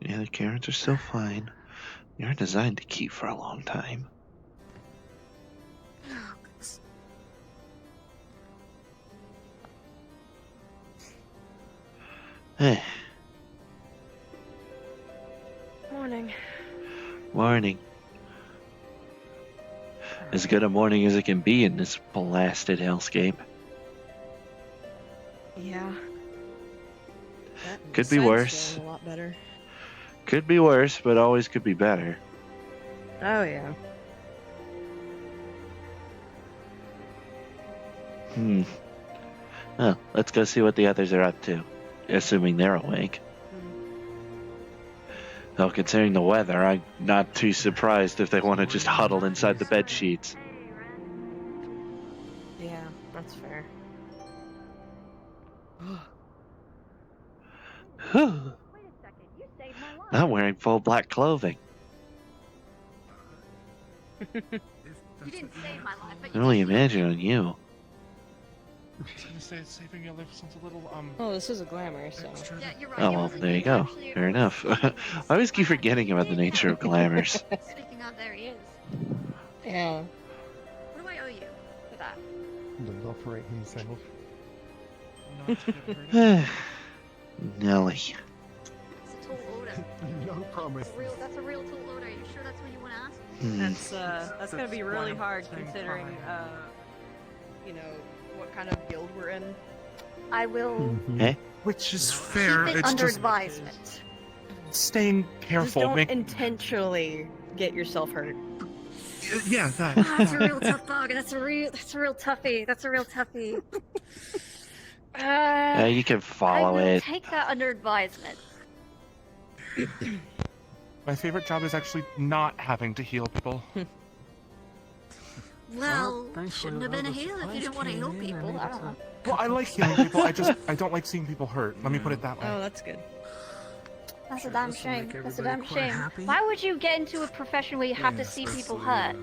Yeah, the carrots are still fine. They aren't designed to keep for a long time. Hey. Morning. Morning. As good a morning as it can be in this blasted hellscape. Yeah. Could be worse. A lot better. Could be worse, but always could be better. Oh yeah. Well, let's go see what the others are up to, assuming they're awake. Though considering the weather, I'm not too surprised if they want to just huddle inside the bed sheets. Yeah, that's fair. I'm wearing full black clothing. You didn't save my life, but I can only imagine on you. I was gonna say saving your life sounds a little Oh, this is a glamour, so. Yeah, you're right. Oh, well, there you go. Fair enough. I always keep forgetting about the nature of glamours. Speaking of, there he is. Yeah. What do I owe you for that? Doesn't operate himself. Nelly. It's a tall order. No promise. That's a real tall order. Are you sure that's what you want to ask? That's gonna be really hard considering, you know, what kind of guild we're in. I will Eh? Which is fair. keep it It's under just advisement. staying careful. Just don't intentionally get yourself hurt. Yeah, that. That's a real tough bug. That's a real toughie. That's a real toughie. You can I follow will it. take that under advisement. My favorite job is actually not having to heal people. Well, shouldn't have been a heal if you didn't want to heal people. I don't know. Well, I like healing people. I don't like seeing people hurt. Let me put it that way. Oh, that's good. That's a damn shame. That's a damn shame. Why would you get into a profession where you have to see people hurt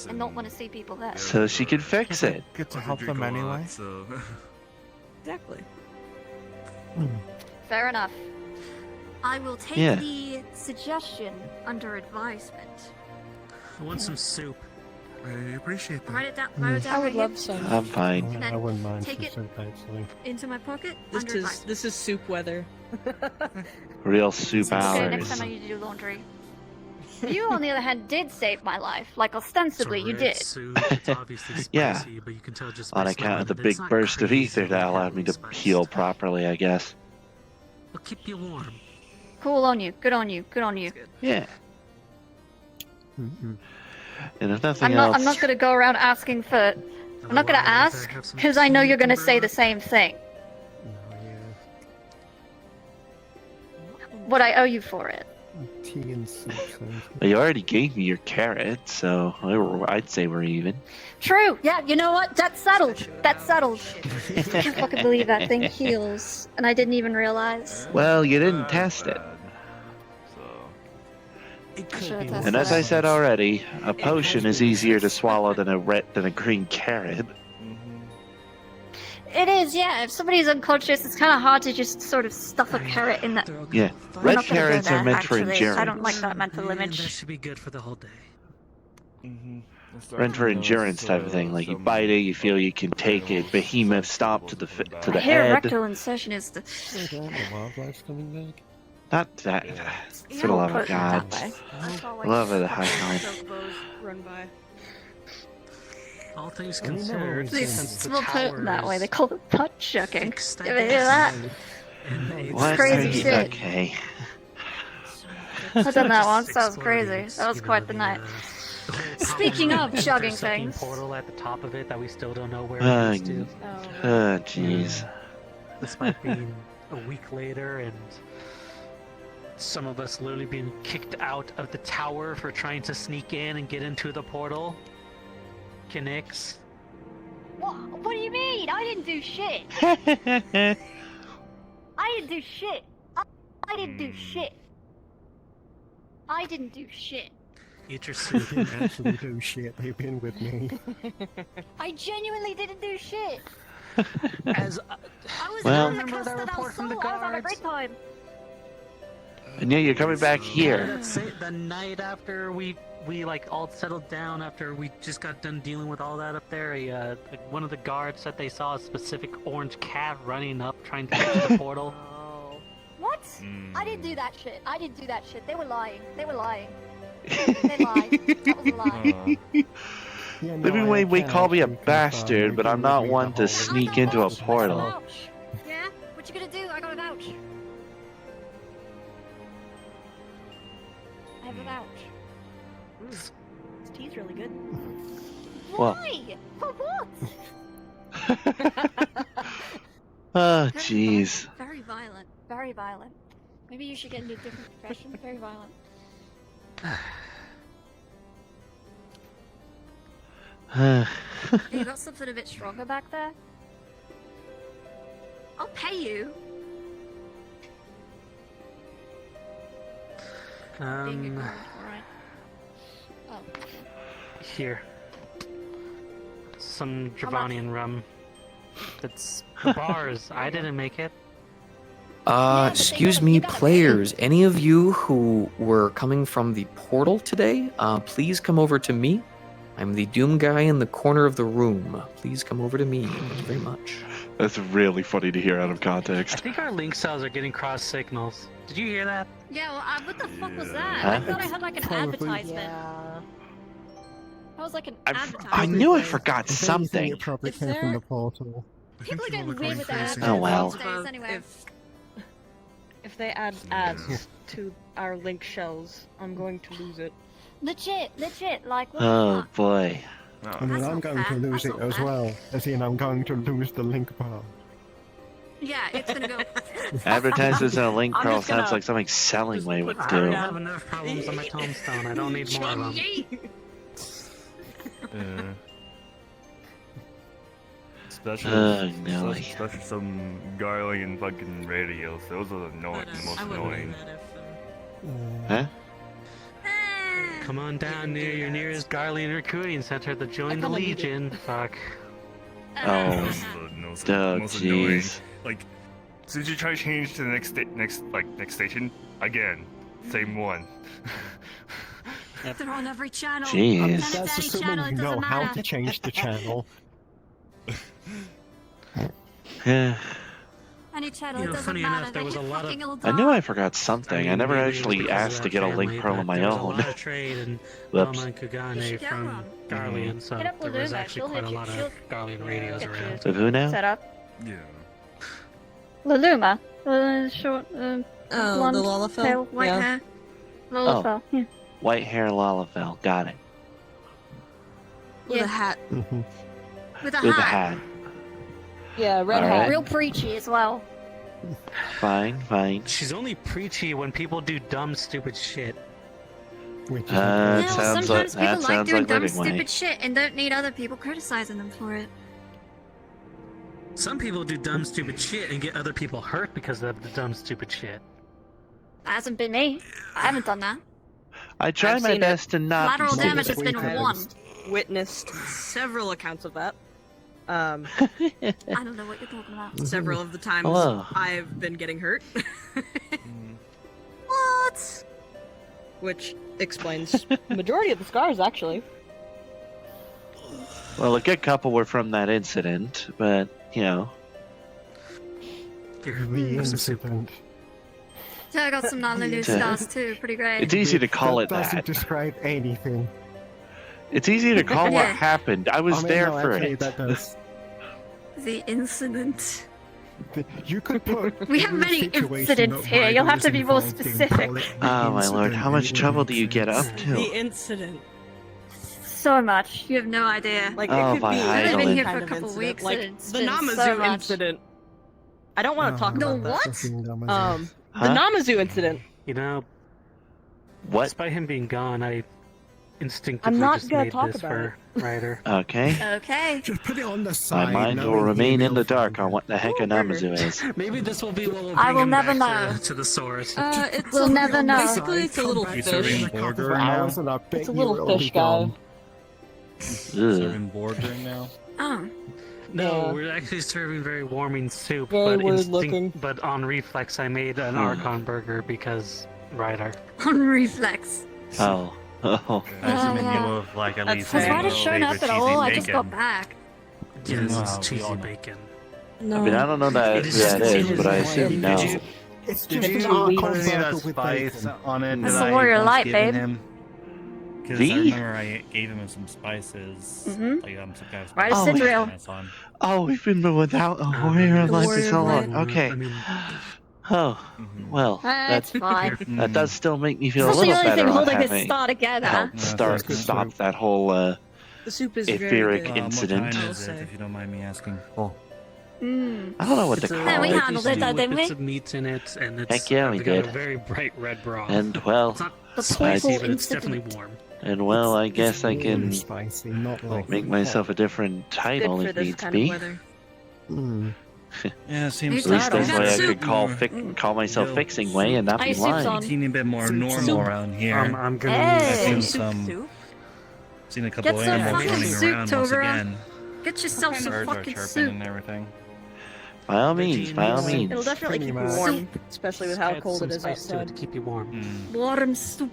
and not want to see people hurt? So she can fix it. Get to help them anyway. Exactly. Fair enough. I will take Yeah. the suggestion under advisement. I want some soup. I appreciate that. Write it down. Write it down. I would right love here. some. I'm fine. And then I wouldn't mind take some it- soup, actually. Into my pocket. Under advisement. This is soup weather. Real soup Okay, next hours. time I need to do laundry. You, on the other hand, did save my life. Like, ostensibly, you did. Soup. It's obviously spicy, Yeah. but you can tell just On by account of the smelling it, big it's not burst of crazy ether that allowed me to spice. heal properly, I guess. It'll keep you warm. Cool on you. Good on you. Good on you. Yeah. Mm-mm. And if nothing else... I'm not gonna go around asking for. I'm not gonna ask because I know you're gonna say the same thing. No, What I owe you for it. yeah. Tea and soup sounds Well, you already gave me your carrot, so I'd say we're even. True. Yeah. You know what? That's settled. That's settled. I can't fucking believe that thing heals, and I didn't even realize. Well, you didn't test it. It I could should've be tested And as I said already, a potion is easier to swallow than a green carrot. It is. Yeah. If somebody's unconscious, it's kind of hard to just sort of stuff a carrot in that. Yeah, I'm red not gonna go carrots are there, meant for actually. endurance. I don't like that mental That image. should be good for the whole day. Meant for endurance type of thing. Like you bite it, you feel you can take a behemoth stomp to the I hear head. rectal insertion is the. like. The wildlife's coming back. Not that. You For the don't love put of it that God. way. That's all I Love of the can high say. time. Run by. All things I mean, no, considered, it's They just- since the still put it that way. They towers call it butt chucking. fixed, I You ever hear that? and it's What? crazy shit. Okay. I've done that once. Just That was crazy. exploding, That was you quite know, the night. the whole Speaking power of chugging intercepting things. portal at the top of it that we still don't know where it Uh, leads to. Oh, jeez. Despite being a week later and some of us literally being kicked out of the tower for trying to sneak in and get into the portal. Kinix. What do you mean? I didn't do shit. I didn't do shit. I didn't do shit. I didn't do shit. Eat your They soup. didn't actually do shit. They've been with me. I genuinely didn't do shit. As I was Well- on the Remember that custard report from the I was having a guards? great time. And yet you're coming back here. That's it. The night after we like all settled down, after we just got done dealing with all that up there, one of the guards said they saw a specific orange cat running up trying to get to the portal. Oh. What? I didn't do that shit. I didn't do that shit. They were lying. They lied. That was a lie. Yeah, no, Living I Way may can call me a actually confirm bastard, but we've I'm been not with me one the to whole sneak time. into a I got a portal. vouch. Yeah? What you gonna do? I got a vouch. I have a vouch. This tea's really good. Well- Why? For what? Oh, jeez. Very violent. Very violent. Maybe you should get into a different profession. Very violent. Hey, you got something a bit stronger back there? I'll pay you. Being ignored, alright. Oh, okay. Here. Some How much? Dravanian rum. That's the bars. I didn't make it. but they Excuse gotta- me, you gotta pay. players. Any of you who were coming from the portal today, please come over to me. I'm the Doom guy in the corner of the room. Please come over to me. Thank you very much. That's really funny to hear out of I context. think our link cells are getting cross signals. Did you hear that? Yeah, well, what the fuck was that? Huh? I thought I had like an Probably. advertisement. Yeah. That was like an I advertisement. knew I forgot If anything, something. it probably If came from there- the portal. People are getting weird with their crazy. advertisements Oh, well. these days anyway. If they add ads to our link shells, I'm going to lose it. Legit, like, what the Oh fuck? boy. I mean, That's I'm not going to fair. lose That's it not as fair. well. As in, I'm going to lose the link bar. Yeah, it's gonna go. Advertisements in a link I'm curl just gonna sounds like something Sellingway would I already do. have enough problems on my tombstone. I don't need more of them. No. Especially some garling fucking radios. Those are the most annoying. Huh? Come on down near your nearest Garlean recruiting center to join the kinda need it. Legion. Fuck. Oh. Those are the most annoying. Jeez. Like, since you try to change to the next station, again, same one. They're on every channel. Jeez. If That's it's any assuming channel, it you know doesn't how matter. to change the channel. Yeah. Any channel, You it know, doesn't funny matter. enough, there They was hit a lot of- fucking all I knew die. I forgot something. I never mean, actually because of asked our to get a link family, curl but on my there was a own. lot of trade in Whoops. Belma and You Kugane should get from one. Garlean, so Hit up there was Luna, actually she'll quite a hit you- lot she'll- of Garlean radios get you. around. With who now? Set up. Yeah. Laluma. Short, Oh, blonde, the Lalafell? pale, white Yeah. hair. Lalafell, yeah. White hair Lalafell. Got it. With Yeah. a hat. Mhm. With a With hat. a hat. Yeah, red All hat. right. Real preachy as well. Fine, fine. She's only preachy when people do dumb, stupid shit. Which is That Well, sounds like sometimes people that like sounds doing like dumb, Living Way. stupid shit and don't need other people criticizing them for it. Some people do dumb, stupid shit and get other people hurt because of the dumb, stupid shit. That hasn't been me. I haven't done that. I try I've my seen it. best to not be Lateral damage stupid. has been one. Witnessed several accounts of that. I don't know what you're talking about. Several of the times Hello. I've been getting hurt. What? Which explains majority of the scars, actually. Well, a good couple were from that incident, but you know. the incident. So I got some non-linear scars too. Pretty great. It's easy to call it doesn't that. describe anything. It's easy to call what Yeah. happened. I was I mean, there no, for actually, it. that does. The incident. You could put. We have every many situation incidents that here. You'll have to be more Ryder was involved in, specific. call it the Oh my lord, how incident, much it would trouble make do you get up sense. to? The incident. So much. You have no idea. Like, Oh, it could my be idol. any I've been here kind for a of couple incident. weeks Like, and it's the been Namazu so much. incident. I don't want to talk The about that. what? Fucking Namazu. The Huh? Namazu incident. You know, What? despite him being gone, I instinctively not just gonna made talk this about for Ryder. Okay. Okay. Just put it on the My side. mind will knowing remain you in the will dark find on what the heck a Ooh, burger. Namazu is. Maybe this will be what will bring I will him never back know. to the source. It's We'll never it. know. Basically, it's a little Come fish. back serving in a couple of burger now? hours and I bet It's a you little will fish be guy. gone. Ugh. Bordering now. Oh. No, Yeah. we're actually serving very warming soup, Very but weird looking. but on reflex I made an Archon burger because Ryder. On reflex. Oh. Oh. Assuming yeah. you have like at least Has one Ryder shown up favorite at all? cheesy I just got bacon. back. Yes, Wow, it's we cheesy all know. bacon. No. I mean, I don't know that It who is that just- is, but I assume no. Did you, It's did just you an put arc any of that circle with spice bacon. on it That's that the I warrior once light, given babe. him? Because I The? remember I gave him some spices, Mhm. like some kind of Right, Oh, it's real. on. Oh, we've been without a Um, warrior the light for warrior so light. long. Okay. I mean, Oh, Mhm. well, It's fine. that does still make me feel That's a the little only thing better on holding this having star together. helped Yeah, that's good stop soup. that whole The soup is etheric very good. incident. What time I'll is it, say. if you don't mind me asking? Mm. I don't know what to it's a call Yeah, we it. handled it, with didn't bits we? of meat in it, and it's Heck yeah, we got did. a very bright red broth. And well, It's not The spicy, purple but it's incident. definitely warm. and well, I It's guess I really can spicy, not like make myself a different title Good for if this needs kind be. of weather. Mm. Yeah, it seems At At least Sorry, that's that's why I soup. could call myself Real Fixing Way and not I be soup's lying. on. a teeny bit more normal Soup. around here. I'm gonna. Hey. I've seen Soup, some, soup. seen a couple Get some animals fucking running soup, around once Tobra. again. Get yourself some Birds are fucking chirping soup. and everything. By all means, by all It'll means. definitely keep you Pretty much. warm, especially with how Add cold some it is spice to it outside. to keep you warm. Mm. Warm soup.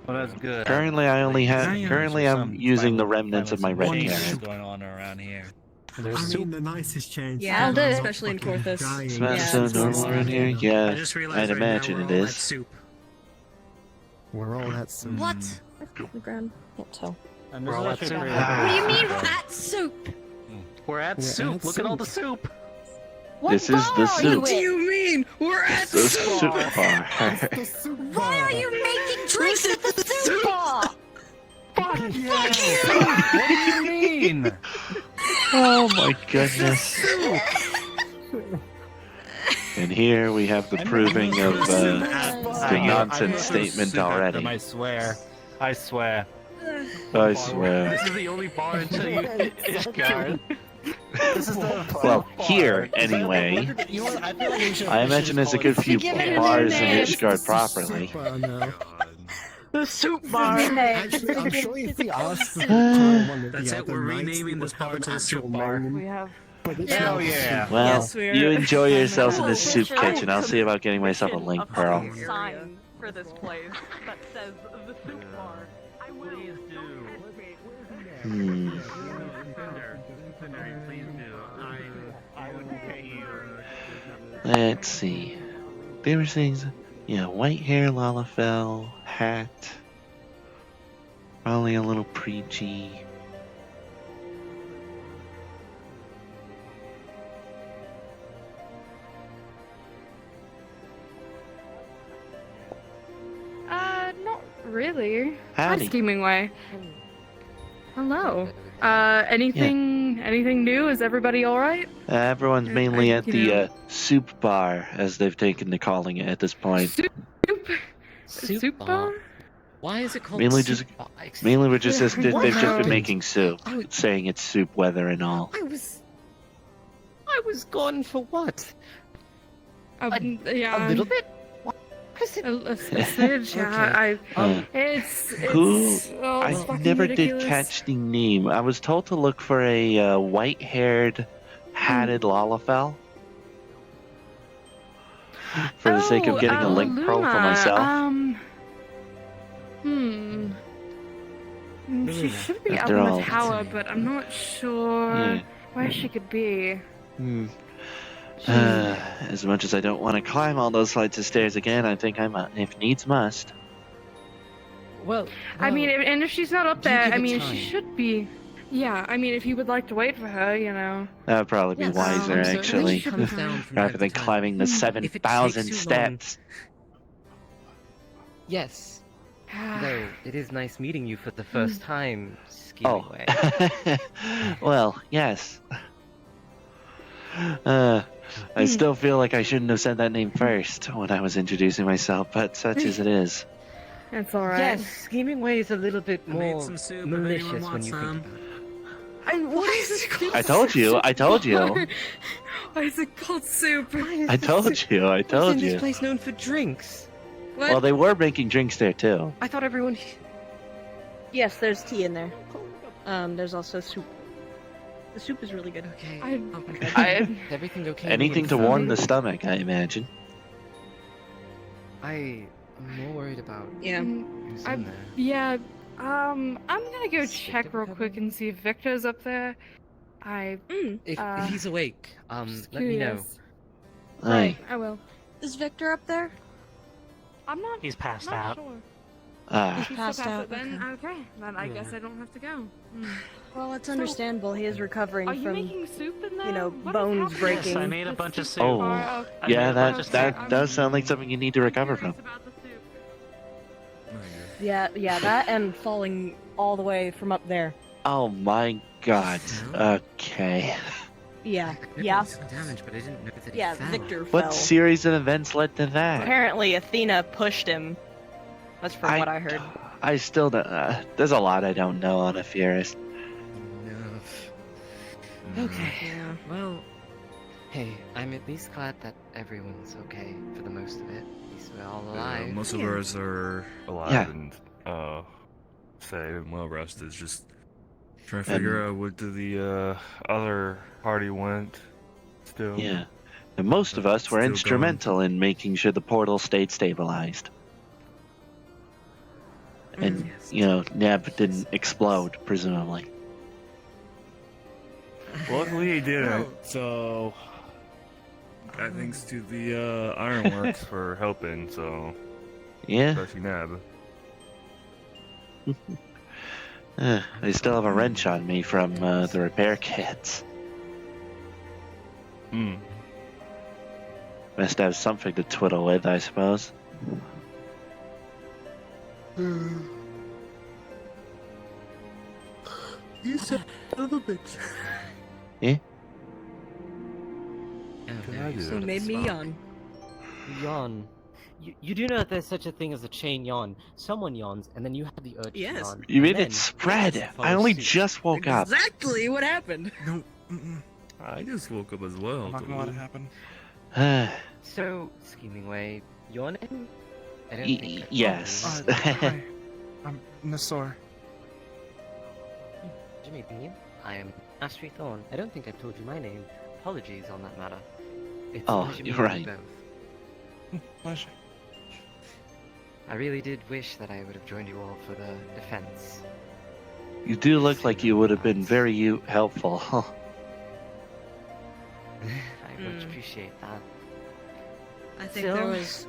Well, that's good. Currently, I only have. Giants Currently, or I'm some using the final- remnants of my final red changes carrot. going on around here. There's I soup. mean, the nicest change. Yeah, I'll do it. especially in Corthus. Is Yeah, that so it's normal nice. around here? I Yeah, just realized I'd right imagine now it we're all at is. soup. We're all at some. What? The ground. Can't tell. And We're this all is at actually soup. pretty What do you good. mean we're at soup? We're at We're soup. at Look at all the soup. soup. What This is the bar are you soup. in? you mean? We're at The soup bar. The soup Why are you making drinks at the soup bar? Fuck you! What do you mean? Oh my goodness. And here we have the proving of the nonsense statement already. I swear. I swear. I swear. This is the only bar until you hit Ishgard. This is the Well, here anyway. I imagine there's a good few Give it a bars in name. Ishgard properly. The soup bar. Actually, I'm sure if we asked the one of That's the it, other we're knights, renaming it would this bar have to an the soup actual bar. name, We have. but it's Yeah. not Oh yeah. Well, Yes, we are. you enjoy yourselves in Oh, this soup sure. kitchen. I'll see about getting myself a link, Pearl. Fucking sign for this place that says the soup bar. I will. Hmm. Let's see. There were things. Yeah, white hair, Lalafell, hat. Probably a little preachy. Not really. Hi, Howdy. Schemingway. Hello. Anything new? Is everybody alright? Everyone's mainly at you the know- soup bar, as they've taken to calling it at this point. Soup bar? Why is it called Mainly soup just- bar? Mainly, we're just they've just Wow. been making soup, saying it's soup weather and all. I was gone for what? Yeah. A little bit? What is it? A smidge, yeah. Uh, It's Who- oh, it's I fucking never ridiculous. did catch the name. I was told to look for a white-haired, hatted Lalafell. For the sake of getting a link pro for Luma, myself. She should be up After in all, the tower, but I'm not sure Yeah. where she could be. Hmm. As much as I don't want to climb all those flights of stairs again, I think if needs must. Well, I mean, and if she's not up do you there, give I it mean, time? she should be. Yeah, I mean, if you would like to wait for her, you know. That would probably be Yes, wiser, I'm certain actually. she comes down from Rather time than to time. climbing the If it 7,000 takes too long- steps. Yes, though it is nice meeting you for the Hmm. first time, Oh. Schemingway. Well, yes. I still feel like I shouldn't have said that name first when I was introducing myself, but such as it is. It's alright. Yes, Schemingway is a little bit I made more some soup if malicious anyone when wants you some. think about it. What is it called? I told you, I told you. Why is it called soup? I told you, I told Isn't this you. place known for drinks? What? Well, they were making drinks there too. I thought everyone. Yes, there's tea in there. There's also soup. The soup is really good. Okay. I- Is everything okay? Anything to warm the stomach, I imagine. I I'm more worried about Yeah. who's in there. Yeah. I'm gonna go Is check Victor real coming? quick and see if Victor's up there. If he's awake, Just let me know. curious. Aye. Right, I will. Is Victor up there? I'm not. He's passed not out. Sure. Ah. He's Passed still out, Then okay. then I guess I don't have to go. Well, it's So- understandable. He is recovering Are you from, making soup in there? you know, What is bones happening? breaking. Yes, I made a bunch of soup. Oh. I Yeah, made a bunch of that soup. does sound like something you need to I'm recover curious from. about the soup. Yeah, that and falling all the way from up there. Oh my god. Okay. Yeah, I could yeah. do some damage, but I didn't know that he Yeah, fell. Victor What fell. series of events led to that? Apparently, Athena pushed him. That's from what I heard. I still don't. There's a lot I don't know on Eorzea. Enough. Okay. Yeah. Well, hey, I'm at least glad that everyone's okay for the most of it. At least we're all alive. Most of ours are alive Yeah. and safe and well rested. Just trying to figure out what the other party went. Still. Yeah. And most of us were Still instrumental in making sure the portal stayed stabilized. And, you know, Neb didn't explode, presumably. Luckily he didn't. So, That thanks to the Ironworks for helping. So Yeah? especially Neb. I still have a wrench on me from the repair kits. Hmm. Must have something to twiddle with, I suppose. you said a little bit. So made me yawn. Yawn. You do know that there's such a thing as a chain yawn. Someone yawns, and then you have the urge to Yes. yawn. You mean and it then spread? you I follow only suit. just woke up. Exactly what happened. No, I just woke up as well. I'm not gonna let it happen. So, Schemingway, your name? I don't think I Yes. Hi, I'm Nasor. Jimmy Bean. I am Astrid Thorn. I don't think I've told you my name. Apologies on that matter. It's a Oh, pleasure you're meeting you right. both. Pleasure. I really did wish that I would have joined you all for the defense. You do look like you would have been very helpful. Huh. I much appreciate that. I think there was,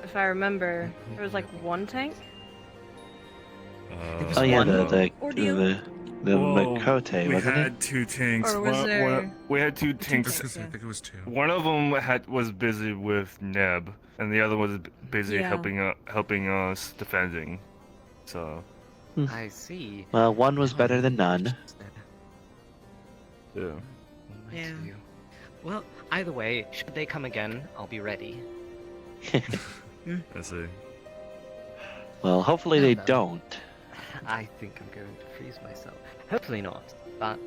if I remember, there was like one tank. Oh yeah, the ordeal. the Whoa, Makote, we wasn't had it? two tanks. Or was there- We had two tanks. I think it was two. One of them was busy with Neb, and the other was busy Yeah. helping us defending. So I see. Well, one was better than none. yeah. Yeah. Well, either way, should they come again, I'll be ready. I see. Well, hopefully they don't. I think I'm going to freeze myself. Hopefully not, but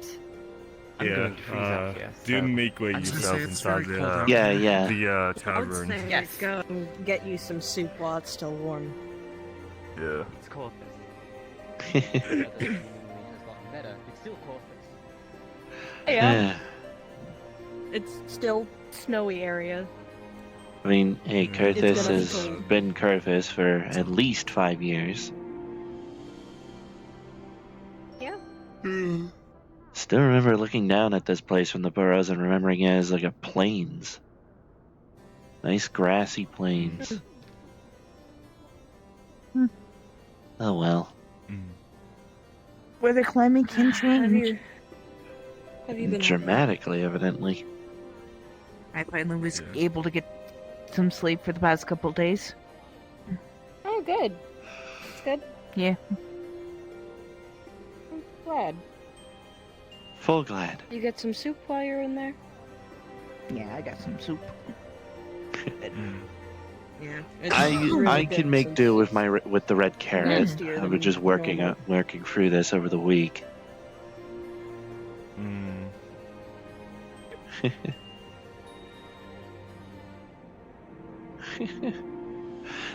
I'm Yeah. going to freeze out here. Do so- make way I was gonna yourself say, it's inside very cold out Yeah, yeah. the tavern. Yes. Go get you some soup while it's still warm. Yeah. It's called Has gotten better. It's still Corpus. Yeah. It's still snowy area. I mean, hey, Kurthus gonna be has cold. been Kurthus for at least 5 years. Yeah. Still remember looking down at this place from the burrows and remembering it as like a plains. Nice grassy plains. Oh well. Were the climbing can Have change? you been Dramatically, evidently. I finally was able to get some sleep for the past couple days. Oh, good. It's good. Yeah. I'm glad. Full glad. You get some soup while you're in there? Yeah, I got some soup. Yeah. I can make do with with the red carrot. Nastier I than was just working through this over the week.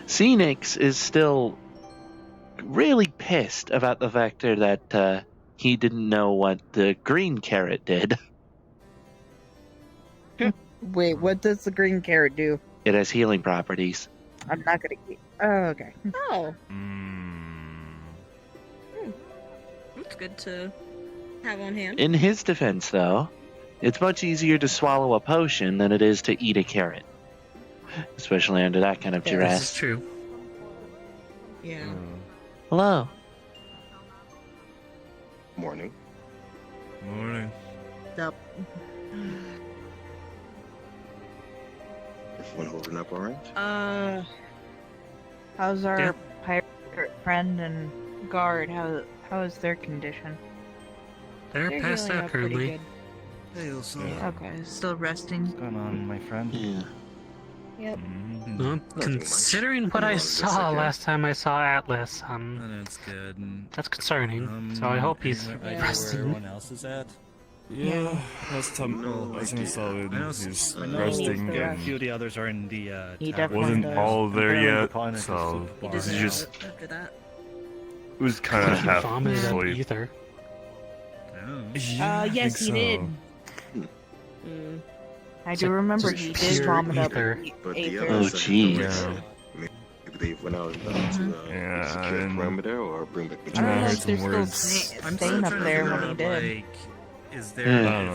Phoenix is still really pissed about the fact that he didn't know what the green carrot did. Wait, what does the green carrot do? It has healing properties. I'm not gonna keep. Oh, okay. Oh, Mm. that's good to have on hand. In his defense, though, it's much easier to swallow a potion than it is to eat a carrot. Especially under that kind of This is duress. true. Yeah. Hello. Morning. Morning. Yep. Everyone holding up all right? How's our Yeah. pirate friend and guard? How is their condition? They're passed healing out up pretty currently. good. Hey, also. Okay. Still resting. What's going on, my friend? Yeah. Yep. Well, considering what I saw last time I saw Atlas, That's good. that's concerning. So I hope he's Where resting. everyone else is at? Yeah, last time I saw him, I know, he's I know resting a and few of the others are in the He tavern. definitely wasn't does. all there Apparently yet, Connor so just this is just After that. it was kind of He half vomited up asleep. ether. Yeah, I yes, think he did. Mm. I It's do like remember just he did pure vomit up ether. But the Aether. others Oh, said jeez. that maybe they went out to Yeah, secure and- perimeter or bring back the I don't I know heard if some they're still words. staying up there when he did. Like, is there? Yeah. I don't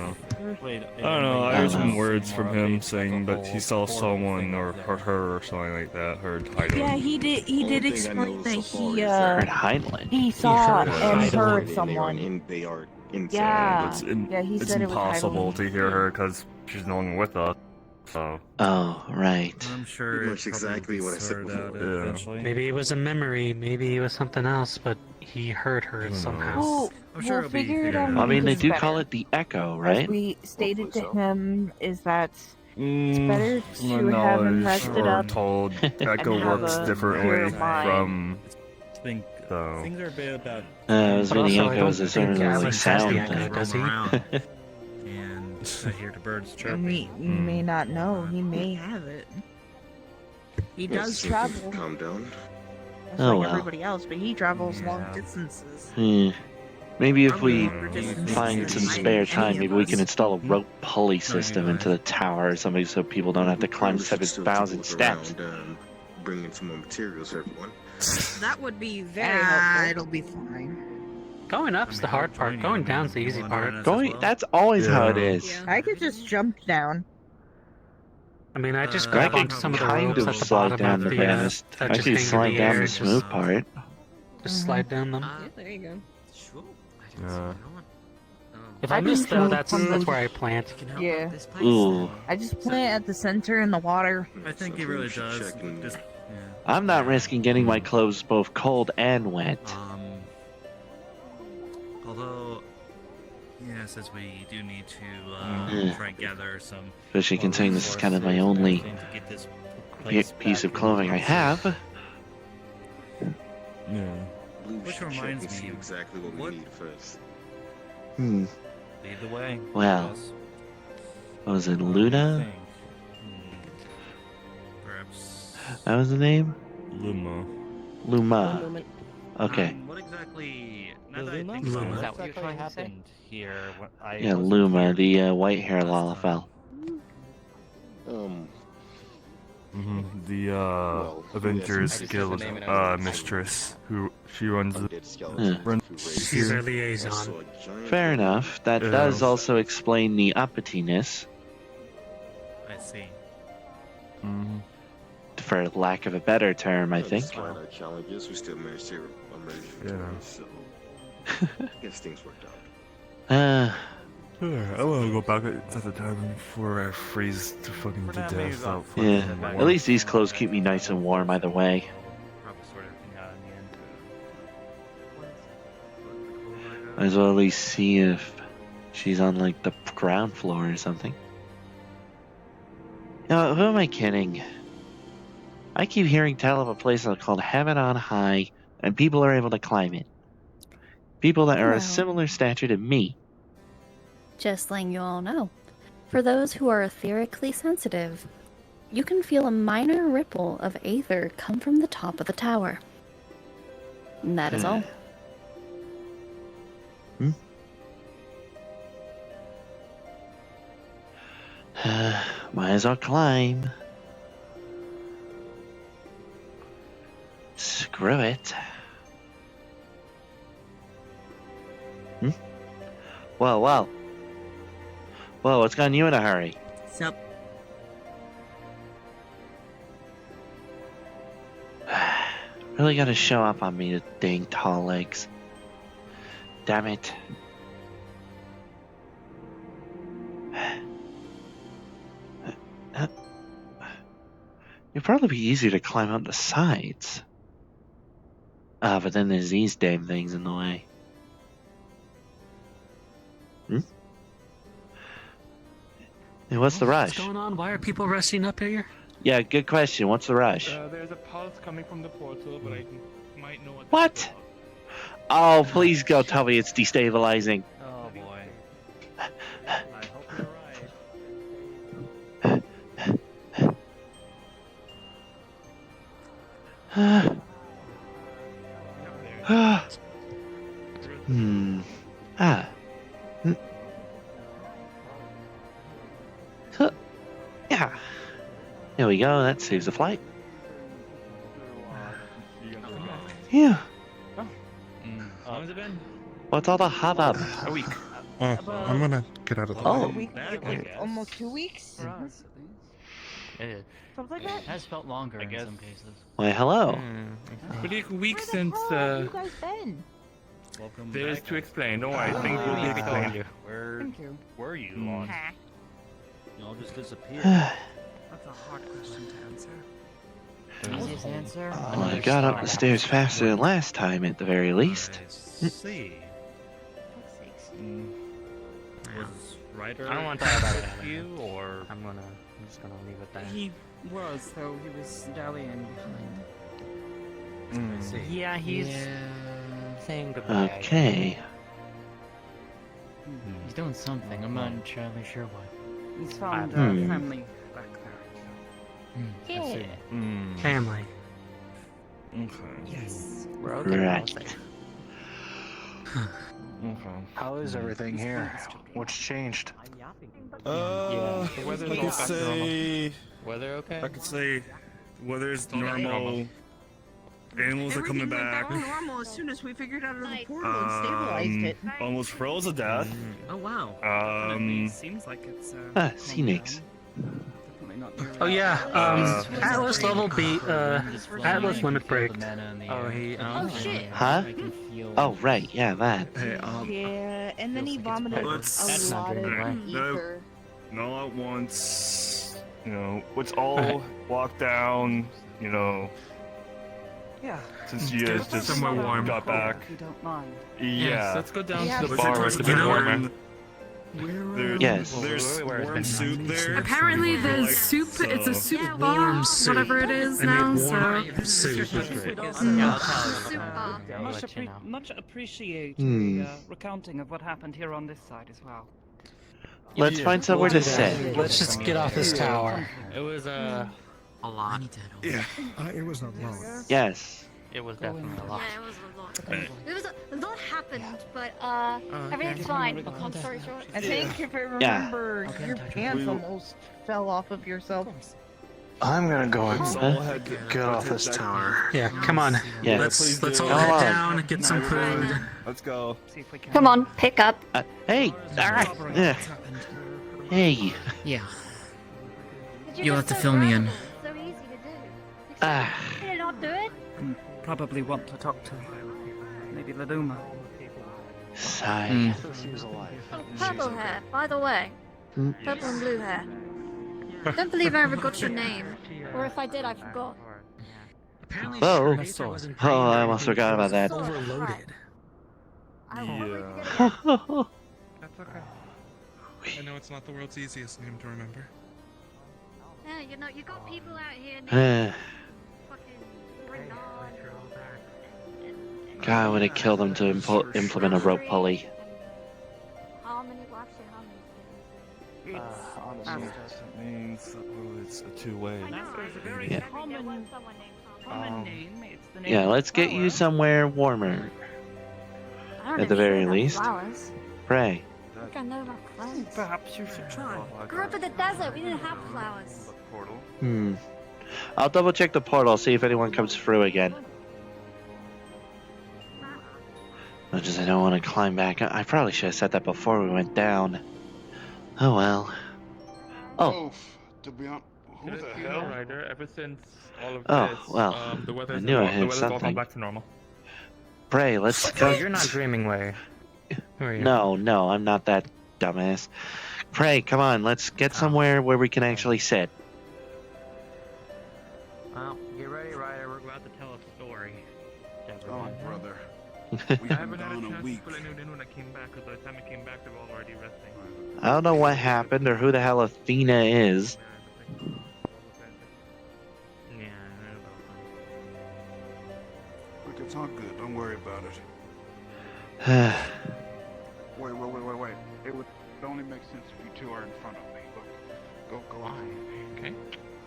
know. Wait, I don't know. I heard some words more from him updates, saying like a that he whole saw portal someone thing or over there. heard her or something like that. Heard Heidelin. Yeah, he did. He Only did thing I explain know that so far he is that Heard Heinlein. he saw heard and Heidelin. heard they are someone. they are inside. Yeah. It's, Yeah, he it's said it was impossible Heidelin. to hear her because she's no longer with us. So Oh, right. I'm sure Pretty it much probably exactly will be what I said sorted out before. Yeah. eventually. Maybe it was a memory, maybe it was something else, but he heard her somehow. We'll, I'm sure we'll it'll be figure it figured out. out. I mean, they it's do better. call it the Echo, As right? we stated to Hopefully so. him, is that it's Mm, better my to have him knowledge rested or up told Echo and have works a differently clear mind. from Think so. things are a bit about. I was But reading also, I Echo don't as a think sort of like Atlas has sound the Echo, thing. does he? And I hear the birds And chirping. we may not know. He may have it. He Yes, does so travel, Calm down. just Oh, like well. everybody else, but he travels long Yeah. distances. Maybe if Probably we longer distances find than some any spare time, of maybe we us. can install a rope pulley No, system go into the tower or something so people don't have to climb We should still keep 7,000 a look steps. around, bring in some more materials for everyone. That would be very Ah, helpful. it'll be fine. Going up's the hard part, going down's the easy part. That's always how it Yeah. is. Yeah. I could just jump down. I mean, I just I grab could onto some of the kind ropes of at the slide bottom down of the the, bannist. that I just could hang in slide the down air, the smooth part. just slide down them. Yeah, there you go. Yeah. If I I miss can though, jump that's from the- where I plant. Yeah. Ooh. I just plant at the center in the water. I think he really does. Just, I'm not risking getting my clothes both cold and wet. Although, yes, as we do need to Yeah. try and gather some. Especially more considering this is kind of my resources and only everything to get this place piece of back in clothing I place. have. Yeah. Which Should check reminds and see me, exactly what we what- need first. Hmm. Lead the way. Well, Yes. what was it, Luna? Perhaps. That was the name? Luma. Luma. Okay. What exactly? Now that I Luma? think Is about it, that what you're trying to say? here? When I Yeah, wasn't Luma, here the white hair Lalafell. The Well, Avengers yes, Guild the name and everything. mistress who she runs the Undead skeletons Yeah. went through She's our raids. liaison. Also a giant Fair enough. That Yeah. does also explain the uppityness, I see. for lack of a better term, I think. Despite our challenges, we still managed to emerge victorious, so I guess things worked out. I want to go back at the time before I freeze to fucking to death. without Yeah. fucking At least these clothes keep me nice and warm either way. Probably sort everything out in the end. Might as well at least see if she's on like the ground floor or something. No, who am I kidding? I keep hearing tell of a place called Heaven on High, and people are able to climb it. People that are a Well. similar stature to me. Just letting you all know. For those who are etherically sensitive, you can feel a minor ripple of aether come from the top of the tower. And that is all. Might as well climb. screw it. Whoa, whoa. Whoa, what's gotten you in a hurry? Sup? Really gotta show up on me, the dang tall legs. Damn it. It'd probably be easier to climb up the sides. But then there's these damn things in the way. Hey, what's the rush? What's going on? Why are people resting up here? Yeah, good question. What's the rush? There's a pulse coming from the portal, but I might know What? Oh, please go tell me it's destabilizing. Oh boy. I hope you're Yeah. There we go. That saves the flight. Yeah. How long has it been? What's all the hubbub? A week. I'm gonna get out of the Oh. way. Almost 2 weeks? For us, at least. Something like that? It has felt longer in some cases. Why, hello. Pretty week since Where have you guys been? Welcome There's back. to explain. Don't worry, things will be explained. Where Thank you. were you on? Huh. You all just disappeared. That's a hard question to answer. Easiest answer? Well, I got up the stairs faster than last time, at the very least. I see. Was Ryder I don't want to talk about it. with you, or I'm just gonna leave it there. He was, though. He was dallying behind. I see. Yeah, he's saying goodbye. Okay. He's doing something. I'm not entirely sure what. He's found family back there. I see. Family. Okay. Yes. We're okay. Right. Okay. How is everything here? What's changed? The weather's all back to normal. Weather okay? I could say weather's normal. Animals are coming back. to normal as soon as we figured out the portal and stabilized it. Almost froze to death. Oh wow. Seems like it's Phoenix. definitely not nearly. Oh yeah, Atlas level beat, Atlas limit break. Oh, he. Oh shit. Huh? I can feel. Oh, right. Yeah, that. Hey, Yeah, and then he Feels like it's vomited Let's- a lot of No. ether. Not at once. You know, let's all walk down. You know, Yeah. since you guys just somewhere warm. got back. If you don't mind. Yeah. Let's go down Yeah. to the Let's bar. go It's a to bit the warmer. bar. Yes. There's warm soup there. Apparently, Like, there's soup. It's a so- soup bar, Warm soup. whatever it is I now. need So. warm soup. Much appreciate Hmm. the recounting of what happened here on this side as well. Let's find somewhere to sit. Let's just get off this tower. It was a lot. Yeah. It was not long. Yes. It was definitely a lot. Yeah, it was a lot. It was a lot happened, but everything's okay. fine. Long story short. I think if I Yeah. remember, your pants almost fell off of yourself. I'm gonna go and Huh? get off this tower. Yeah, come on. Yeah. Let's all Come head on. down, get some food. Let's go. See if we can. Come on, pick up. Hey. All right. Yeah. Hey. Yeah. Did You'll just have to so fill me in. random? So easy to do. Ah. Did it not do it? Probably want to talk to maybe Laduma. Sigh. Oh, purple hair, by the way. Hmm. Purple and blue hair. Don't believe I ever got your name. Or if I did, I forgot. Oh. Oh, I almost forgot about that. Overloaded. I wanted to get it Oh. That's okay. I know it's not the world's easiest name to remember. Yeah, you know, you got people out here named fucking Renard and God, I would have killed him to implement a rope pulley. Harmony, well, actually, Harmony's Honestly, it means it's a two-way. I know, There's a I very Yeah. figured there was someone named Harmony. common name. It's the name Yeah, of let's a get you flower. somewhere warmer. I don't At the know very about least. flowers. Pray. I think I know about clothes. Perhaps you should try. Grew up in the desert, we didn't have flowers. Portal. I'll double check the portal, see if anyone comes through again. Much as I don't want to climb back, I probably should have said that before we went down. Oh well. Oh. To be honest, who the You know, hell? Ryder, ever since all of Oh, this, well, the I weather's knew I the heard weather's all gone something. back to normal. Bray, let's go. You're not Schemingway. Who are you? No, I'm not that dumbass. Pray, come on, let's get somewhere where we can actually sit. Well, get ready, Ryder. We're about to tell a story. Oh, brother. We I haven't haven't had a gone a chance to week. fill anyone in when I came back, because by the time I came back, they were already resting. I don't know what happened or who the hell Athena is. Yeah, Look, it's all good. Don't worry about it. Wait. It would only make sense if you two are in front of me. Look, go on. Okay.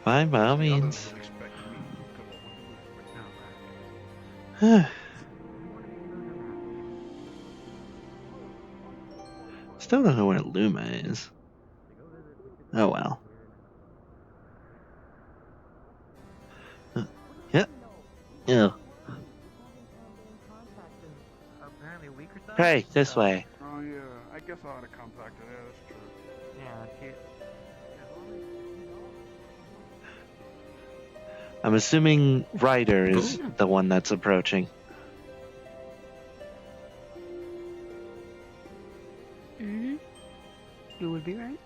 Fine, by all The others means. will expect me to go. Still don't know where Luma is. Oh well. Yep. Yeah. Pray, this way. Oh yeah, I guess I ought to contact her. Yeah, that's true. Yeah, I'm assuming Ryder is the one that's approaching. Mm-hmm. You would be right.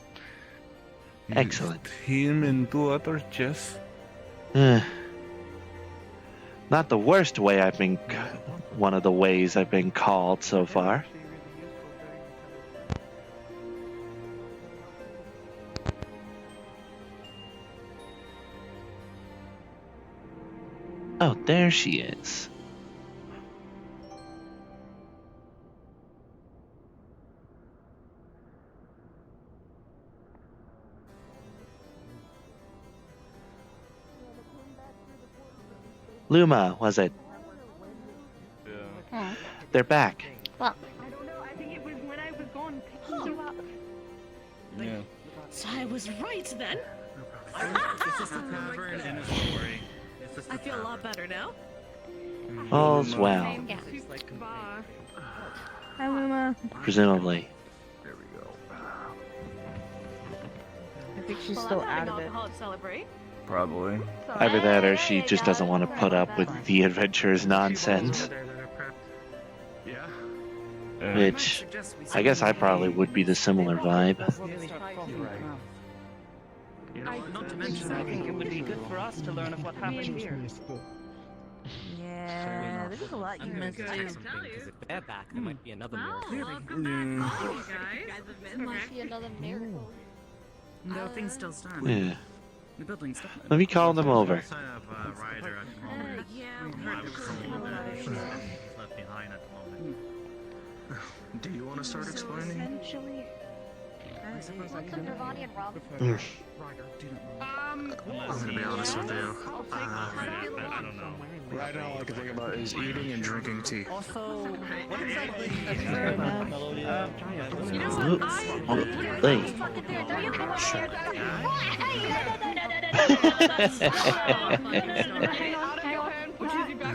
Excellent. Him and two others, yes. Not the worst way I've been. One of the ways I've been called so far. Oh, there she is. Luma, was it? Hmm. They're back. Well, I don't know. I think it was when I was gone picking you up. Yeah. So I was right then. It's just a tavern and a story. It's just I feel a lot better now. All's well, Yeah. Hi, Luma. presumably. I think she's Well, still I'm out having of it. alcohol to celebrate. Probably. Either that or she just doesn't want to put up with the adventurer's nonsense. Yeah. Which, I guess I probably would be the similar vibe. Not to mention, I think it would be good for us to learn of what happened here. Yeah, there's a lot you missed too. Because if they're back, there might be another miracle. It might be another miracle. No, things still stand. Yeah. The building's definitely. Let me call them over. Sign of Ryder at the moment. I was told that she's left behind at the moment. Do you want to start explaining? Essentially. What's a Nirvanian Rob? I'm gonna be honest with you. I don't know. Right now, all I can think about is eating and drinking tea. Also, what exactly Hey.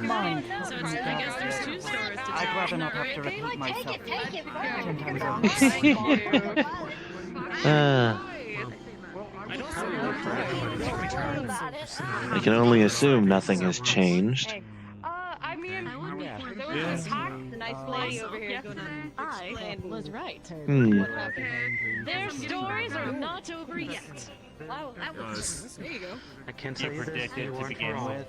mine? So it's, I guess there's two stores to I'd rather not have to repeat myself. Take it. 10 times over. I can only assume nothing has changed. I mean, there was Yeah. this nice lady over here. I was right. Hmm. Their stories are not over yet. Wow, that was. There you go. I can't tell you this. You weren't wrong.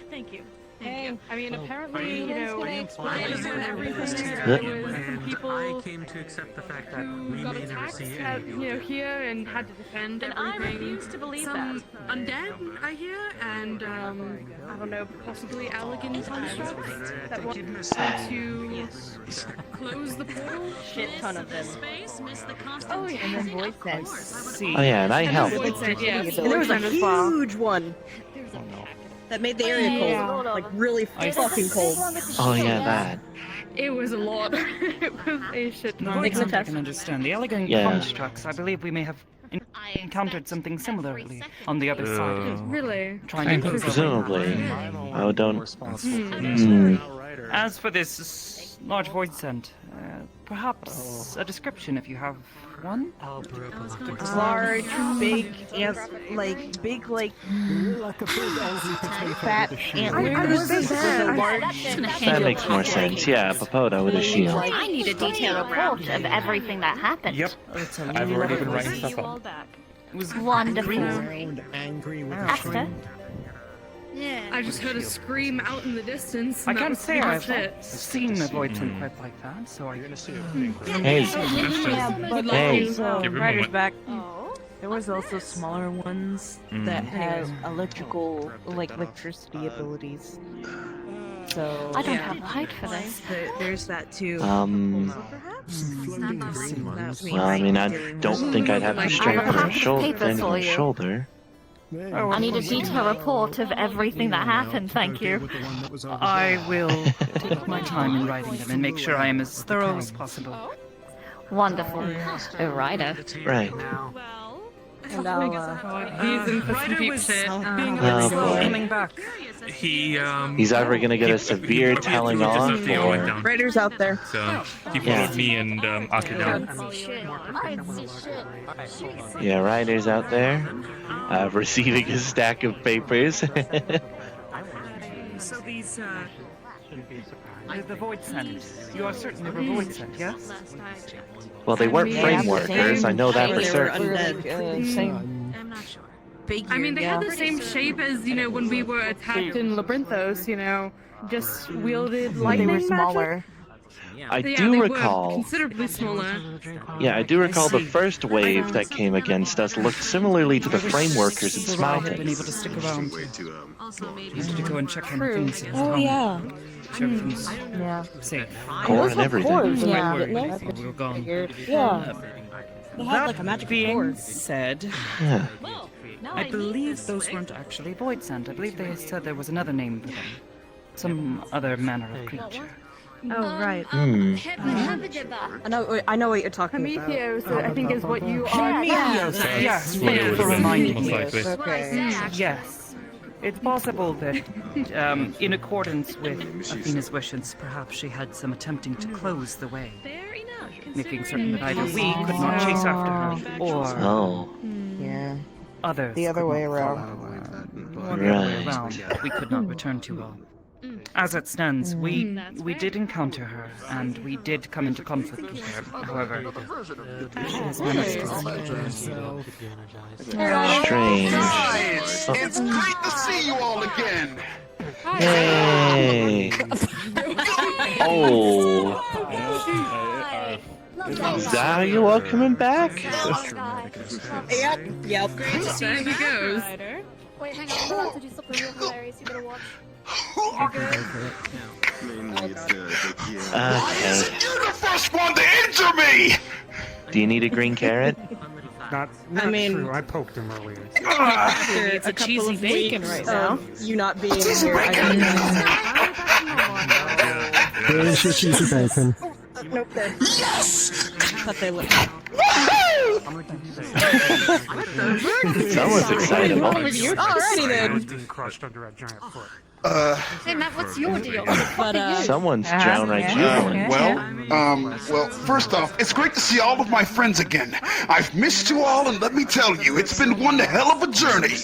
Thank you. Hey, I mean, Well, apparently, you know, I everything. Yeah. There was some And people I came to accept the fact that who we got may never attacked see at, any you know, here and had to defend And I everything. refuse to believe Some that. undead, I hear, and I don't know, possibly elegant constructs that wanted to close the portal. Shit ton of them. Space, miss the constant Oh yeah, and then voice said See. Oh yeah, and I helped. Yes, And there was a as well. huge one that made the area Yeah. cold, like really fucking cold. Oh yeah, that. It was a lot. It was a shit ton. Make an I attack. can understand. The elegant Yeah. constructs, I believe we may have encountered something similarly on the other side. Really? Trying to Presumably. Oh, don't. Hmm. Hmm. As for this large void scent, perhaps a description if you have one? Large, big, like big, like fat antlers with a large. That makes more sense. Yeah, Papoda with a shield. I need a detailed report of everything that happened. Yep. I've already been writing stuff up. It was Wonderful. Angry with Aster? Yeah. I just heard a scream out in the distance. I and that can't was say pretty I've much it. seen a void scent quite like that, so I... Hey. Hey. Ryder's back. There was also smaller ones that had electricity abilities. So I don't have height for this. There's that too. Well, I mean, I don't think I'd have the strength for a anyone's shoulder. I need a detailed report of everything that happened, thank you. I will take my time in writing them and make sure I am as thorough as possible. Wonderful. A rider. Right. And I'll, he's in for some deep shit. Coming back. He's either going to get a severe telling off, or... Ryder's out there. So, he followed me and Aki down. Yeah, Ryder's out there, receiving a stack of papers. So these, the void scent. You are certain they were void scent, yes? Well, they weren't frame workers, I know that for certain. I'm not sure. I mean, they had the same shape as, you know, when we were attacked in Labyrinthos, you know, just wielded lightning They were smaller. I magic. do They recall. were considerably smaller. Yeah, I do recall the first wave that came against us looked similarly to the frame workers in Smile Been able to stick around. Needed to go and check on things. Oh yeah. Sure everything's safe. Core and everything. Yeah. We were gone. Yeah. They had like a magic being said, Yeah. I believe those weren't actually void scent. I believe they said there was another name for them. Some other manner of creature. Oh right. I know what you're talking about. Prometheus, I think, is what you are. Yes, thank you for reminding me. Okay. Yes. It's possible that, in accordance with Athena's wishes, perhaps she had some attempting to close the way. Making certain that either we could not chase after her, or Yeah. others. The other way around. That we could not return to her. As it stands, we did encounter her, and we did come into conflict with her. However, she has managed to Strange. It's great to see you all again. Yay! Oh. Zah, you all coming back? Yep. Great to see you. He goes. Wait, hang on, I'm about to do something real hilarious. You better watch. Okay. You're the first one to injure me. Do you need a green carrot? Not true. I poked him earlier. It's a cheesy bacon right now. You not being here, I don't know. Here's your cheesy bacon. Nope, there. Yes. But they look. Someone's excitable. Alrighty then. Being crushed under a giant foot. Hey Matt, what's your deal? Someone's downright jubilant. Well, first off, it's great to see all of my friends again. I've missed you all, and let me tell you, it's been one hell of a journey.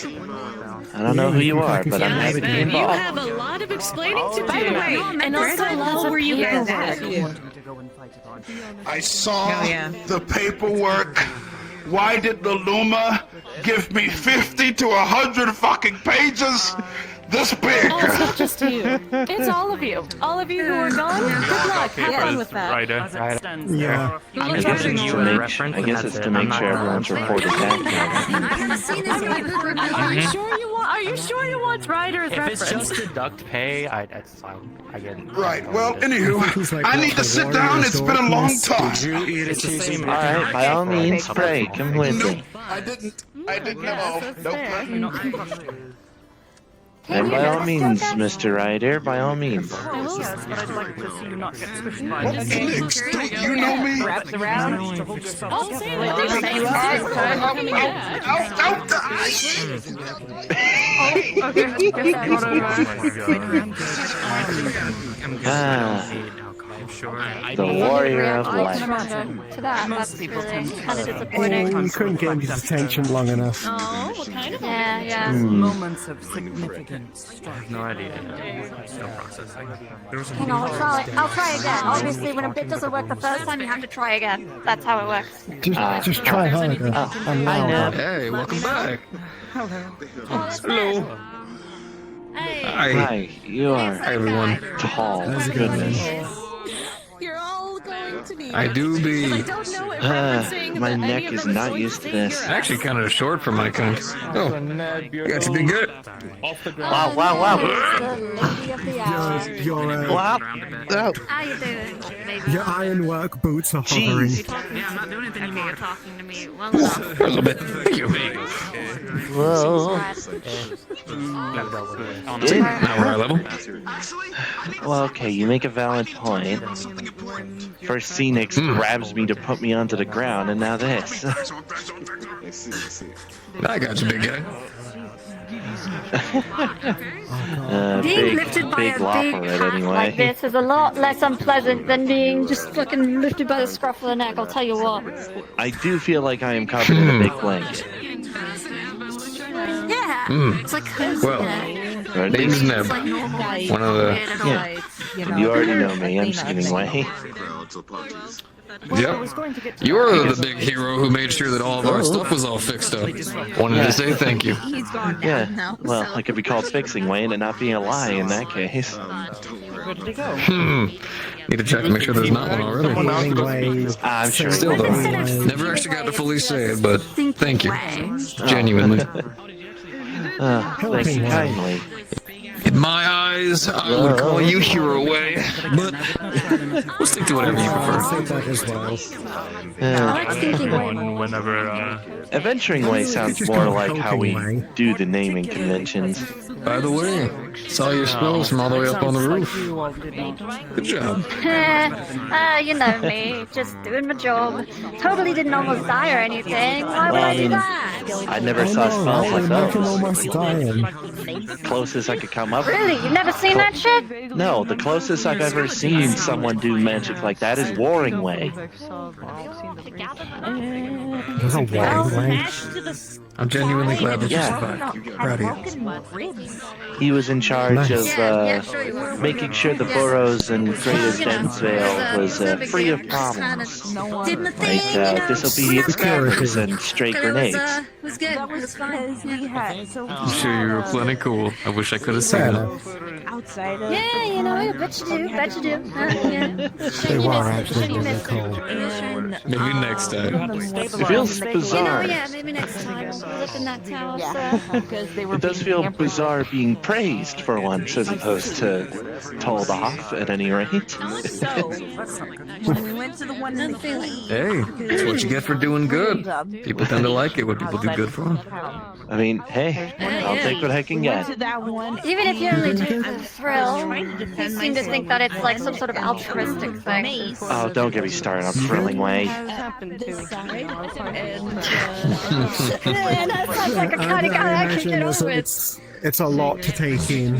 I don't know who you are, but I'm happy to be You involved. have a lot of explaining to do. By the way, and also, how were you guys at? I saw the paperwork. Why did the Luma give me 50 to 100 fucking pages? This big. Oh, it's not just you. It's all of you. All of you who are gone. Good luck. Have fun with that. Yeah. I guess it's to make sure everyone's reported back. Are you sure you want Ryder's reference? If it's just deduct pay, that's fine. I get it. Right, well, anywho, I need to sit down. It's been a long time. Alright, by all means, pray. Come with me. I didn't know. Nope. And by all means, Mr. Ryder, by all means. Yes, but I'd like to see you not get squished by What's next? Don't you know me? Wraps around. I'll say it. The warrior of light. To that, that's really kind of disappointing. You couldn't get his attention long enough. Oh, what kind of Yeah. Moments of significance. I have no idea. Still processing. Hang on, I'll try again. Obviously, when a bit doesn't work the first time, you have to try again. That's how it works. Just try harder. And louder. Hey, welcome back. Hello. Hi, you are everyone. tall. Goodness. You're all going to need. I do be. I don't know if referencing My that neck any of is them not is used to supposed this. be Actually, kind of short for my kind. Oh, you guys be good. Wow. Wow. How you doing, baby? Your ironwork boots are hovering. Yeah, I'm not doing anything anymore. You're talking to me well enough. A little bit. Thank you. Whoa. Now we're eye level. Well, okay, you make a valid point. First Phoenix grabs me to put me onto the ground, and now this. I got you, big guy. Being lifted by a big cat like this is a lot less unpleasant than being just fucking lifted by the scruff of the neck, I'll tell you what. I do feel like I am covered in a big blanket. Yeah, it's like cozy. Well, name's Neb. One of the. Yeah. You already know me, I'm Schemingway. Yep. You're the big hero who made sure that all of our stuff was all fixed up. Wanted to say thank you. Yeah, well, I could be called Fixing Way and it not being a lie in that case. Need to check to make sure there's not one already. I'm sure. Still though, never actually got to fully say it, but thank you. Genuinely. Thank you kindly. In my eyes, I would call you Hero Way, but we'll stick to whatever you prefer. Adventuring Way sounds more like how we do the naming conventions. By the way, saw your spells from all the way up on the roof. Good job. You know me, just doing my job. Totally didn't almost die or anything. Why would I do that? I never saw spells like those. Almost dying. The closest I could come up Really? You've never seen that shit? No, the closest I've ever seen someone do magic like that is Warring Way. There's a Warring Way. I'm genuinely glad that Yeah. you're back. Proud of you. He was in charge of sure you were. making sure the boroughs in Greater Densvale was free of problems. Did my thing, Like disobedient scrappers and stray grenades. It was good. It was fun. I'm sure you were plenty cool. I wish I could have seen it. Outside of Yeah, you know, I bet you do. Bet you do. Yeah. They were actually really cool. Maybe next time. It feels bizarre. You know, yeah, maybe next time we'll live in that tower. It does feel bizarre being praised for once as opposed to told off at any rate. when we went to the one in the cave. Hey, that's what you get for doing good. People tend to like it when people do good for them. I mean, hey, I'll take what I can get. To that one. Even if you only do the thrill, you seem to think that it's like some sort of altruistic thing. Oh, don't get me started on Thrilling Way. Yeah, that sounds like a kind of guy I could get on with. It's a lot to take in.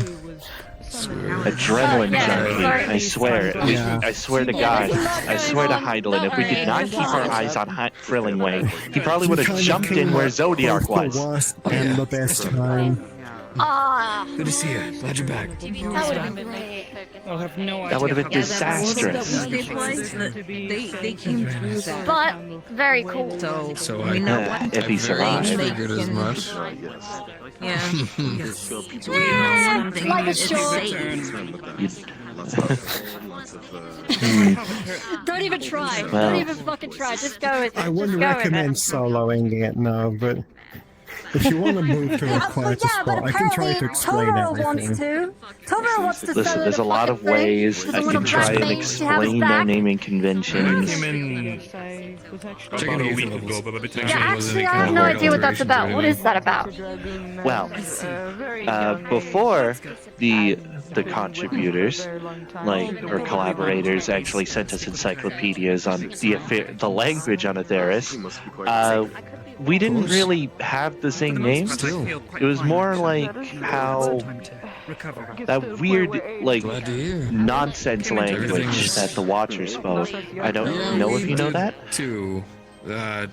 Adrenaline junkie, I swear. I swear to God, I swear to Heidelin, if we did not keep our eyes on Thrilling Way, he probably would have jumped in where Zodiac was. The worst and the best time. Ah, Good to see you. Glad you're back. that would have been great. I'll have no idea. That would have been disastrous. They came through that. But very cool. So I If he survived. figured as much. Yeah. Like a short. Don't even try. Well. Don't even fucking try. Just go with it. I wouldn't Just go recommend with it. soloing it now, but if you want to move to a quieter spot, I can try to explain everything. Totoro wants to Listen, there's a lot of ways I can try and explain their naming conventions. About a week ago, but by the time Yeah, actually, I have no idea what that's about. What is that about? Well, before the contributors, like or collaborators, actually sent us encyclopedias on the language on Atheris, we didn't really have the same names. It was more like how that weird, like, nonsense language that the Watchers spoke. I don't know if you know that.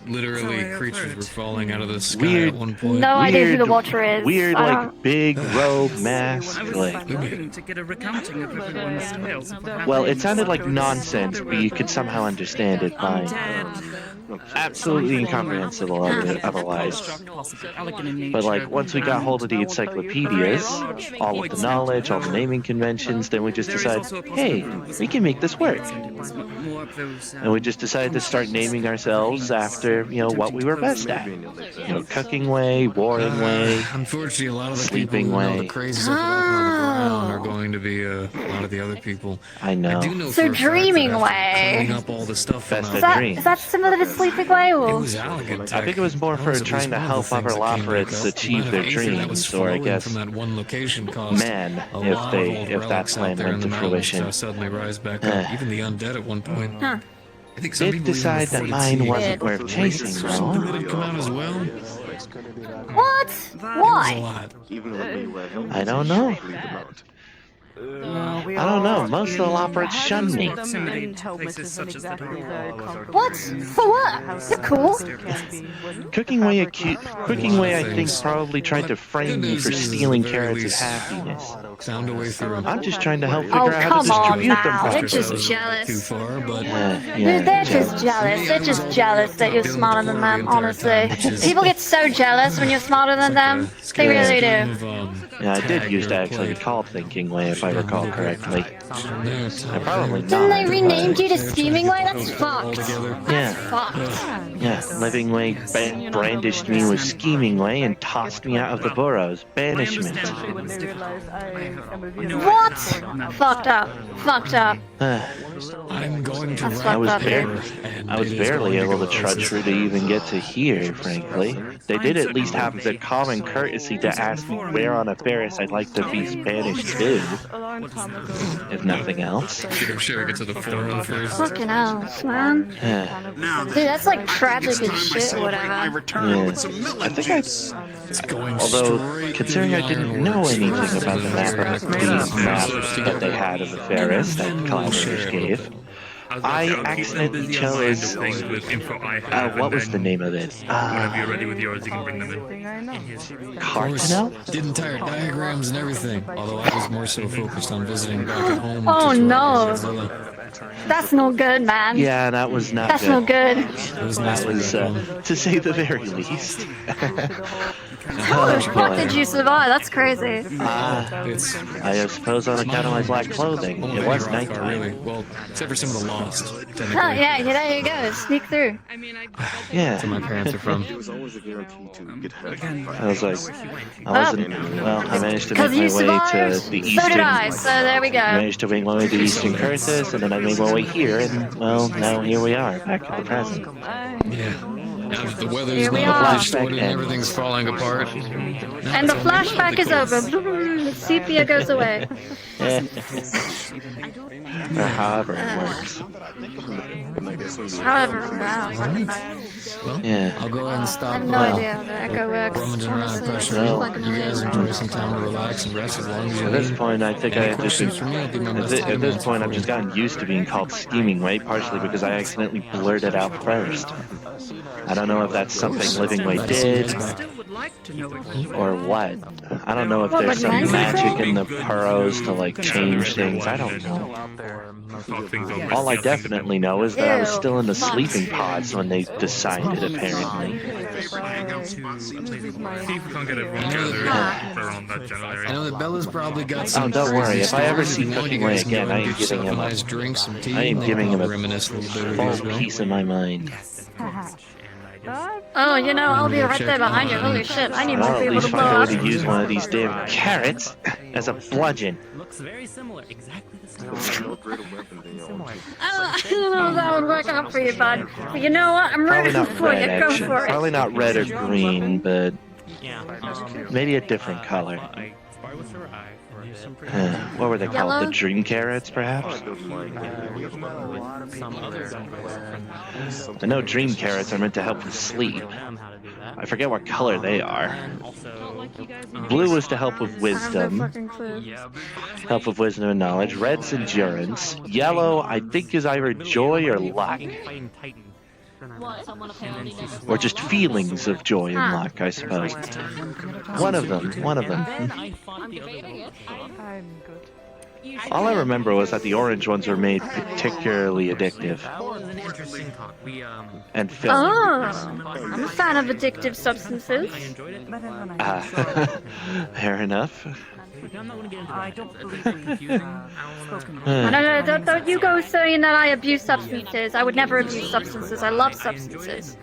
Literally, creatures were falling out of the sky Weird, at one point. No idea who the Watcher is. Weird, I like, don't- big robe mask. Like, To get a recounting of everyone's tales of what happened. well, it sounded like nonsense, but you could somehow understand it by absolutely incomprehensible otherwise. But like, once we got hold of the encyclopedias, all of the knowledge, all the naming conventions, then we just decided, hey, we can make this work. And we just decided to start naming ourselves after, what we were best at. Cooking way, warring way, Unfortunately, a lot of the sleeping people who know way. the crazy stuff about the ground are going to be a lot of the other people. I know. I do know So for a fact that dreaming after way. cleaning up all the stuff Best on of our- dreams. Is that similar to Sleeping Way? Or? I think it was more for trying to help other Loperates achieve their dreams, or I guess, from that one location caused man, a lot of old if that relics plan out there in went the to mountains fruition. suddenly rise back up. Even the undead at one point. Huh. I think some Did people decide that mine wasn't worth chasing, though. come out as well. What? Why? I don't know. I don't know. Most of the Loperates shun me. What? For what? You're cool. Cooking Way, I think, probably tried to frame me for stealing carrots of happiness. Found a way through. I'm just trying to help Oh, figure out how to come on distribute them now. They're properly. just jealous. Too far, but Dude, they're just jealous. They're just jealous that you're smarter than them, honestly. People get so jealous when you're smarter than them. They really do. Yeah, I did used to actually be called Thinking Way, if I recall correctly. I probably Didn't they not. renamed you to Scheming Way? That's fucked. Yeah. Fucked. Yeah, Living Way brandished me with Scheming Way and tossed me out of the burrows. Banishment. What? Fucked up. Fucked up. I'm going to That's I was fucked up, dude. barely able to trudge through to even get to here, frankly. They did at least have the common courtesy to ask me where on Atheris I'd like to be banished to, if nothing else. Should I get to the forum first? Fucking hell, man. Dude, that's like tragic as shit, whatever. Yeah. I think although, considering I didn't know anything about the map that they had of Atheris that collaborators gave, I accidentally chose. What was the name of it? Whenever you're ready with yours, you can bring them in. Cardinal? Did entire diagrams and everything. Although I was more so focused on visiting back at home. Oh to no. Zilla. That's no good, man. Yeah, that was not That's good. no good. That was, to say the very least. How the fuck did you survive? That's crazy. I suppose on account of my black clothing. It was nighttime. Really. Well, except for some of the lost. Oh yeah, there you go. Sneak through. Yeah. That's where my parents are from. I was like, I managed to make Because you my way to survived. the So eastern. did I. So there we go. I managed to make my way to Eastern Curtis, and then I made my way here, and well, now here we are, back to the present. Yeah. Now that the weather's Here we not are. distorted and everything's falling apart. And the flashback is over. The sepia goes away. Or however it works. However, wow. Yeah. I'll go ahead and I stop. have no idea how the echo works. Rummaging around pressure. Well, You guys enjoy some time to relax and rest as long as you At this need. point, I think Any I have just questions for me? I'll do my best to at this answer point, for I've just you. gotten used to being called Scheming Way, partially because I accidentally blurted out first. I don't know if that's something Living Way did, or what. I don't know if there's some magic in the Puros to like change things. I don't know. All I definitely know is that I was still in the sleeping pods when they decided, apparently. I know that Bella's probably got some. Oh, don't worry. If I ever see crazy stories Cooking you Way guys can again, go I and am do giving him yourself a, nice drink, some tea, I am and giving him a reminisce a little bit of full years ago. piece of my mind. Oh, you know, I'll be right there behind you. Holy shit, I need more Well, at people least to blow find a way up. to use one of these damn carrots as a bludgeon. Looks very similar, exactly the same. I don't know if that would work out for you, bud. But you know what? I'm Probably ready not for you. red, Go actually. for it. Probably not red or green, but Yeah, maybe a different color. I sparred with her eye for a bit. What were they called? Yellow? The dream carrots, perhaps? Some other guys. I know dream carrots are meant to help with sleep. I forget what color they are. Blue is to help with I have no wisdom. fucking clue. Help with wisdom and knowledge. Red's endurance. Yellow, I think, is either joy or luck. Or just feelings of joy and luck, I suppose. One of them. I'm good. All I remember was that the orange ones were made particularly addictive. And filled. Oh, I'm a fan of addictive substances. Fair enough. I don't believe we've spoken. No, don't you go saying that I abuse substances. I would never abuse substances. I love substances.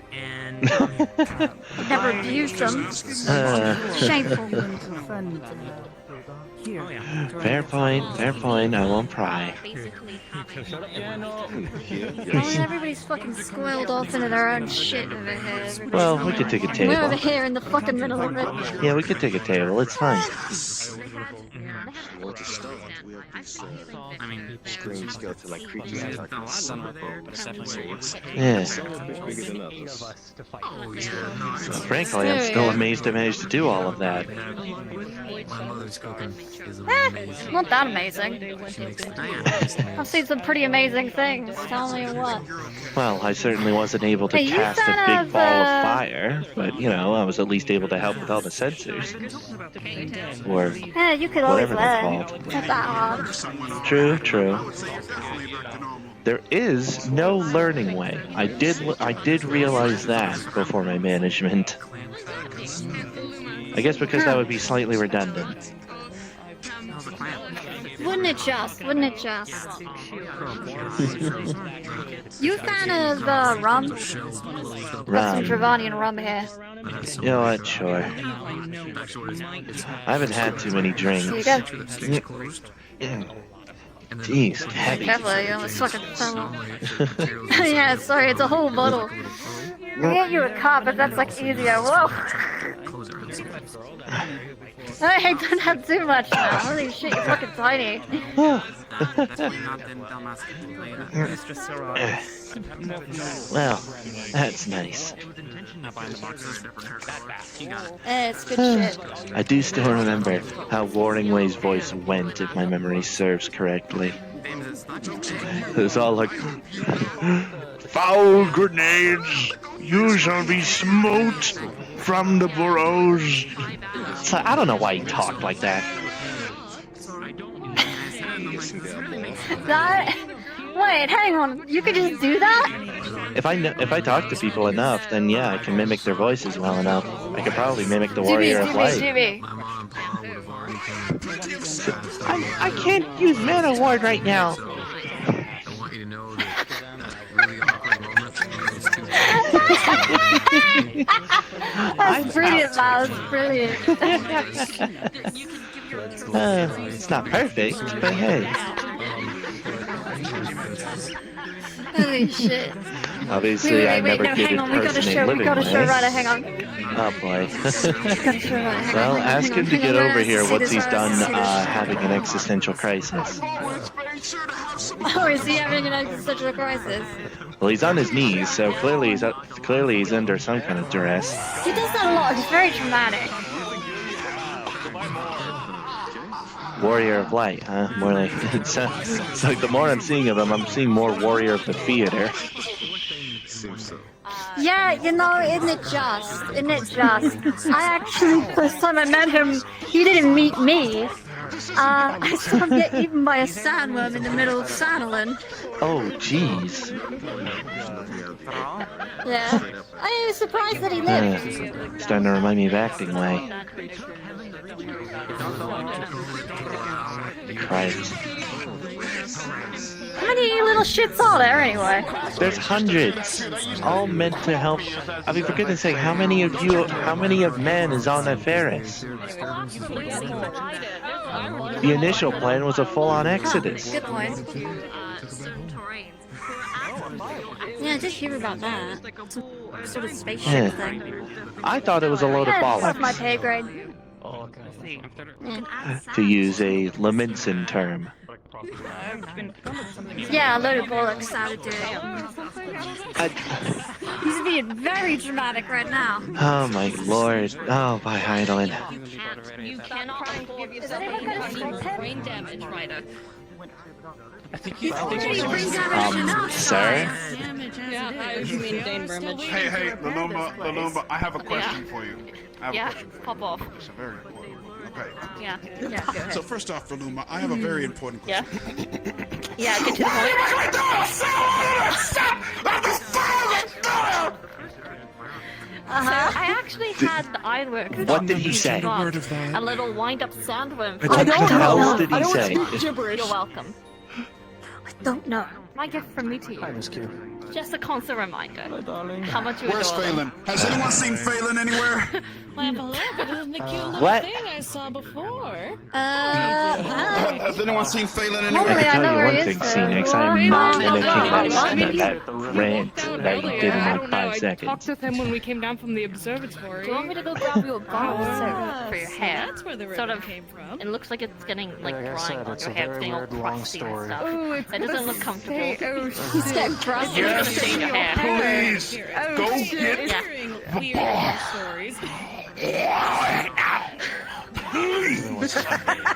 Never abuse them. Shameful. Fair point. I won't pry. Everybody's fucking squealed off into their own shit over here. Well, we could take a We're over table. here in the fucking middle of it. Yeah, we could take a table. It's fine. I mean, screen skeleton like creatures have like son of a swords. Yeah. Bigger than others. Frankly, I'm still amazed I managed to do all of that. My mother's cooking is Not that amazing. I've seen some pretty amazing things. Tell me what. Well, I certainly wasn't able to Hey, you cast a fan big of, ball of fire, but you know, I was at least able to help with all the sensors. Or Yeah, you could always whatever they're learn. called. Not that hard. True. There is no learning way. I did realize that before my management. I guess because that would be slightly redundant. Wouldn't it just? You fan of rum? Got some Rum. Travanian rum here. You know what? Sure. I haven't had too many drinks. Here you go. Jeez, heavy. Careful, you almost fucking fell off. Yeah, sorry, it's a whole bottle. I get you a cup, but that's like easier. Whoa. Hey, don't have too much now. Holy shit, you're fucking tiny. Well, that's nice. It's good shit. I do still remember how Waringway's voice went, if my memory serves correctly. It was all like, "Foul grenades, you shall be smote from the burrows." So I don't know why he talked like that. That? Wait, hang on. You could just do that? If I talk to people enough, then yeah, I can mimic their voices well enough. I could probably mimic the Warrior of Light. I can't use Mana Ward right now. That's brilliant, Miles. Brilliant. It's not perfect, but hey. Holy shit. Obviously, I never no, did hang on. We gotta impersonate show Livingway. Ryder. Hang on. Oh boy. Gotta show Ryder. Well, ask him to get over here See once this, he's Ryder? done See this? having an existential crisis. Oh, is he having an existential crisis? Well, he's on his knees, so clearly he's under some kind of duress. He does that a lot. He's very dramatic. Warrior of Light, huh? More like it's like the more I'm seeing of him, I'm seeing more Warrior of the Theater. Yeah, you know, isn't it just? I actually, first time I met him, he didn't meet me. I saw him get eaten by a sandworm in the middle of Sandalin. Oh, jeez. Yeah. I was surprised that he lived. Starting to remind me of Acting Way. Christ. How many little hell shit's all there anyway? There's hundreds, all meant to help. I mean, for goodness sake, how many of men is on that Ferris? The initial plan was a full-on exodus. Good point. Yeah, I did hear about that. Some sort of spaceship thing. I thought it was a load of That's off my bollocks, pay grade. to use a Leminson term. Yeah, a load of bollocks out of He's being very dramatic right now. Oh my lord. Oh, by Heidelin. You cannot give yourself brain damage, Ryder. I think sir? Hey, Lalumba, I have a question for you. Pop off. It's a very important one. Okay. Yeah, go ahead. So first off, Lalumba, I have a very important question. Yeah, get to the point. So I actually had the ironwork. What did he say? A little wind-up sandworm. What the hell did he say? You're welcome. I don't know. My gift from me to you. Just a constant reminder. How much you Where's adore them. Phelan? Has anyone seen Phelan anywhere? My beloved, isn't the cute little What? thing I saw before? Has anyone seen Phelan I anywhere? can tell you one thing, Phoenix. I am not entertaining that rant that you did in like 5 I talked seconds. with him when we came down from the observatory. Do you want me to go grab you a balm for your hair? That's where the Sort ribbon of. came from. It looks like it's getting like Like I drying said, on it's your a hair, very getting all weird, long crusty and story. stuff. Oh, it's That doesn't look comfortable. He's getting crusty. You're just in your hair. Please, go get Hearing the weird bar. stories.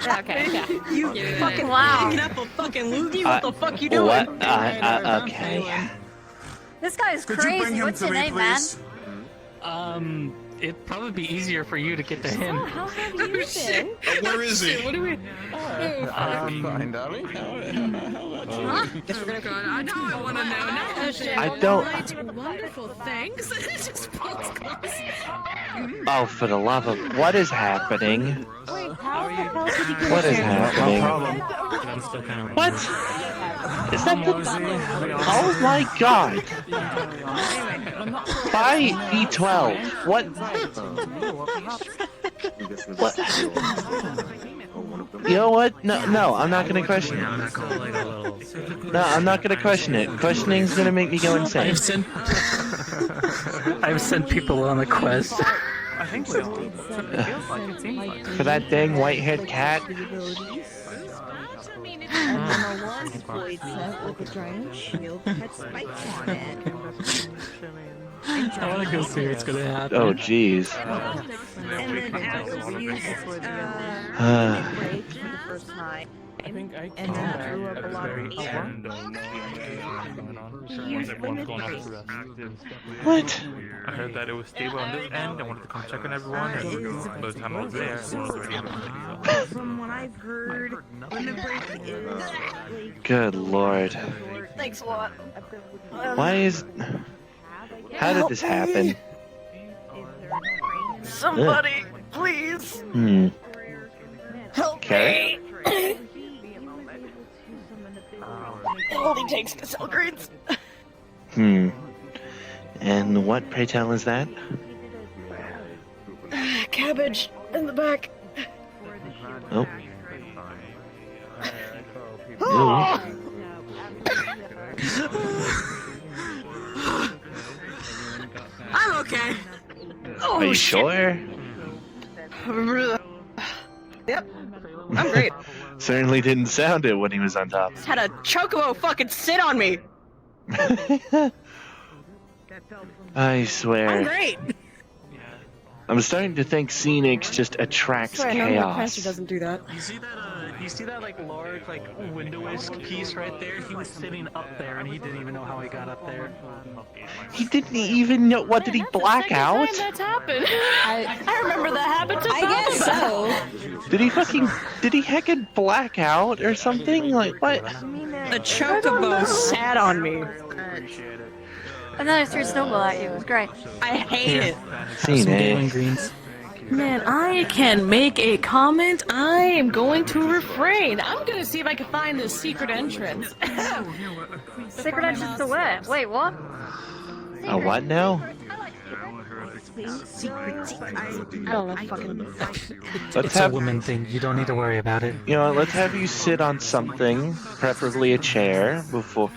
Okay, yeah. You fucking picking up a fucking loogie? What the fuck you doing? What? Okay. This guy's Could you crazy. bring him What's to your me, name, man? please? It'd probably be easier for you to get to him. How have you been? Where is he? What do we? Fine, darling. God, I know I want to know now. I don't. Wonderful, thanks. Just pulls close. Oh, for the love of. What is happening? Wait, how the hell did you What is happening? I'm still kind of. What? Is that the. Oh my god! By B12. What? What? You know what? No, I'm not gonna question it. No, I'm not gonna question it. Questioning's gonna make me go insane. I've sent people on a quest. I think we all. For that dang white-haired cat. And then a launch blade set with a giant shield that had spikes on it. I want to go see what's gonna happen. Oh, jeez. And then Alex used break for the first time. And then drew up a lot of What? I heard that it was stable on this end. I wanted to come check on everyone, and by the time I was there, it was already From what I've heard, when the break is Good lord. thanks a lot. Why is... How did this happen? Somebody, please. Help me! It only takes to sell greens. And what, pray tell, is that? Cabbage in the back. Oh. I'm okay. Oh, Are you shit. sure? Yep. I'm great. Certainly didn't sound it when he was on top. Just had a chocobo fucking sit on me. I swear. I'm great. I'm starting to think Scenics just attracts chaos. doesn't do that. You see that like large like window-esque piece right there? He was sitting up there and he didn't even know how he got up there. He didn't even know. What, did he black out? That's happened. I remember that happened to I guess so. Did he heckin' black out or something? Like, what? The chocobo sat on me. And then I threw a snowball at you. It was great. I hate it. Scenic. Greens. Man, I can make a comment. I am going to refrain. I'm gonna see if I can find this secret entrance. Secret entrance to where? Wait, what? A what now? I don't know, fucking. It's a woman thing. You don't need to worry about it. You know, let's have you sit on something, preferably a chair, before,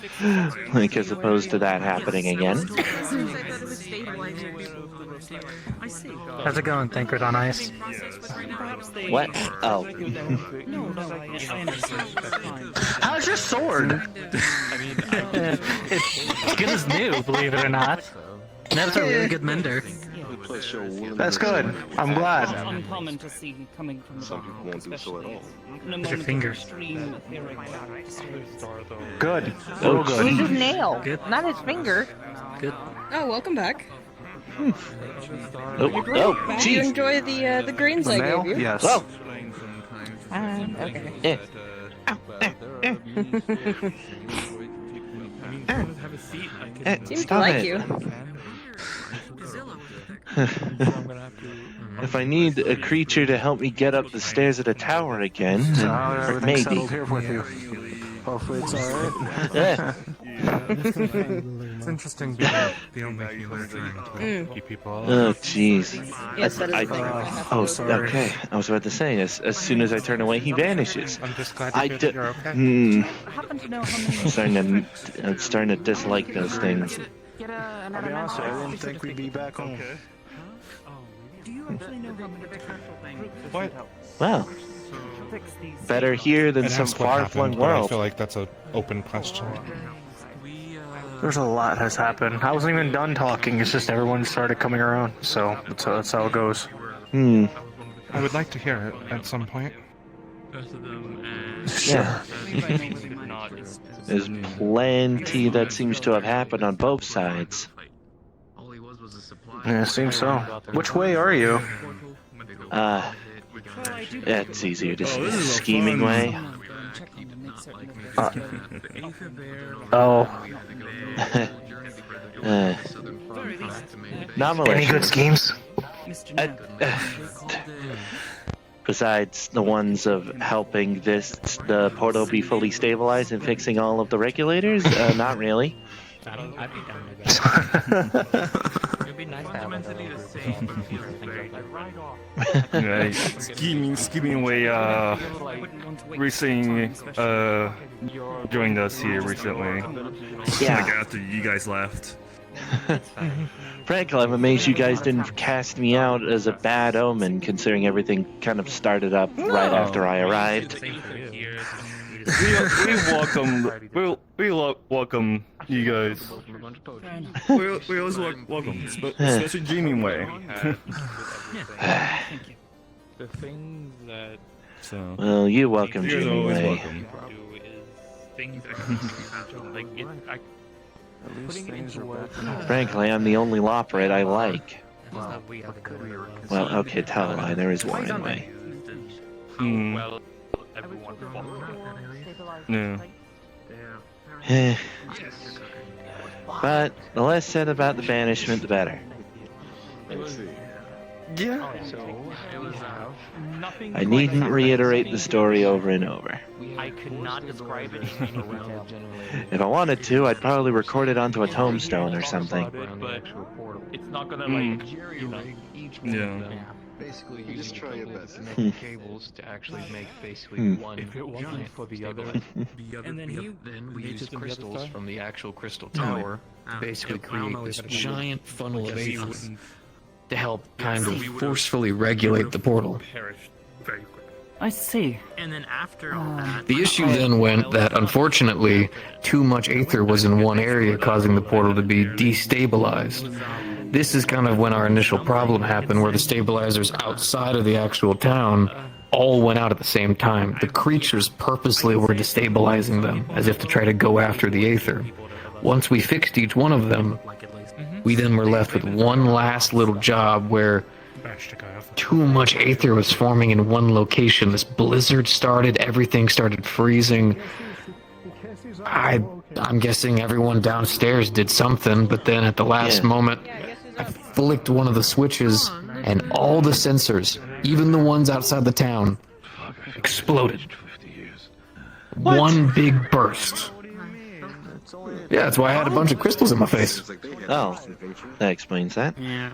like, as opposed to that happening again. How's it going, Thankred on Ice? What? Oh. How's your sword? It's good as new, believe it or not. That's a really good mender. That's good. I'm glad. It's uncommon to see coming from the back, won't do so at all. With your fingers. Good. Good. Oh, Real good. It was his nail, Good. not his finger. Good. Oh, welcome back. Oh, Did you jeez. enjoy the greens I gave you? Yes. Oh. Okay. Seems to Stop like it. you. If I need a creature to help me get up the stairs of the tower again, then maybe. Settled here with you. Hopefully it's alright. Yeah. It's interesting being the only human trying to keep people alive. Oh, jeez. Yes, that is the thing. I have to Oh, go through. okay. I was about to say, as soon as I turn away, he vanishes. I'm just glad to I hear d- that you're okay. I happen to know how many. I'm starting to dislike those things. I'll be honest, I didn't think we'd be back home. Do you actually know how many? What? Well, better here than And some ask what happened, far-flung but I world. feel like that's an open question. There's a lot has happened. I wasn't even done talking. It's just everyone started coming around. So that's how it goes. I would like to hear it at some point. Yeah. There's plenty that seems to have happened on both sides. Yeah, it seems so. Which way are you? It's easier to see. Schemingway. Nominally. Any good schemes? Besides the ones of helping the portal be fully stabilized and fixing all of the regulators, not really. I'd be down with that. It'd be nice to have Schemingway recently joined us here recently. Yeah. Like after you guys left. Frankly, I'm amazed you guys didn't cast me out as a bad omen, considering everything kind of started up right after I arrived. We welcome you guys. We always welcome, especially Schemingway. The thing that So. Well, you welcome You're always Schemingway. welcome. do is things that can like it. Putting it into words. Frankly, I'm the only loprit I like. Well, Well, okay, tell a lie. There is one anyway. well, everyone. Yeah. But the less said about the banishment, the better. Yeah. So it was nothing. I needn't reiterate the story over and over. I could not describe it in any detail. If I wanted to, I'd probably record it onto a tombstone or something. But it's not gonna like you know. Yeah. Basically, you just try your best to Hmm. make cables to actually make basically one. If it wasn't giant for the other, and then we used crystals from the actual crystal Oh, tower to basically create this giant funnel of Because you aether wouldn't- to help kind of forcefully regulate the portal. I see. and then after all that, The issue then went that unfortunately too much aether was in one area, causing the portal to be destabilized. This is kind of when our initial problem happened, where the stabilizers outside of the actual town all went out at the same time. The creatures purposely were destabilizing them, as if to try to go after the aether. Once we fixed each one of them, we then were left with one last little job where too much aether was forming in one location. This blizzard started, everything started freezing. I'm guessing everyone downstairs did something, but then at the last moment, I flicked one of the switches and all the sensors, even the ones outside the town, exploded. One big burst. Yeah, that's why I had a bunch of crystals in my face. Oh, that explains that. Yeah.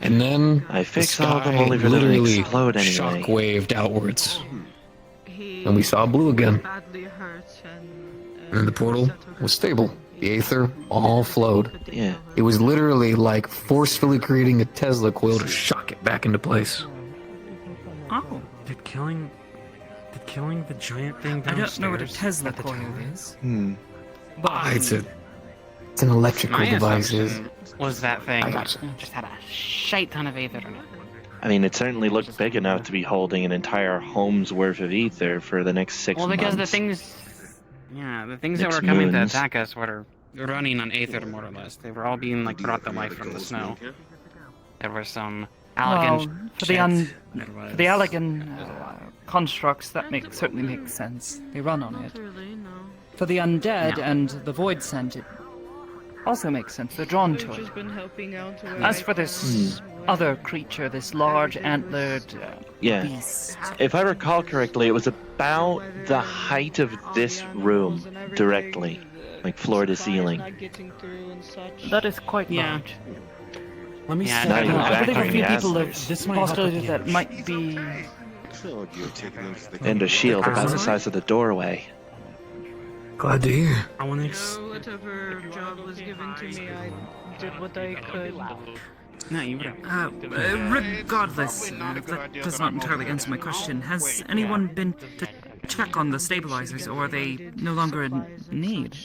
And then I the fixed all of them sky only for them to literally explode anyway. shockwaved outwards. And we saw blue again. And the portal was stable. The aether all flowed. Yeah. It was literally like forcefully creating a Tesla coil to shock it back into place. Oh, did killing the giant thing downstairs? I don't know what a Tesla coil is. It's an electrical My device. assumption was that thing I gotcha. just had a shite ton of aether in it. I mean, it certainly looked big enough to be holding an entire home's worth of ether for the next 6 Well, months. because the things that Next were coming to moons. attack us were running on aether, more or less. They were all being like brought to life from the snow. There were some elegant For the there was- for the elegant constructs, that certainly makes sense. They run on it. For the undead and the void scent, it also makes sense. They're drawn to it. As for this other creature, this large antlered Yeah. beast, If I recall correctly, it was about the height of this room, directly. Like floor to ceiling. that is quite large. Let me Yeah, say, Not even I believe a factoring few the people have asteroids. This might help postulated with that the might be. And a shield about the size of the doorway. Glad to hear. I want to. Whatever job was given to me, I did what I could. No, you were. Regardless, that does not entirely answer my question. Has anyone been to check on the stabilizers, or are they no longer in need?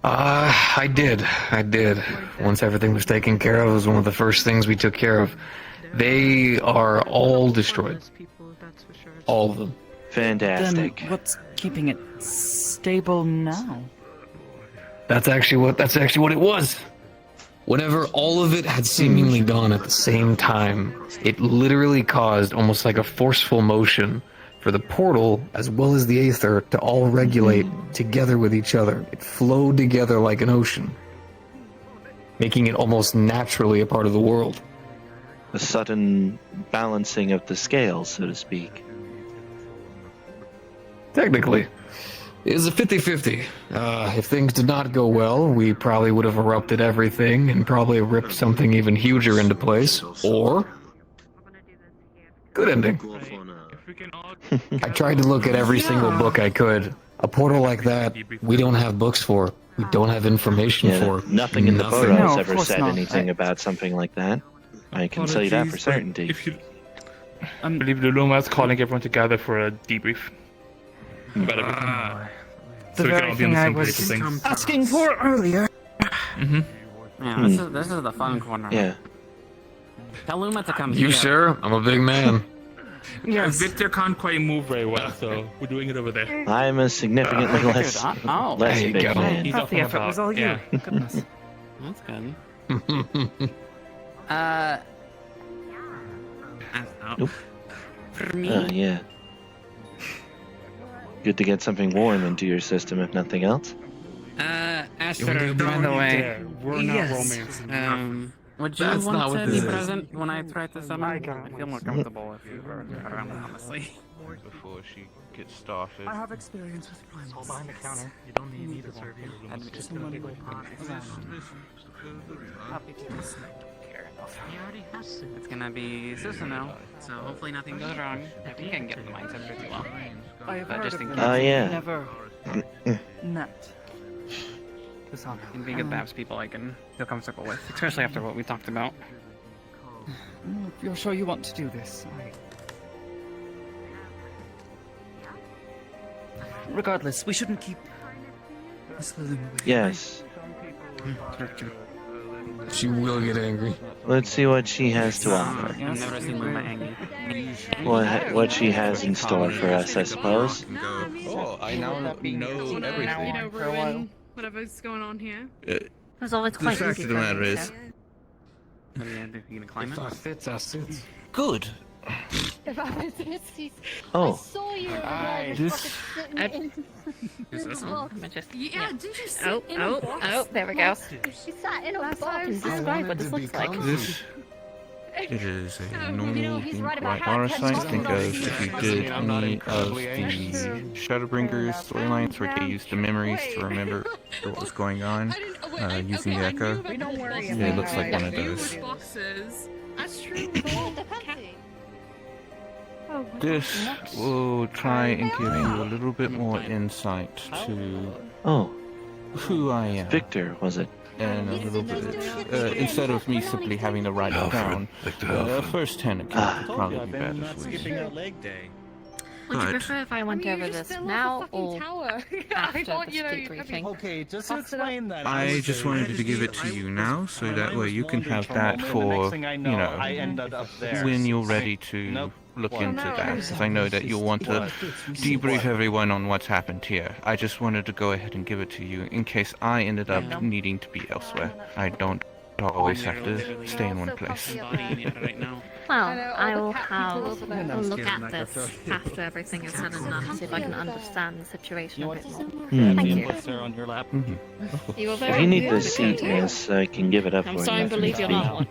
I did. Once everything was taken care of, it was one of the first things we took care of. They are all destroyed. All of them. Fantastic. Then what's keeping it stable now? That's actually what it was. Whenever all of it had seemingly gone at the same time, it literally caused almost like a forceful motion for the portal as well as the aether to all regulate together with each other. It flowed together like an ocean, making it almost naturally a part of the world. A sudden balancing of the scales, so to speak. Technically. It was a 50-50. If things did not go well, we probably would have erupted everything and probably ripped something even huger into place. Or... good ending. I tried to look at every single book I could. A portal like that, we don't have books for. We don't have information for. Nothing in the Nothing. photos No, of ever course said not. anything about something like that. I can tell you that for certainty. I believe the Luma's calling everyone together for a debrief about everything. The very thing I was asking for earlier. Yeah, this is the fun corner. Yeah. Tell Luma to come You here. sure? I'm a big man. Yes. Victor can't quite move very well, so we're doing it over there. I'm a significantly less Oh, less there you big go. fan. He's Half the talking effort was about- all you. yeah. Goodness. That's good. Nope. For me, Yeah. Good to get something warm into your system, if nothing else. Astro, by the way, We're not Yes. romancing. would you That's not want what to this be is. present when I try to summon? I feel more comfortable if you were around, honestly. Before she gets started. I have experience with primates. It's all behind the counter. You don't need me to serve you. He already has to. It's gonna be Susanoo, so hopefully nothing goes wrong. I think I can get the mindset pretty well. I have But heard just of in them. case. yeah. Never met. Susanoo. Can be good babs people I can feel comfortable with, especially after what we talked about. If you're sure you want to do this, regardless, we shouldn't keep Miss Lillian away. Yes. She will get angry. Let's see what she has to offer. I've never seen Luma angry. What she has in store for us, I suppose. Oh, I now know everything. You know, ruin whatever's going on here. It was always The quite fact easy of the for me, matter is, so. What are you gonna do? You gonna climb it? Fits us. good. about his misties. I Oh. saw you This- sitting in Is a box. Yeah, did you sit Oh, in a box? oh, there we go. He sat in a That's box. how Can describe what this looks like. This it is a normal he's thing right about like our how side. Ted Think of Bundy if you was. did I'm not any of incredibly the anxious. Shadowbringers storylines where they used the memories to remember what was going on using the echo. Don't worry Yeah, it looks like one of you those. with boxes. That's true. This will try and give you a little bit more insight to who I am. Victor, was it? And a little bit, instead of me simply having to write it down, a first-hand account would probably be better for you. Would you But- prefer if I went over this now or after thought, this you know, debriefing? Okay, just to explain that. I just wanted to give it to you now, so that way you can have that for, I ended up there. when you're ready to look into that, because I know that you'll want to debrief everyone on what's happened here. I just wanted to go ahead and give it to you in case I ended up needing to be elsewhere. I don't always have to stay in one place. Well, I will have a look at this after everything is said and done, see if I can understand the situation a bit more. Thank you. On your lap. You were If very you need good. the seat, yes, I can give it up I'm for starting you. to believe you're not one.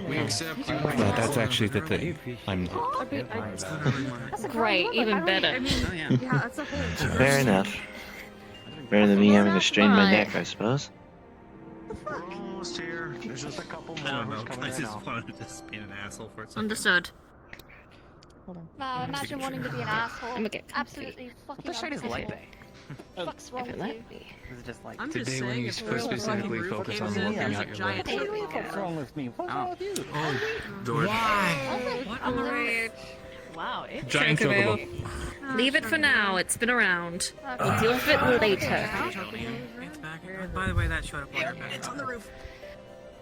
We accept you. Yeah, that's actually the thing. I'm not. That's great, even better. Fair enough. Better than me having to strain my Right. neck, I suppose. Almost here. There's just a couple more. I don't know. who's coming I in just now. wanted to just be an asshole for a second. Understood. Wow, imagine wanting to be an asshole. I'm gonna get comfy. Absolutely fucking What shade is light unfit. bay? Fuck's wrong with you? Is it just like I'm Today just when saying, you if we're all specifically fucking focus roof on caves in, working there's out a your giant legs. turtle What's wrong with me? What's wrong with you? Why? Alright. Wow, Giant chocobo. Leave it for now, it's been around. We'll deal with it later. It's back. By the way, that showed up later. It's on the roof.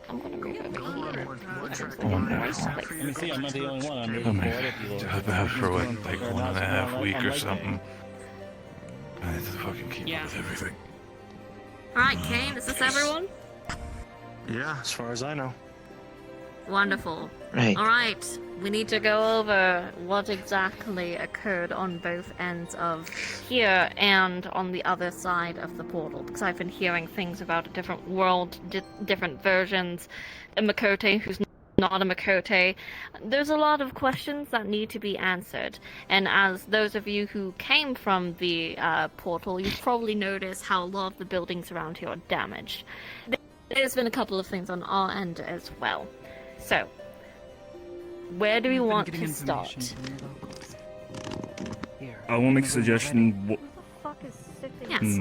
I'm gonna move over here. Let me see, I'm not the only one. I'm moving forward if you I've been for what, like 1.5 weeks or something. I need to fucking keep up with everything. Alright, Kane, is this everyone? Yeah, as far as I know. Wonderful. Right. Alright, we need to go over what exactly occurred on both ends of here and on the other side of the portal, because I've been hearing things about a different world, different versions, a Makote who's not a Makote. There's a lot of questions that need to be answered, and as those of you who came from the portal, you've probably noticed how a lot of the buildings around here are damaged. There's been a couple of things on our end as well. So, where do we want to start? I will make a suggestion. Yes.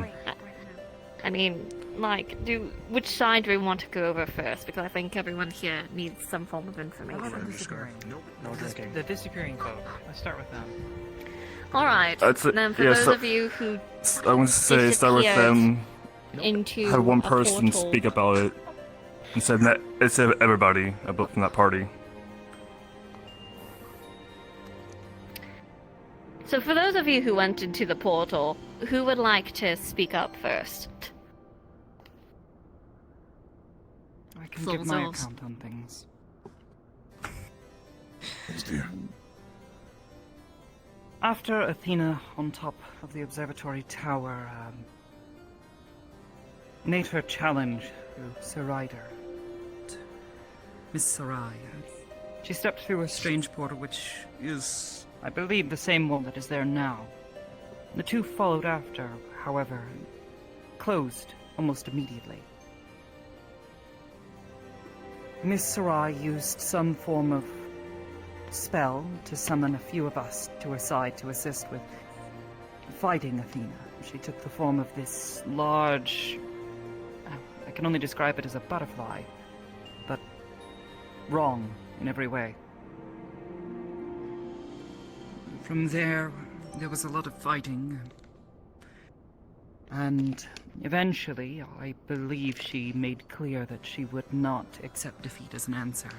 I mean, like, which side do we want to go over first? Because I think everyone here needs some form of information. No drinking. The disappearing folk. Let's start with them. Alright, That's it. then for Yeah, those so- of you who I want to say start with them. into Have one a person portal. speak about it. Instead of everybody about from that party. So for those of you who went into the portal, who would like to speak up first? I can give my Souls. account on things. After Athena on top of the observatory tower made her challenge to Sir Ryder, Miss Sarai, she stepped through a strange portal which is, I believe, the same one that is there now. The two followed after, however, closed almost immediately. Miss Sarai used some form of spell to summon a few of us to her side to assist with fighting Athena. She took the form of this large... I can only describe it as a butterfly, but wrong in every way. From there was a lot of fighting, and eventually I believe she made clear that she would not accept defeat as an answer.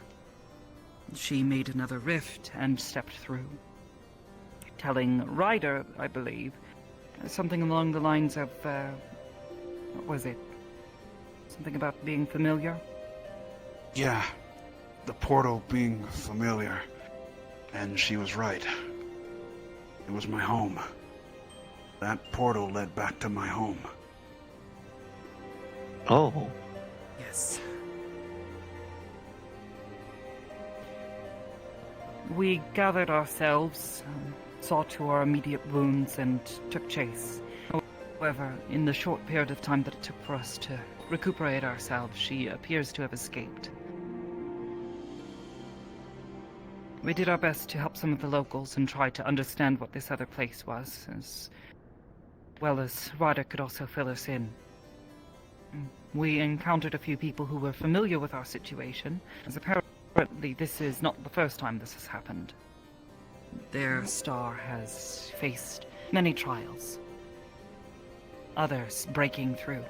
She made another rift and stepped through, telling Ryder, I believe, something along the lines of, what was it? Something about being familiar? Yeah, the portal being familiar. And she was right. It was my home. That portal led back to my home. Oh. Yes. We gathered ourselves, saw to our immediate wounds, and took chase. However, in the short period of time that it took for us to recuperate ourselves, she appears to have escaped. We did our best to help some of the locals and try to understand what this other place was, as well as Ryder could also fill us in. We encountered a few people who were familiar with our situation, as apparently this is not the first time this has happened. Their star has faced many trials. Others breaking through,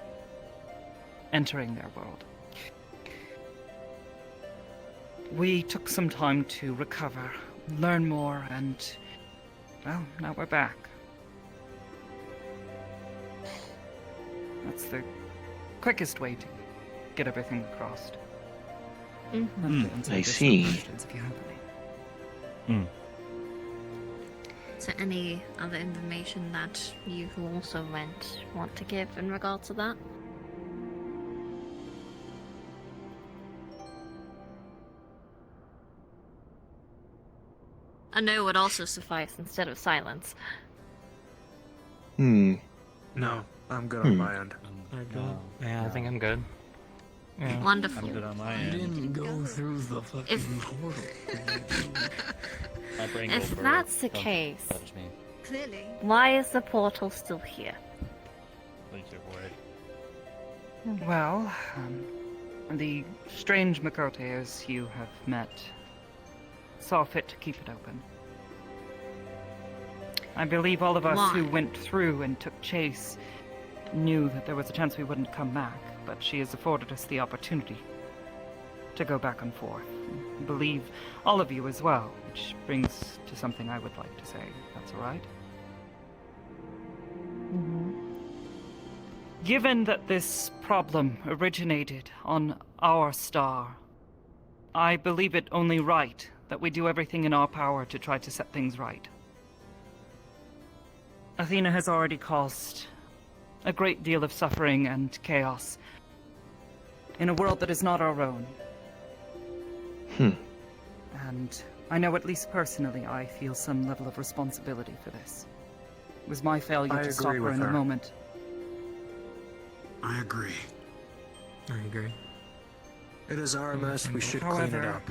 entering their world. We took some time to recover, learn more, and, well, now we're back. That's the quickest way to get everything across. I see. Is there any other information that you who also went want to give in regards to that? A no would also suffice instead of silence. Hmm. No, I'm good on my end. Yeah, I think I'm good. Yeah. Wonderful. I'm good on my I end. didn't go through the fucking portal. If that's the case, Clearly. why is the portal still here? Well, the strange Makoteas you have met saw fit to keep it open. I believe all of us who went through and took chase knew that there was a chance we wouldn't come back, but she has afforded us the opportunity to go back and forth. I believe all of you as well, which brings to something I would like to say, if that's alright. Given that this problem originated on our star, I believe it only right that we do everything in our power to try to set things right. Athena has already caused a great deal of suffering and chaos in a world that is not our own. And I know, at least personally, I feel some level of responsibility for this. It was my failure to stop her in the moment. I agree. I agree. It is our mess, we should clean it However, up.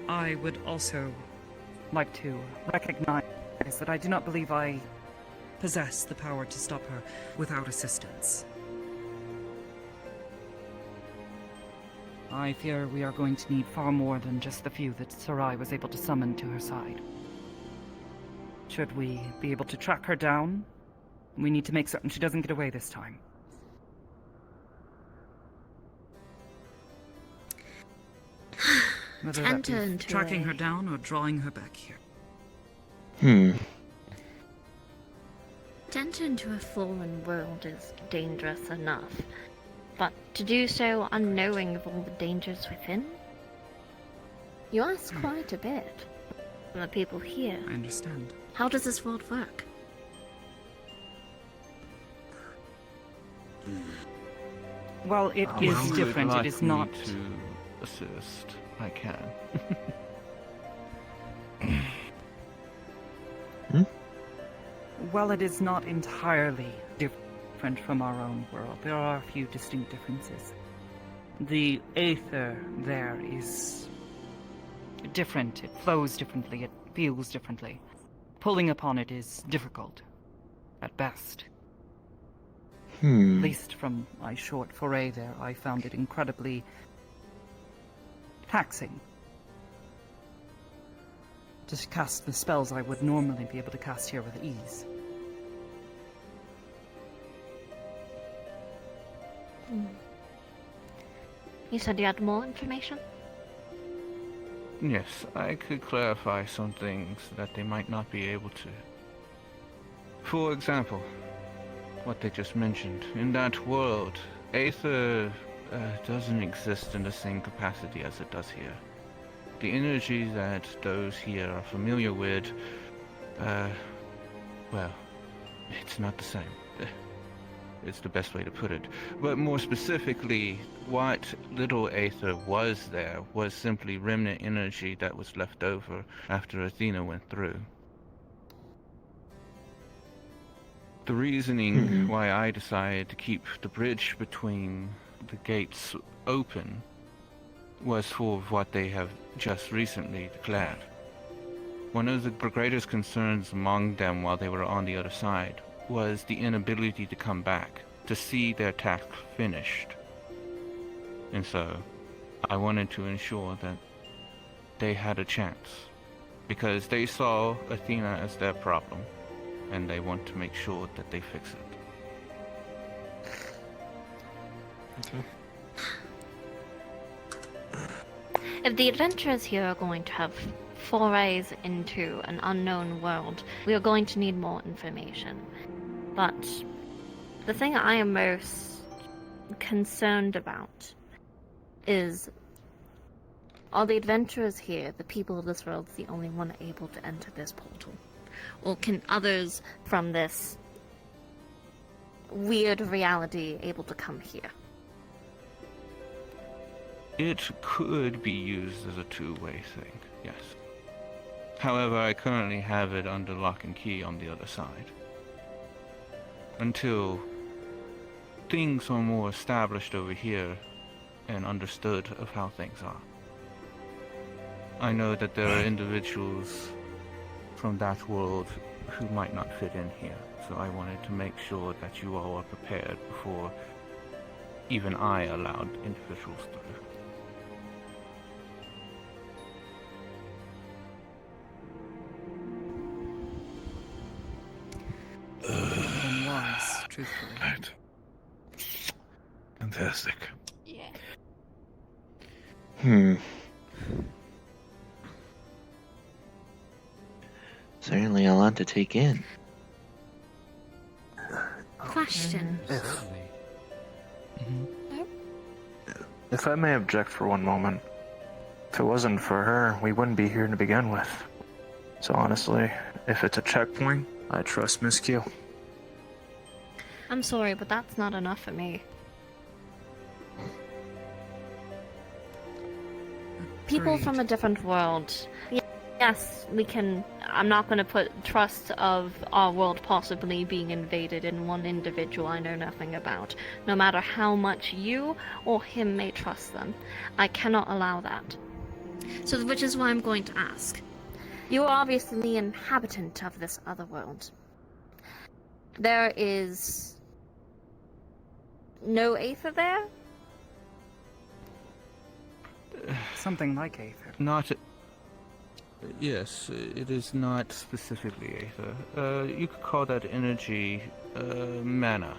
I would also like to recognize that I do not believe I possess the power to stop her without assistance. I fear we are going to need far more than just the few that Sarai was able to summon to her side. Should we be able to track her down, we need to make certain she doesn't get away this time. Whether that be tracking her down or drawing her back here. To enter into a fallen world is dangerous enough, but to do so unknowing of all the dangers within? You ask quite a bit from the people here. I understand. How does this world work? Well, it is different. It is not. To assist, I can. Well, it is not entirely different from our own world. There are a few distinct differences. The aether there is different. It flows differently. It feels differently. Pulling upon it is difficult, at best. At least from my short foray there, I found it incredibly taxing to cast the spells I would normally be able to cast here with ease. You said you had more information? Yes, I could clarify some things that they might not be able to. For example, what they just mentioned. In that world, aether doesn't exist in the same capacity as it does here. The energy that those here are familiar with, well, it's not the same. It's the best way to put it. But more specifically, what little aether was there was simply remnant energy that was left over after Athena went through. The reasoning why I decided to keep the bridge between the gates open was for what they have just recently declared. One of the greatest concerns among them while they were on the other side was the inability to come back, to see their task finished. And so, I wanted to ensure that they had a chance, because they saw Athena as their problem, and they want to make sure that they fix it. Okay. If the adventurers here are going to have forays into an unknown world, we are going to need more information. But the thing I am most concerned about is, are the adventurers here, the people of this world, the only one able to enter this portal? Or can others from this weird reality able to come here? It could be used as a two-way thing, yes. However, I currently have it under lock and key on the other side. Until things are more established over here and understood of how things are. I know that there are individuals from that world who might not fit in here, so I wanted to make sure that you all are prepared before even I allowed individuals through. Wise, truthfully. Right. Fantastic. Yeah. Certainly a lot to take in. Question. If I may object for one moment, if it wasn't for her, we wouldn't be here to begin with. So honestly, if it's a checkpoint, I trust Miss Q. I'm sorry, but that's not enough for me. People from a different world. Yes, we can. I'm not going to put trust of our world possibly being invaded in one individual I know nothing about, no matter how much you or him may trust them. I cannot allow that. So, which is why I'm going to ask. You are obviously the inhabitant of this other world. There is no aether there? Something like aether. Not. Yes, it is not specifically aether. You could call that energy mana,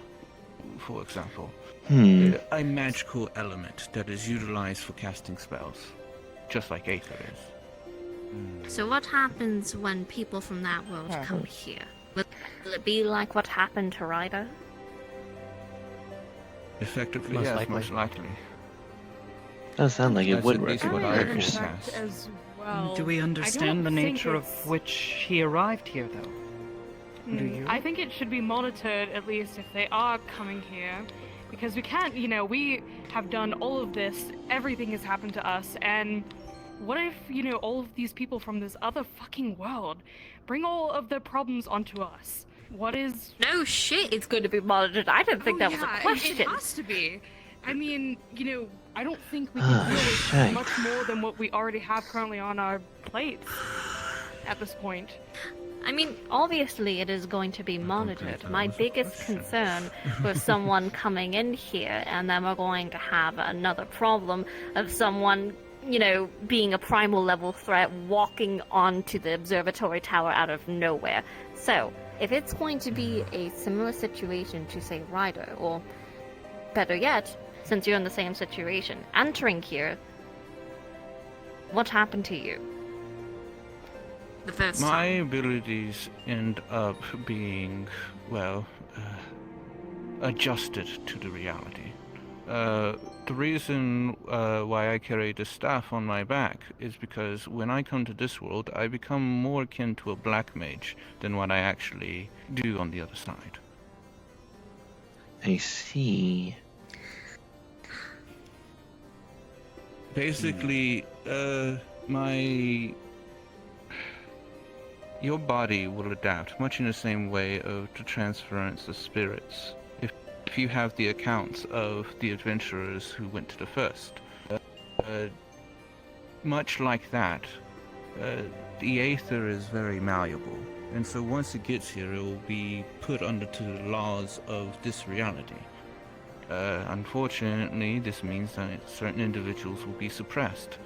for example. A magical element that is utilized for casting spells, just like aether is. So what happens when people from that world come here? Will it be like what happened to Ryder? Effectively, yes, most likely. Does sound like it would work what I in reverse. As well. Do we understand the nature of which he arrived here, though? Do you? I think it should be monitored, at least if they are coming here. Because we can't, we have done all of this, everything has happened to us, and what if, all of these people from this other fucking world bring all of their problems onto us? What is... No shit, it's going to be monitored. I didn't think that was a question. It has to be. I mean, I don't think we can deal with much more than what we already have currently on our plates at this point. I mean, obviously it is going to be monitored. My biggest concern was someone coming in here and then we're going to have another problem of someone, being a primal level threat walking onto the observatory tower out of nowhere. So, if it's going to be a similar situation to, say, Ryder, or better yet, since you're in the same situation, entering here, what happened to you? The first time. My abilities end up being, adjusted to the reality. The reason why I carry the staff on my back is because when I come to this world, I become more akin to a black mage than what I actually do on the other side. I see. Basically, your body will adapt much in the same way of the transference of spirits. If you have the accounts of the adventurers who went to the first, much like that, the aether is very malleable, and so once it gets here, it will be put under to the laws of this reality. Unfortunately, this means that certain individuals will be suppressed.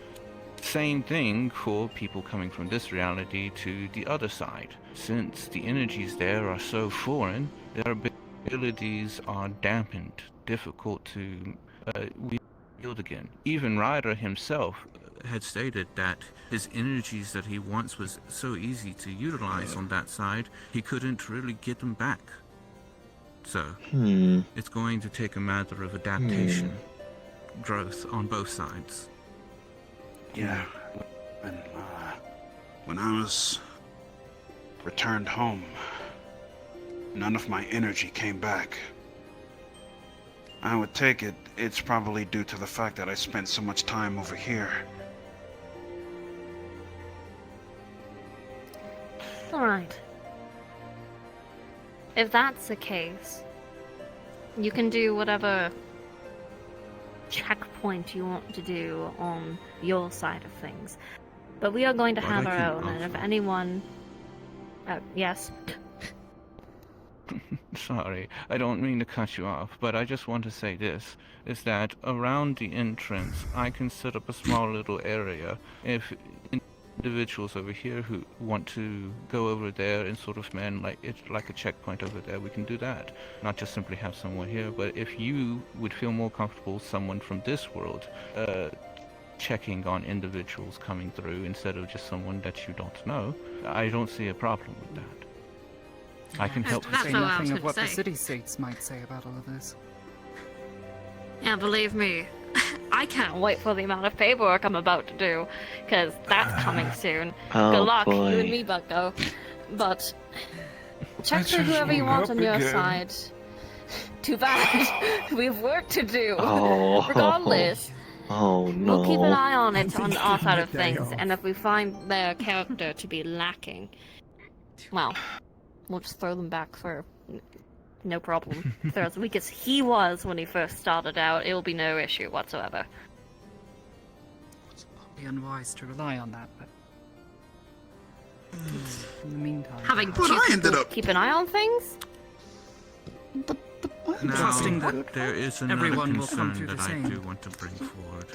Same thing for people coming from this reality to the other side. Since the energies there are so foreign, their abilities are dampened, difficult to wield again. Even Ryder himself had stated that his energies that he once was so easy to utilize on that side, he couldn't really get them back. So, it's going to take a matter of adaptation, growth on both sides. Yeah, and when I was returned home, none of my energy came back. I would take it, it's probably due to the fact that I spent so much time over here. Alright. If that's the case, you can do whatever checkpoint you want to do on your side of things. But we are going to have our own, and if anyone... yes? Sorry, I don't mean to cut you off, but I just want to say this, is that around the entrance, I can set up a small little area. If individuals over here who want to go over there and sort of man like it's like a checkpoint over there, we can do that. Not just simply have someone here, but if you would feel more comfortable someone from this world checking on individuals coming through instead of just someone that you don't know, I don't see a problem with that. I can help say nothing of what the city-states might say about all of this. Yeah, believe me, I can't wait for the amount of paperwork I'm about to do, because that's coming soon. Oh, Good luck, boy. you and me, Bucko. But check for whoever you want on your side. Too bad. We have work to do. Oh. Regardless, Oh no. we'll keep an eye on it on our side of things, and if we find their character to be lacking, well, we'll just throw them back for no problem. If they're as weak as he was when he first started out, it'll be no issue whatsoever. It'd be unwise to rely on that, but in the meantime, Having two people keep an eye on things? trusting Now, that there is another everyone will come concern through that the I same. do want to bring forward.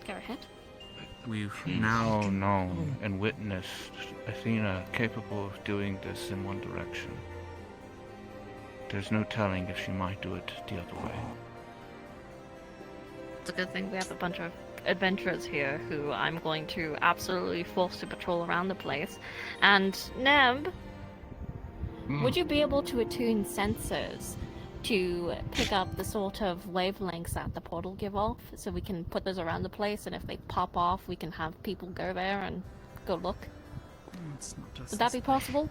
Go ahead. We've now known and witnessed Athena capable of doing this in one direction. There's no telling if she might do it the other way. It's a good thing we have a bunch of adventurers here who I'm going to absolutely force to patrol around the place. And Neb, would you be able to attune sensors to pick up the sort of wavelengths that the portal give off, so we can put those around the place, and if they pop off, we can have people go there and go look? It's not just Would that be possible?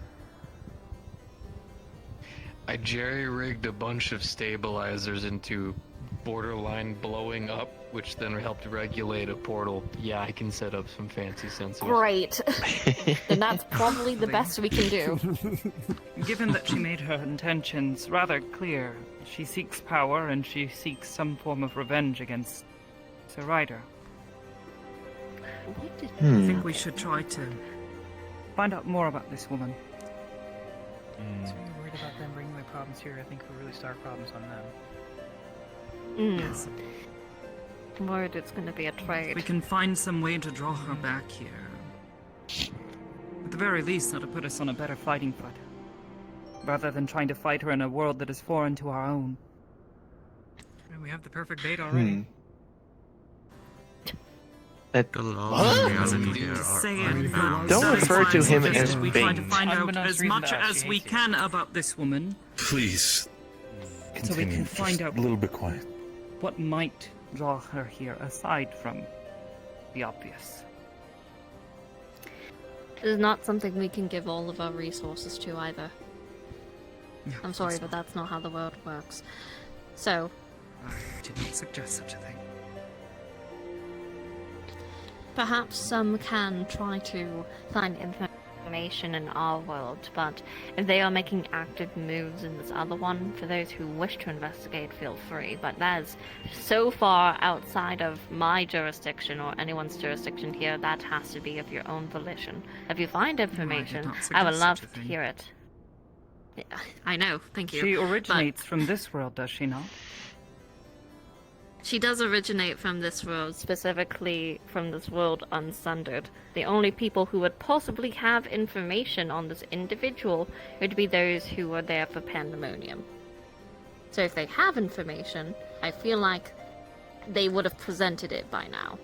I jerry-rigged a bunch of stabilizers into borderline blowing up, which then helped regulate a portal. Yeah, I can set up some fancy sensors. Great. Then that's probably the best we can do. Given that she made her intentions rather clear, she seeks power and she seeks some form of revenge against Sir Ryder. I think we should try to find out more about this woman. So you're worried about them bringing my problems here? I think we'll really start problems on them. Yes. I'm worried it's going to be a trade. We can find some way to draw her back here. At the very least, that'll put us on a better fighting foot. Rather than trying to fight her in a world that is foreign to our own. We have the perfect bait already. Don't refer to him as we bait. try to find out as much as we can about this woman. Please. So we can find out a little bit quiet. what might draw her here aside from the obvious. It is not something we can give all of our resources to either. Yeah, I'm sorry, but that's not how the world works. So, I did not suggest such a thing. perhaps some can try to find information in our world, but if they are making active moves in this other one, for those who wish to investigate, feel free. But that is so far outside of my jurisdiction or anyone's jurisdiction here, that has to be of your own volition. If you find information, I would love to hear it. Yeah, I know, thank you. She originates from this world, does she not? She does originate from this world, specifically from this world unsundered. The only people who would possibly have information on this individual would be those who were there for Pandemonium. So if they have information, I feel like they would have presented it by now.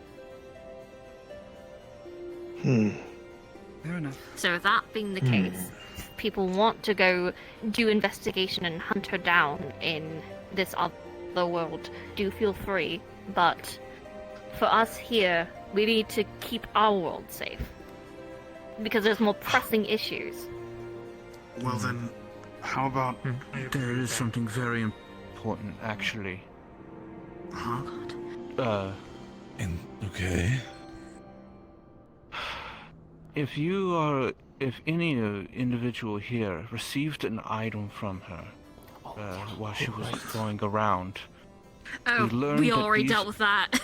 Fair enough. So that being the case, if people want to go do investigation and hunt her down in this other world, do feel free, but for us here, we need to keep our world safe because there's more pressing issues. Well then, how about... There is something very important, actually. Huh? Okay. If any individual here received an item from her while she was going around, We already dealt with that.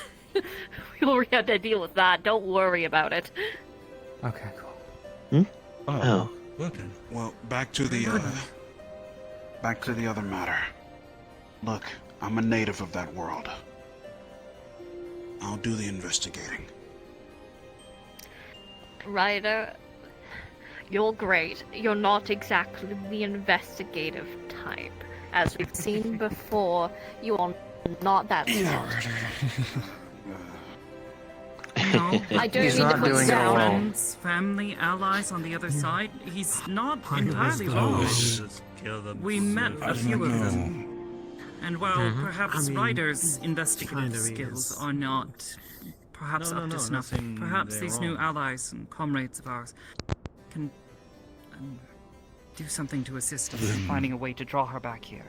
We already had to deal with that. Don't worry about it. Okay, cool. Oh. Well, back to the other matter. Look, I'm a native of that world. I'll do the investigating. Ryder, you're great. You're not exactly the investigative type. As we've seen before, you are not that smart. No, I don't mean to put down. Friends, family, allies on the other side. He's not entirely wrong. We met a few of them. And while perhaps Ryder's investigative skills are not perhaps up to snuff, perhaps these new allies and comrades of ours can do something to assist us in finding a way to draw her back here.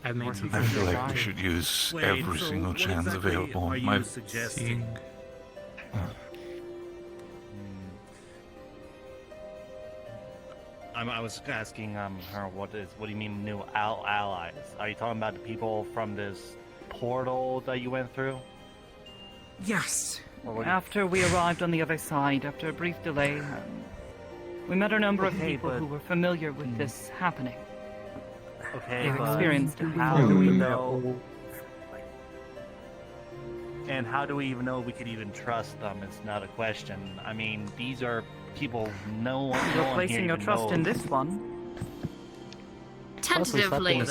I feel like we should use every single chance available. You suggesting? I was asking her what do you mean new allies? Are you talking about the people from this portal that you went through? Yes. After we arrived on the other side, after a brief delay, we met a number of people who were familiar with this happening. Okay, They've experienced it how before. do we know? And how do we even know we could even trust them? It's not a question. I mean, these are people no one You're placing your trust in this one. Tentatively.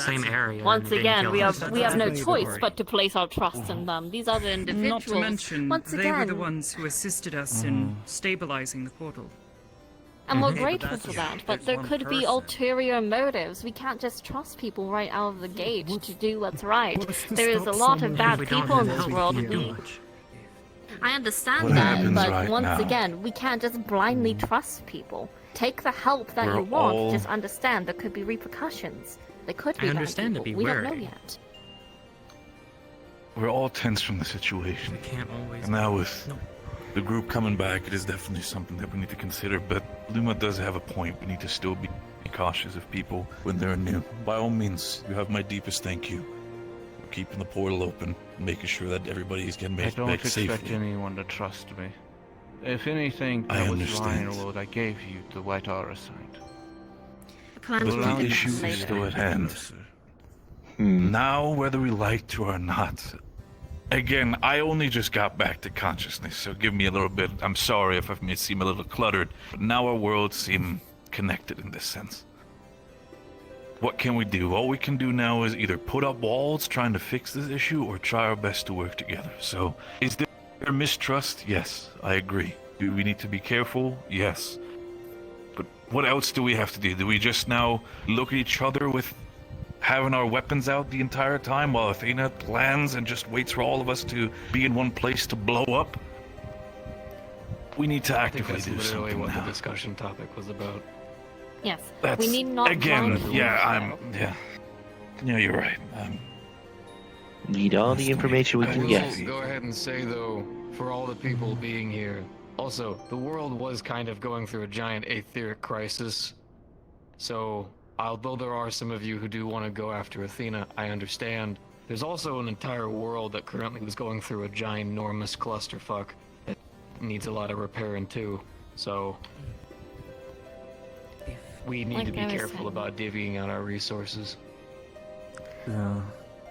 Once again, we have no choice but to place our trust in them. These other individuals. Not to mention, once they again, were the ones who assisted us in stabilizing the portal. and we're grateful for that, but there could be ulterior motives. We can't just trust people right out of the gate to do what's right. There is a lot of bad people in this world. I understand that, but once again, we can't just blindly trust people. Take the help that you want, just understand there could be repercussions. There could be bad people. We don't know yet. We're all tense from the situation. And now with the group coming back, it is definitely something that we need to consider, but Luma does have a point. We need to still be cautious of people when they're new. By all means, you have my deepest thank you for keeping the portal open, making sure that everybody is getting I back don't expect safely. anyone to trust me. If anything, I that was understand. lying what I gave you the White Aura site. But the issue is still at hand. Now, whether we like to or not, again, I only just got back to consciousness, so give me a little bit. I'm sorry if I've made it seem a little cluttered, but now our worlds seem connected in this sense. What can we do? All we can do now is either put up walls trying to fix this issue or try our best to work together. So, is there mistrust? Yes, I agree. Do we need to be careful? Yes. But what else do we have to do? Do we just now look at each other with having our weapons out the entire time while Athena plans and just waits for all of us to be in one place to blow up? We need to I think actively that's do literally something what now. the discussion topic was about. Yes, That's, we need not again, blindly yeah, follow. yeah, you're right. Need all the information we I can will get. go ahead and say, though, for all the people being here, also, the world was kind of going through a giant aetheric crisis. So, although there are some of you who do want to go after Athena, I understand. There's also an entire world that currently was going through a giant, enormous clusterfuck that needs a lot of repairing too. So, we need to be careful about divvying out our resources. Yeah.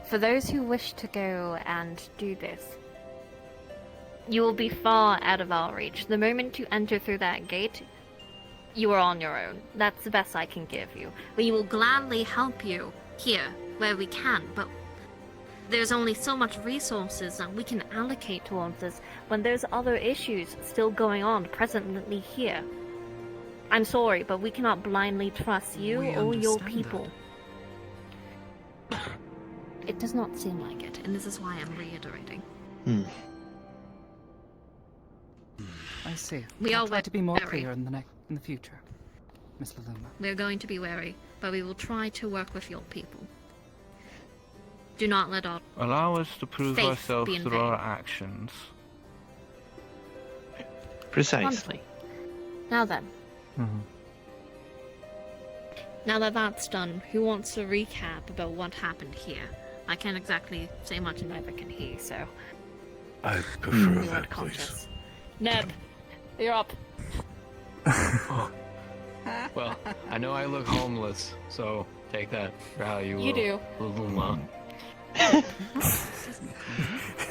For those who wish to go and do this, you will be far out of our reach. The moment you enter through that gate, you are on your own. That's the best I can give you. We will gladly help you here, where we can, but there's only so much resources that we can allocate towards this when there's other issues still going on presently here. I'm sorry, but we cannot blindly trust you or your people. It does not seem like it, and this is why I'm reiterating. I see. We I'll are try to be more wary. clear in the future, Miss Laluma. We're going to be wary, but we will try to work with your people. Do not let our Allow us to prove faith ourselves be in through vain. our actions. Precisely. Now then. Now that that's done, who wants to recap about what happened here? I can't exactly say much, and neither can he, so... I prefer You are that, conscious. please. Neb, you're up. Well, I know I look homeless, so take that for how you will. You do. Laluma.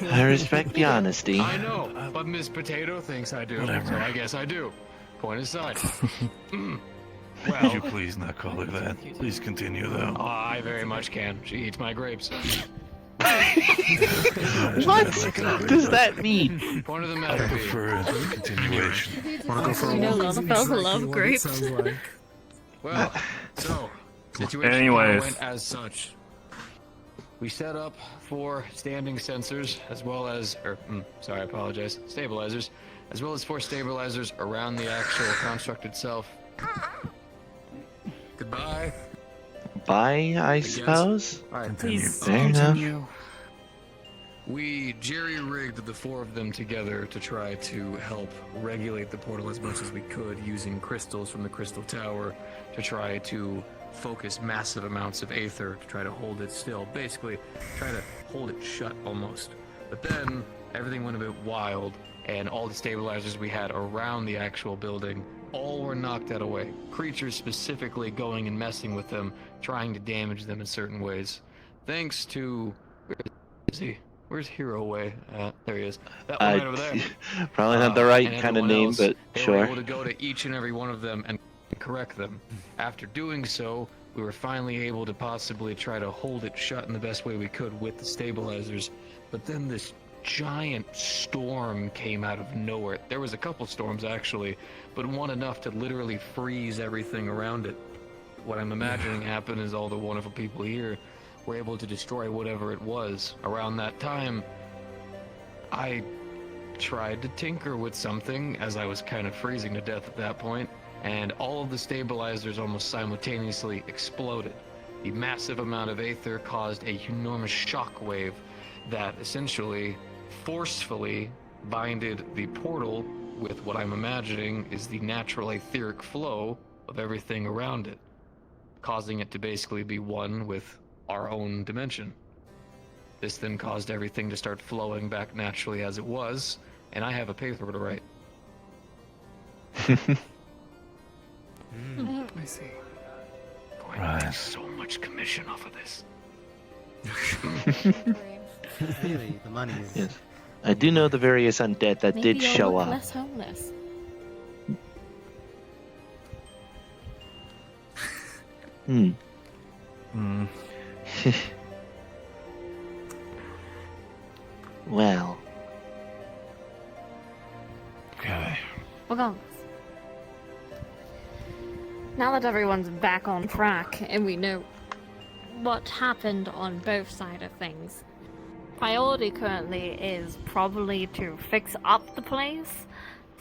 I respect the honesty. I know, but Miss Potato thinks I do, Whatever. so I guess I do. Point aside. Would you please not call her that? Please continue, though. Oh, I very much can. She eats my grapes. What does that mean? Point of the I matter being. prefer a continuation. Wanna go for a You know, walk? Lalafells love grapes. Well, so, situation Anyways. went as such. We set up 4 standing sensors, as well as, sorry, I apologize, stabilizers, as well as 4 stabilizers around the actual construct itself. Goodbye. Bye, I suppose. Alright, Please Fair enough. continue. We jerry-rigged the 4 of them together to try to help regulate the portal as much as we could, using crystals from the crystal tower to try to focus massive amounts of aether to try to hold it still. Basically, try to hold it shut almost. But then, everything went a bit wild, and all the stabilizers we had around the actual building all were knocked out of the way. Creatures specifically going and messing with them, trying to damage them in certain ways. Thanks to... Where is he? Where's Hero Way? There he is. That one right over there. Probably not the right and kind of everyone name, else, but they sure. were able to go to each and every one of them and correct them. After doing so, we were finally able to possibly try to hold it shut in the best way we could with the stabilizers. But then this giant storm came out of nowhere. There was a couple storms actually, but one enough to literally freeze everything around it. What I'm imagining happened is all the wonderful people here were able to destroy whatever it was. Around that time, I tried to tinker with something as I was kind of freezing to death at that point, and all of the stabilizers almost simultaneously exploded. The massive amount of aether caused a enormous shock wave that essentially forcefully binded the portal with what I'm imagining is the natural aetheric flow of everything around it, causing it to basically be one with our own dimension. This then caused everything to start flowing back naturally as it was, and I have a paper to write. I see. Going to make so much commission off of this. Really, the money is... Yes. I do know the various undead that Maybe did you'll show look up. less homeless. Well. Okay. Regardless. Now that everyone's back on track and we know what happened on both sides of things. Priority currently is probably to fix up the place.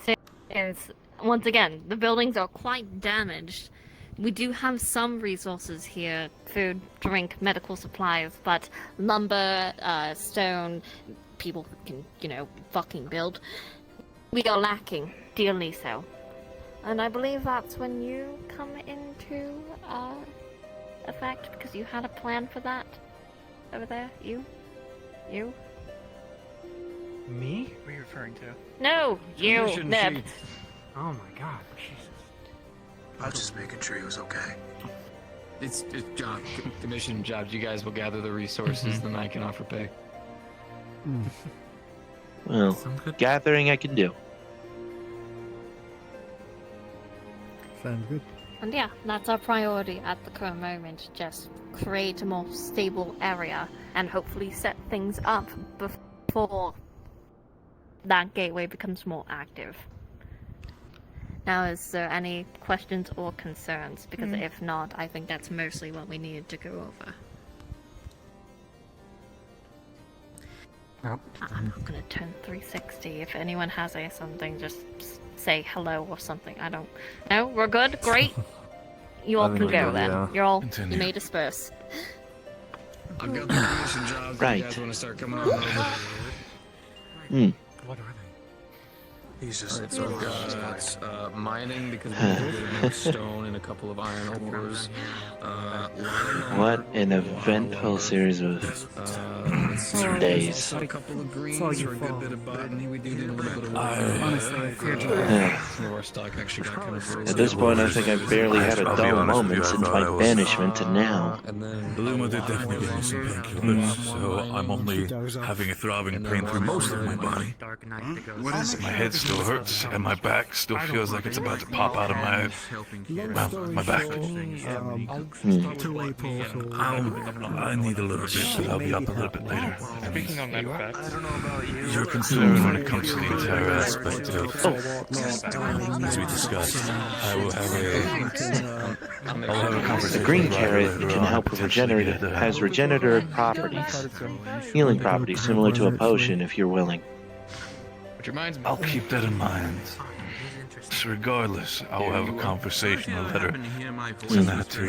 Since, once again, the buildings are quite damaged. We do have some resources here, food, drink, medical supplies, but lumber, stone, people who can, fucking build, we are lacking, dearly so. And I believe that's when you come into, effect, because you had a plan for that. Over there, you? Me? What are you referring to? No, you, Commission Neb. sheet. Oh my god, Jesus. I was just making sure he was okay. It's job, commission jobs. You guys will gather the resources, then I can offer pay. Well, gathering I can do. Sounds good. And yeah, that's our priority at the current moment. Just create a more stable area and hopefully set things up before that gateway becomes more active. Now, is there any questions or concerns? Because if not, I think that's mostly what we needed to go over. I'm not gonna turn 360. If anyone has something, just say hello or something. I don't. No, we're good. Great. You all can go then. Yeah. You may disperse. I've got the commission jobs. Right. You guys want to start coming on over? What are they? He's just. Alright, so I've got mining because we need a bit of stone and a couple of iron ores. What an eventful series of days. A couple of greens for a good bit of botany. We do need a little bit of water. Honestly, I feared you. Some of our stock actually got kind of frozen. At this point, I think I've barely had a dull moment since my banishment to now. Luma did definitely give me some painkillers, so I'm only having a throbbing pain through most of my body. What is it? My head still hurts, and my back still feels like it's about to pop out of my back. Two-way portal. I need a little bit, but I'll be up a little bit later. Speaking on that fact, You're concerned when it comes to the entire aspect of, as we discussed, I will have a conversation. The green carrot can help with has regenerative properties, healing properties similar to a potion if you're willing. Which reminds me. I'll keep that in mind. So regardless, I will have a conversation, a letter, send that to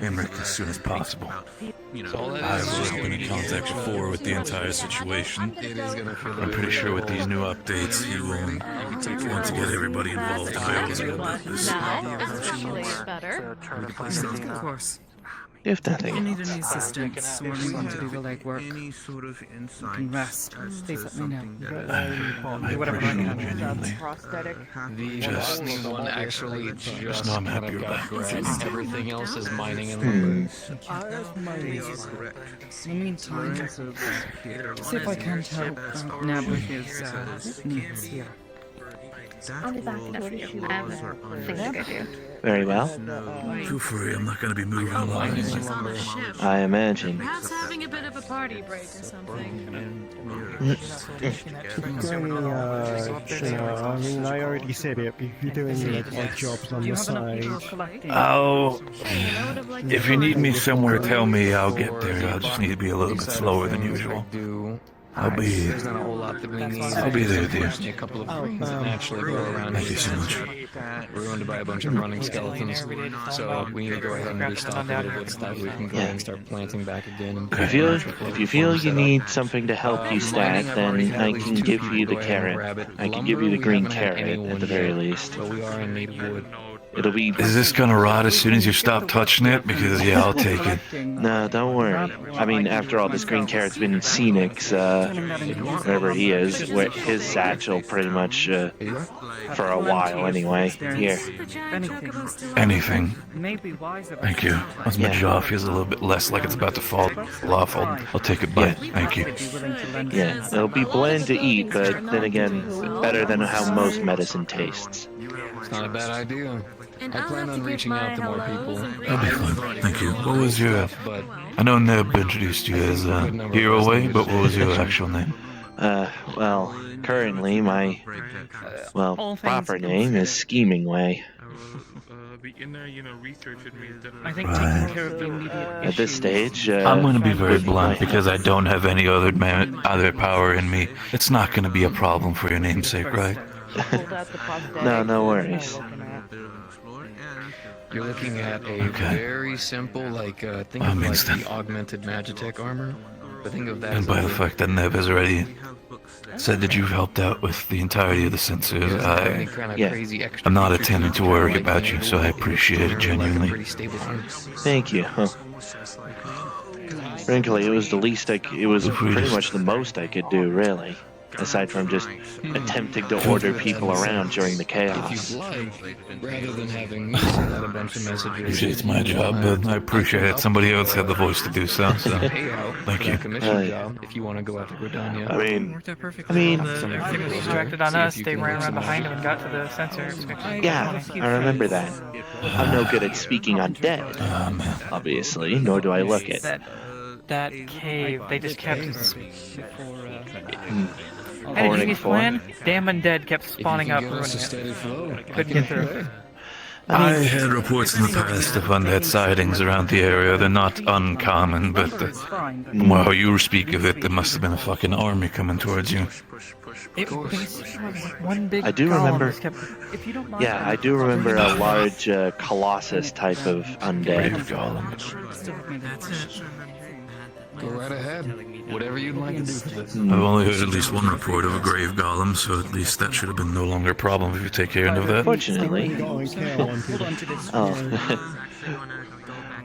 Emmerich as soon as possible. I have been in contact before with the entire situation. I'm pretty sure with these new updates, he will want to get everybody involved to be able to go about this. Better. Of course. If If you nothing need else. any assistance or you want to do the legwork, you can rest. Please let me know. I Do whatever I appreciate it can. genuinely. Prosthetic. The Just- only one actually just know I'm kind happy of you're got back. grabbed. Everything else is mining and lumber. In the meantime, see if I can't help Neb with his needs here. I'll be back in a few. I have a thing to go do. Very well. Feel free, I'm not going to be moving a lot. I imagine. Perhaps having a bit of a party break or something. I mean, I already said it, but if you're doing like jobs on the side. Oh, if you need me somewhere, tell me. I'll get there. I'll just need to be a little bit slower than usual. I'll be. There's not a whole lot that we need. I'll be there with you. Just a couple of greens that naturally grow around. Thank you so much. Ruined by a bunch of running skeletons. So we need to go ahead and restock a little bit so that we can go ahead and start planting back again. And If you feel you need something to help you stack, then I can give you the carrot. I can give you the green carrot at the very least. But we are in need of wood. It'll be. Is this gonna rot as soon as you stop touching it? Because yeah, I'll take it. No, don't worry. I mean, after all, this green carrot's been in Scenics, wherever he is, where his satchel pretty much for a while anyway. Here. Anything. Maybe wiser. Thank you. Once my jaw feels a little bit less like it's about to fall off, I'll take a bite. Thank you. Yeah, it'll be bland to eat, but then again, better than how most medicine tastes. It's not a bad idea. I plan on reaching out to more people. That'll be fun. Thank you. What was your... I know Neb introduced you as Eorzea, but what was your actual name? Well, currently my, proper name is Schemingway. the inner, research and I think Right. taking care of the immediate At this stage, I'm going to be very would blunt might because I don't have any other power in me. It's not going to be a problem for your namesake, right? No worries. You're looking at a very simple, think of like the augmented Magitech armor. But think of that. And by the fact that Neb has already said that you've helped out with the entirety of the sensors, I'm not intending to worry about you, so I appreciate it genuinely. Thank you. Frankly, it was the least it was pretty much the most I could do, really. Aside from just attempting to order people around during the chaos. Rather than having me send out a bunch of messages. It's my job, but I appreciate it. Somebody else had the voice to do so. Thank you. Job if you want to go out to Gridania. I mean, Everything was distracted on us. They ran around behind him and got to the sensor. yeah, I remember that. I'm no good at speaking undead, obviously, nor do I look it. That cave, they just kept. Horning his plan? Damn undead kept spawning up, ruining it. Couldn't get through. I had reports in the past of undead sightings around the area. They're not uncommon, but while you speak of it, there must have been a fucking army coming towards you. It basically was like one big I do remember. If you don't mind, Yeah, I do remember a large colossus type of undead. Go right ahead. Whatever you'd like to do for this. I've only heard at least one report of a grave golem, so at least that should have been no longer a problem if you take care of that. Fortunately.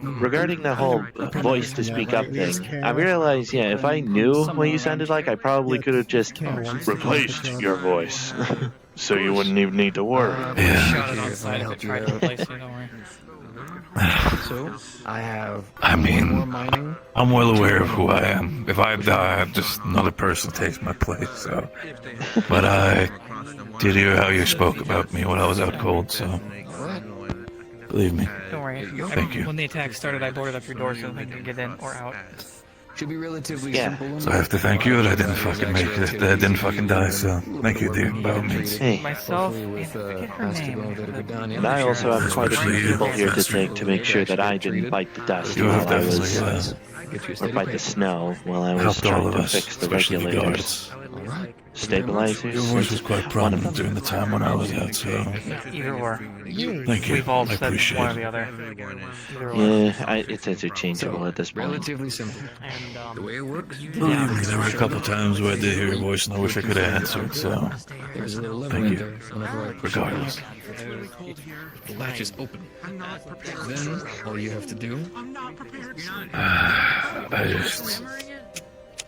Regarding the whole voice to speak up thing, I realized, if I knew what you sounded like, I probably could have just replaced your voice. So you wouldn't even need to worry. So, I'm well aware of who I am. If I die, just another person takes my place, so. But I did hear how you spoke about me when I was out cold, so. Believe me. Don't worry. Thank you. When the attack started, I boarded up your door so they could get in or out. Should be relatively simple. So I have to thank you that I didn't fucking make it, that I didn't fucking die, so thank you, dear, by all means. Hey. Myself, forget her name. And I also have quite a few people here to thank to make sure that I didn't bite the dust You have while I was, definitely, or bite the snow while I was helped all trying of to us, fix the especially the regulators. guards. Stabilizers? Your voice was quite prominent during the time when I was out, so. Either or. Thank you. We've all I said appreciate one or it. the other. Either or. Yeah, it's interchangeable at this point. Relatively simple. The way it works. Believe me, there were a couple times where I did hear your voice and I wish I could have answered, so. There's a little lever Thank right you. there. Whenever I push Regardless. the latch is open. Then all you have to do. I just.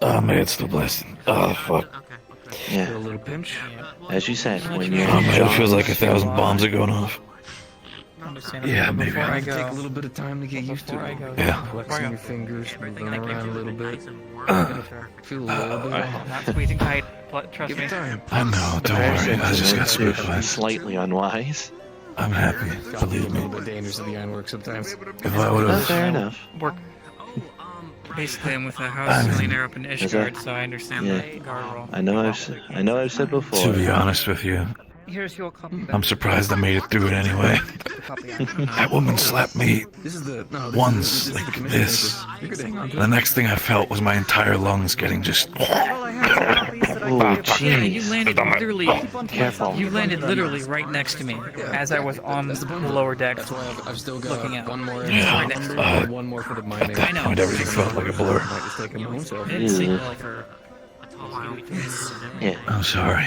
Oh man, it's still blasting. Oh fuck. Yeah. A little pinch. As you said, when you're Oh man, it feels like 1,000 bombs are going off. Yeah, maybe. Before I go, take a little bit of time to get used to it. Yeah. Flexing your fingers, moving around a little bit. Feel a little bit. Not squeezing tight, but trust me. I know, don't worry. I just got spooked by it. Slightly unwise. I'm happy. Believe A me. little bit dangerous to the ironwork sometimes. If I would have. Fair enough. Work. Basically, I'm with a house millionaire up in Ishgard, so I understand Yeah. the guard role. I know I've said before. To be honest with you, Here's your copy. I'm surprised I made it through it anyway. That woman slapped me once like this. The next thing I felt was my entire lungs getting just. Oh, Yeah, you jeez. landed literally. Careful. You landed literally right next to me as I was on the lower deck, I've still got looking out. one more. Yeah, One more for the mining. I know. And everything felt like a blur. Might just take a moment. So. I didn't see Ew. like her. Yeah. I'm sorry.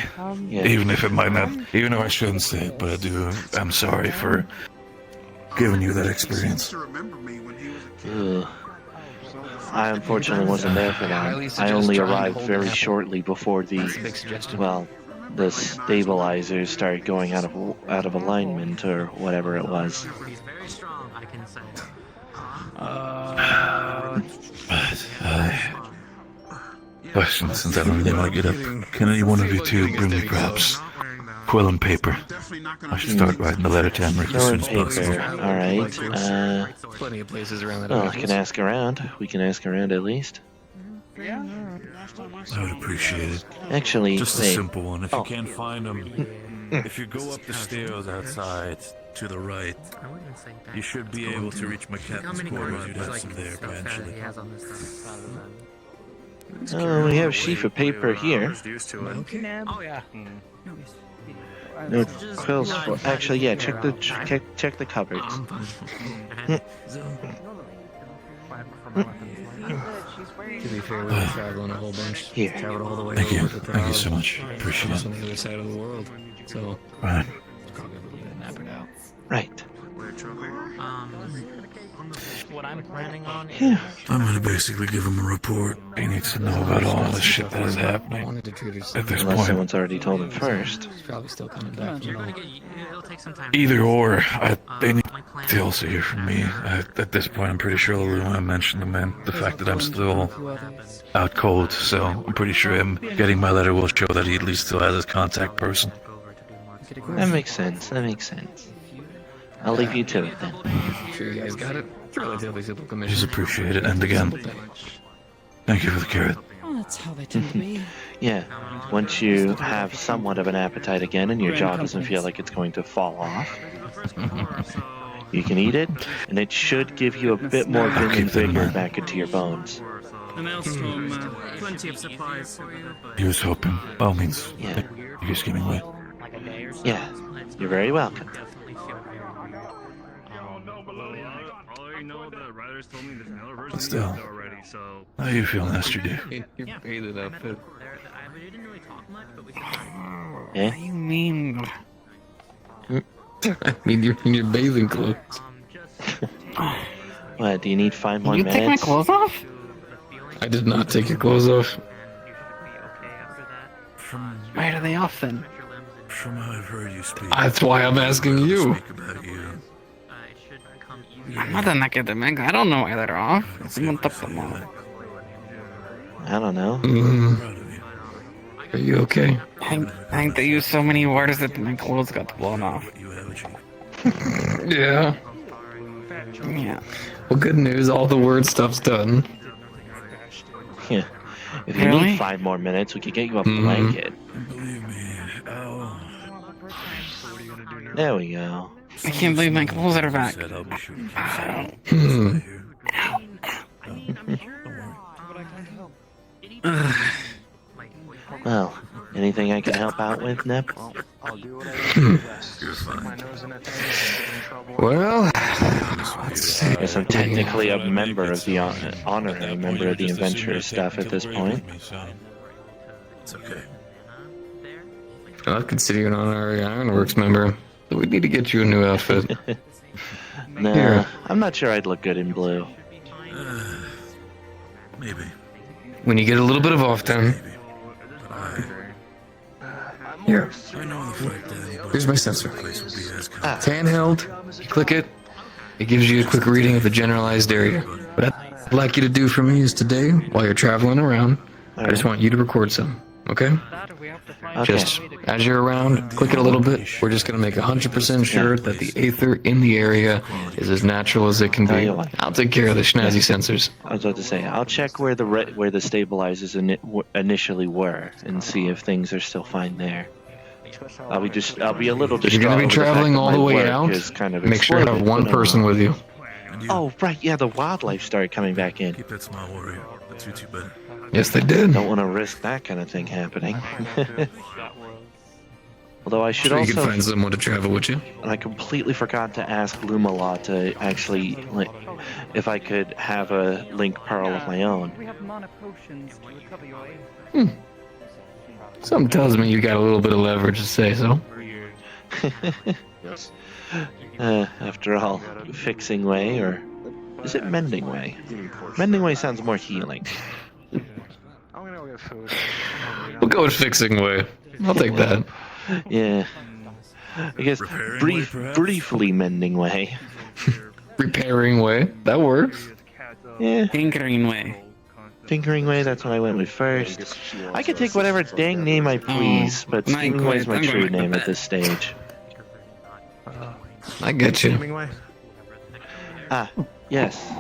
Yeah. Even if it might not, even if I shouldn't say it, but I do. I'm sorry for giving you that experience. Ugh. I unfortunately wasn't there for that. I only arrived very shortly before the stabilizers started going out of alignment or whatever it was. Question, since I don't really want to get up, can any one of you two bring me perhaps quill and paper? I should start writing the letter to Emmerich as soon as possible. Alright, Plenty of places around that. well, I can ask around. We can ask around at least. I would appreciate it. Actually, Just a wait. simple one. If Oh. you can't find them, if you go up the stairs outside, to the right. I wouldn't say that. You should be able to reach my captain's quarters. You'd have some there eventually. He has on this stuff rather than. Oh, we have sheaf of paper here. Okay. Oh yeah. No quills for. Actually, yeah. Check the cupboards. To be fair, we were traveling a whole bunch. Here. Traveled all the way Thank you. over to Thank you so much. Appreciate Just it. on the other side of the world. So, Right. probably nap it out. Right. What I'm planning on is. Yeah. I'm gonna basically give him a report. He needs to know about all the shit that is I happening wanted to treat her at this Unless point. someone's already told him first. She's probably still coming back. You're gonna get. It'll take some time. Either or, they need to also hear from me. At this point, I'm pretty sure Luna mentioned the fact that I'm still out cold, so I'm pretty sure him getting my letter will show that he at least still has his contact person. That makes sense. That makes sense. I'll leave you to it then. Sure you guys got it? It's a relatively simple commission. Just appreciate it. And again, thank you for the carrot. Oh, that's how they tend to be. Yeah. Once you have somewhat of an appetite again and your jaw doesn't feel like it's going to fall off, you can eat it, and it should give you a bit more vim and vigor back into your bones. The maelstrom, plenty of supplies for you. He was hoping. By all means, Yeah. thank you, Schemingway. Yeah. You're very welcome. But still, how you feeling, Esther D? You faded outfit. Yeah? What do you mean? I mean, you're in your bathing clothes. What, do you need 5 more You minutes? take my clothes off? I did not take your clothes off. Why are they off then? From how I've heard you speak. That's why I'm asking you. About you. I'm not an academic. I don't know why they're off. Someone took them off. I don't know. Are you okay? I think they used so many words that my clothes got blown off. Yeah. Yeah. Well, good news. All the word stuff's done. Yeah. If you need 5 more minutes, we could get you a blanket. Believe me. Oh. There we go. I can't believe my clothes are back. Said I'll be shooting. Well, anything I can help out with, Nip? Well, let's see. I guess I'm technically a member of the honorary member of the adventurers staff at this point. It's okay. I'll consider you an honorary Ironworks member. But we need to get you a new outfit. Nah, Here. I'm not sure I'd look good in blue. Maybe. When you get a little bit of off time. Here. I know the fact that anybody Here's my sensor. place will be as It's handheld. You click it. It gives you a quick reading of the generalized area. What I'd like you to do for me is today, while you're traveling around, I just want you to record some. Okay? Just as you're around, click it a little bit. We're just going to make 100% sure that the aether in the area is as natural as it can be. I'll take care of the snazzy sensors. I was about to say, I'll check where the stabilizers initially were and see if things are still fine there. I'll be a little If distraught. you're going to be over the fact traveling that all my the way work out, is kind of make sure you have exploded, one but, person with you. Oh, right, yeah, the wildlife started coming back in. Keep that smile, warrior. That suits you better. Yes, they did. Don't want to risk that kind of thing happening. Although I should Sure, you also... can find someone to travel with you. And I completely forgot to ask Lumala to actually, if I could have a link pearl of my own. We have mana potions to recover your aid. Something tells me you got a little bit of leverage to say so. After all, fixing way, or is it mending way? Mending way sounds more healing. We'll go with fixing way. I'll take that. Yeah. I guess briefly mending way. Repairing way. That works. Yeah. Tinkering way. Tinkering way, that's what I went with first. I could take whatever dang name I please, but Schemingway is my true name at this stage. I get you. Ah, yes.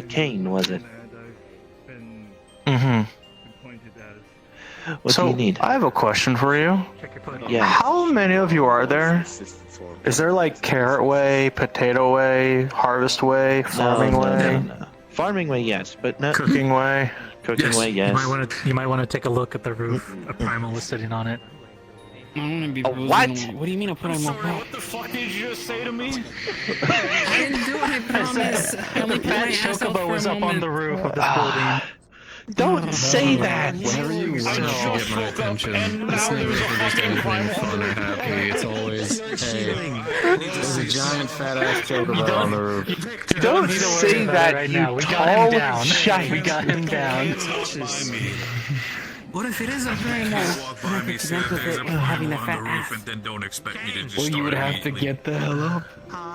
Kane, was it? What do you need? I have a question for you. Yeah. How many of you are there? Is there like Carrot Way, Potato Way, Harvest Way, Farming Way? No. Farming Way, yes, but no. Cooking Way? Cooking Way, yes. You might want to take a look at the roof. A primal is sitting on it. I'm gonna be what? What do you mean I put on my What the fuck did you just say to me? I didn't do it, I promise. I only put my ass out for a moment. The roof of this building. Don't say that! Whenever you want to get my attention, it's never for just anything fun or happy. It's always, hey, there's a giant fat ass chocobo on the roof. Don't say that, right you now. We got tall him down. shite. We got him down. What if it is a primal? I have to connect with it having a fat ass. Then don't expect me to just Well, you would have to get the hell up.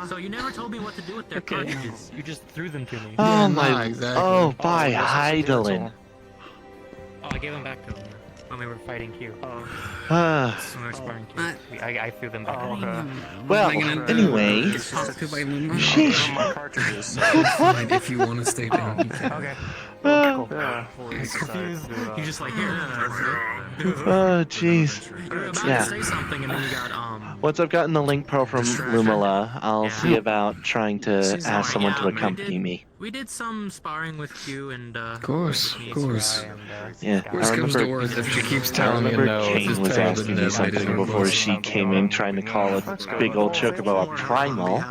So you never told me what to do with their cartridges. You just threw them to me. Oh Yeah, my, exactly. oh, by Heidelin. Oh, I gave them back to him when we were fighting Q. When we were sparring Q. I threw them back. Well, anyway. Sheesh. If you want to stay down, you can. Okay. Confused. You just like here. Oh, jeez. You were about Yeah. to say something and then you got Once I've gotten the link pro from Lumala, I'll see about trying to ask someone to accompany me. We did some sparring with Q and Of course. Yeah, Worst I comes to remember. worst, if she keeps I telling me remember no, Kane just was tell her asking that me I something didn't before want she came in, trying to call a big old chocobo a primal,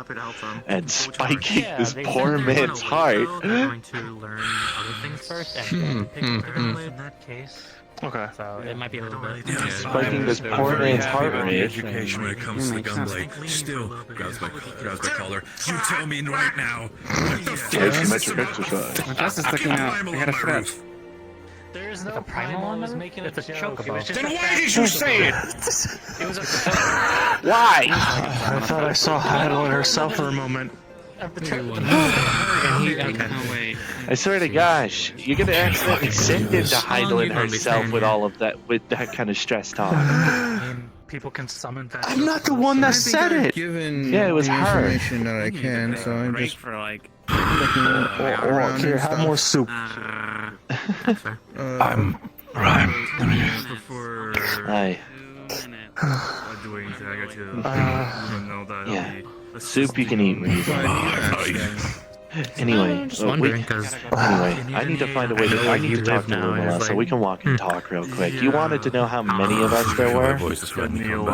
and spiking this poor man's heart. they're going to learn other things first and then pick up their own. In that case. Okay. So it might be a little bit. Spiking this poor man's heart rate. Education when it comes to the gunblade. Still, grabs my collar. You tell me right now. What the fuck is this Asymmetric exercise. My chest is sticking out. I got a stretch. There's no primal on the roof? It's a chocobo. Then why did you say it? It was a Why? I thought I saw Heidelin herself for a moment. I swear to gosh, you're gonna accidentally send it to Heidelin herself with all of that, with that kind of stress talk. People can summon that. I'm not the one that said it! Given Yeah, it was the her. information that I can, so I'm just For like. looking around Here, and have stuff. more soup. I'm Rhyme. Aye. Yeah. Soup you can eat when you Anyway, I need to find a way to. I need to talk to Lumala so we can walk and talk real quick. You wanted to know how many of us there were? Name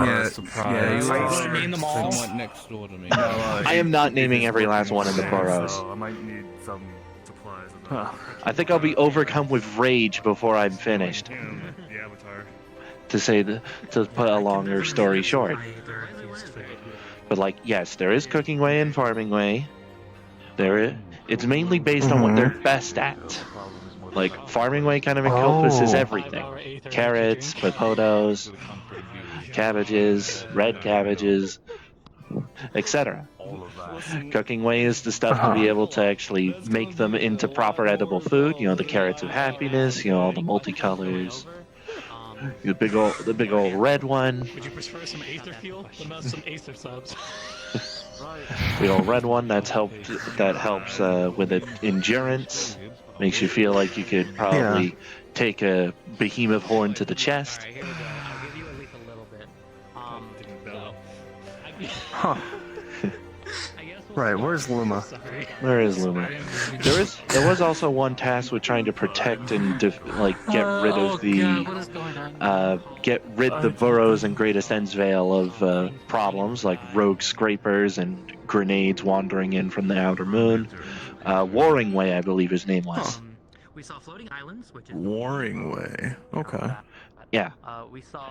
them all. Somewhat next door to me. I am not naming every last one in the burrows. I might need some supplies. I think I'll be overcome with rage before I'm finished. The avatar. To put a longer story short. But like, yes, there is Cooking Way and Farming Way. It's mainly based on what they're best at. Like, Farming Way kind of encompasses everything. Carrots, potatoes, cabbages, red cabbages, etc. Cooking Way is the stuff to be able to actually make them into proper edible food. You know, the carrots of happiness, you know, all the multicolors. The big old red one. Would you prefer some Aether fuel? What about some Aether subs? The old red one that helps with it endurance. Makes you feel like you could probably take a behemoth horn to the chest. Alright, here we go. I'll give you at least a little bit. Huh. Right, where's Luma? Where is Luma? There was also one task with trying to protect and get rid of the burrows and Greatest Endsvale of problems like rogue scrapers and grenades wandering in from the outer moon. Warring Way, I believe his name was. We saw floating islands, which is Warring Way. Okay. Yeah. we saw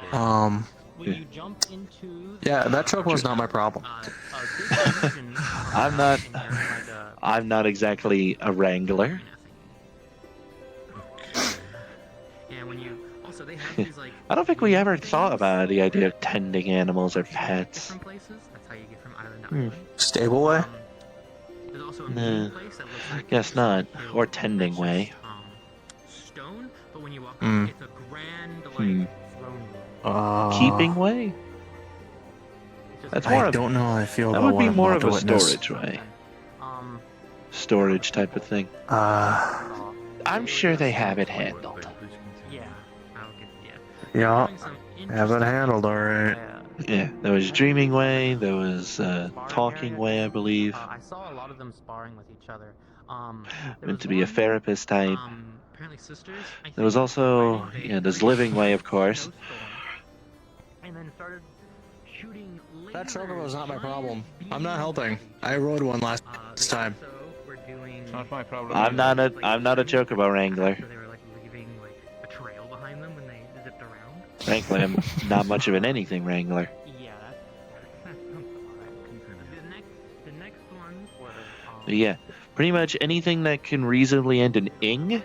When you jump into Yeah, that truck was not my problem. I'm not exactly a wrangler. Yeah, when you also they have these like I don't think we ever thought about the idea of tending animals or pets. different places. That's how you get from island to island. Stable Way? There's also a Nah, meeting place that looks like guess not. Or tending way. stone, but when you walk up, it's a grand throne room. Keeping way? That's more I don't know how I feel that about would be what I'm more about of to a witness. storage way. Storage type of thing. I'm sure they have it handled. Yeah, I'll get Yeah, have it handled alright. Yeah, there was Dreaming Way, there was Talking Way, I believe. I saw a lot of them sparring with each other. Meant to be a therapist type. Apparently sisters. There was also, there's Living Way, of course. And then started shooting. That chocobo is not my problem. I'm not helping. I rode one last time. Not my problem. I'm not a chocobo wrangler. They were like leaving like a trail behind them when they zipped around. Frankly, I'm not much of an anything wrangler. Yeah, that sounds alright. The next one was. But yeah, pretty much anything that can reasonably end in ing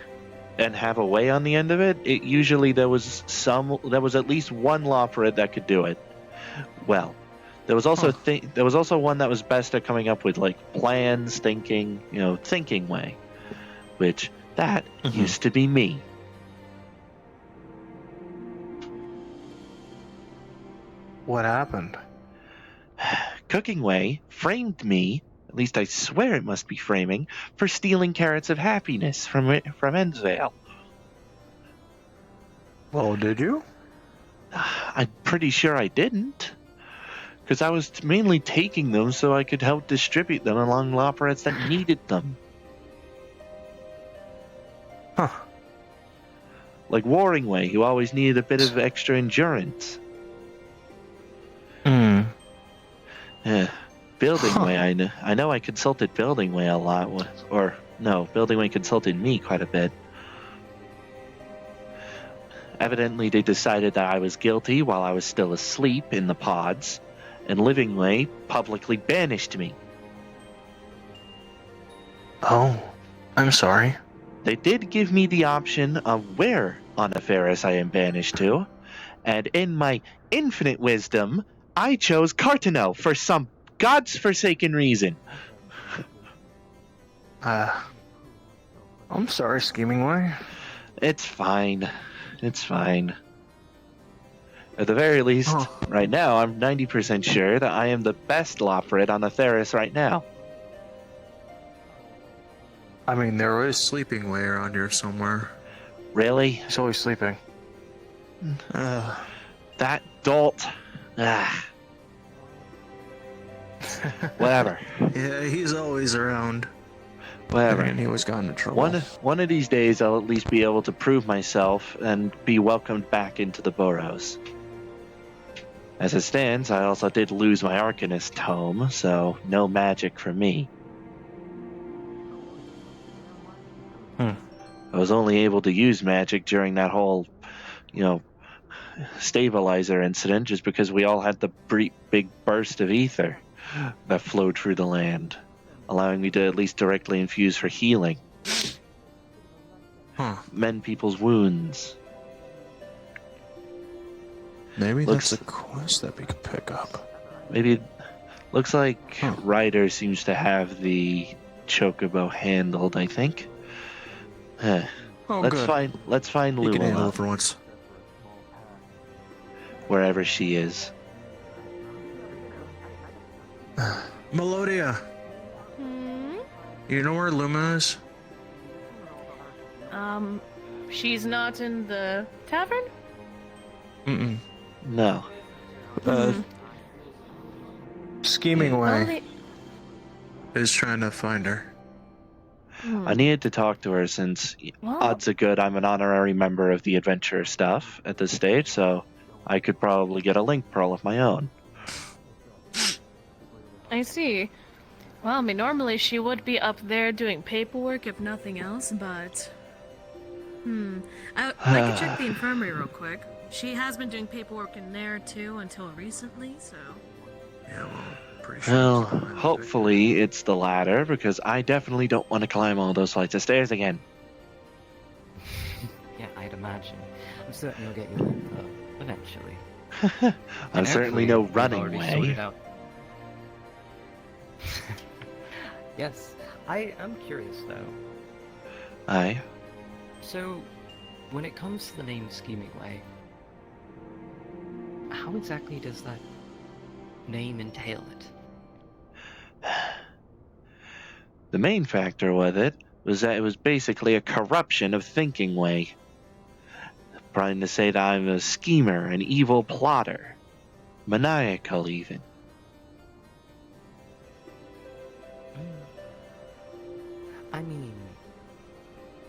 and have a way on the end of it. It usually there was at least one law for it that could do it. Well, there was also there was also one that was best at coming up with like plans, thinking, thinking way, which that used to be me. What happened? Cooking Way framed me, at least I swear it must be framing, for stealing carrots of happiness from Eorzea. Well, did you? I'm pretty sure I didn't. Because I was mainly taking them so I could help distribute them along Loporets that needed them. Huh. Like Warring Way, who always needed a bit of extra endurance. Yeah. Building Way, I know I consulted Building Way a lot. Building Way consulted me quite a bit. Evidently, they decided that I was guilty while I was still asleep in the pods, and Living Way publicly banished me. Oh, I'm sorry. They did give me the option of where on Eorzea I am banished to, and in my infinite wisdom, I chose Cartano for some god's forsaken reason. I'm sorry, Scheming Way. It's fine. It's fine. At the very least, right now, I'm 90% sure that I am the best Loporet on Eorzea right now. I mean, there is Sleeping Way around here somewhere. Really? He's always sleeping. That dolt. Whatever. Yeah, he's always around. Whatever. And he was gone into trouble. One of these days, I'll at least be able to prove myself and be welcomed back into the Burrows. As it stands, I also did lose my Arcanist tome, so no magic for me. I was only able to use magic during that whole, stabilizer incident just because we all had the big burst of ether that flowed through the land, allowing me to at least directly infuse for healing. Mend people's wounds. Maybe that's a quest that we could pick up. Maybe. Looks like Ryder seems to have the chocobo handled, I think. Let's find You can handle Lula it for once. wherever she is. Melodia. You know where Luma is? She's not in the tavern? No. Scheming Way is trying to find her. I needed to talk to her since odds are good I'm an honorary member of the adventurer stuff at this stage, so I could probably get a link pearl of my own. I see. Well, I mean, normally she would be up there doing paperwork if nothing else, but... I could check the infirmary real quick. She has been doing paperwork in there, too, until recently, so... Yeah, well, pretty sure. Well, hopefully it's the latter, because I definitely don't want to climb all those flights of stairs again. Yeah, I'd imagine. I'm certain you'll get your info eventually. I'm certainly no running way. Yes, I'm curious though. Aye. So, when it comes to the name Scheming Way, how exactly does that name entail it? The main factor with it was that it was basically a corruption of Thinking Way. trying to say that I'm a schemer, an evil plotter, maniacal even. I mean,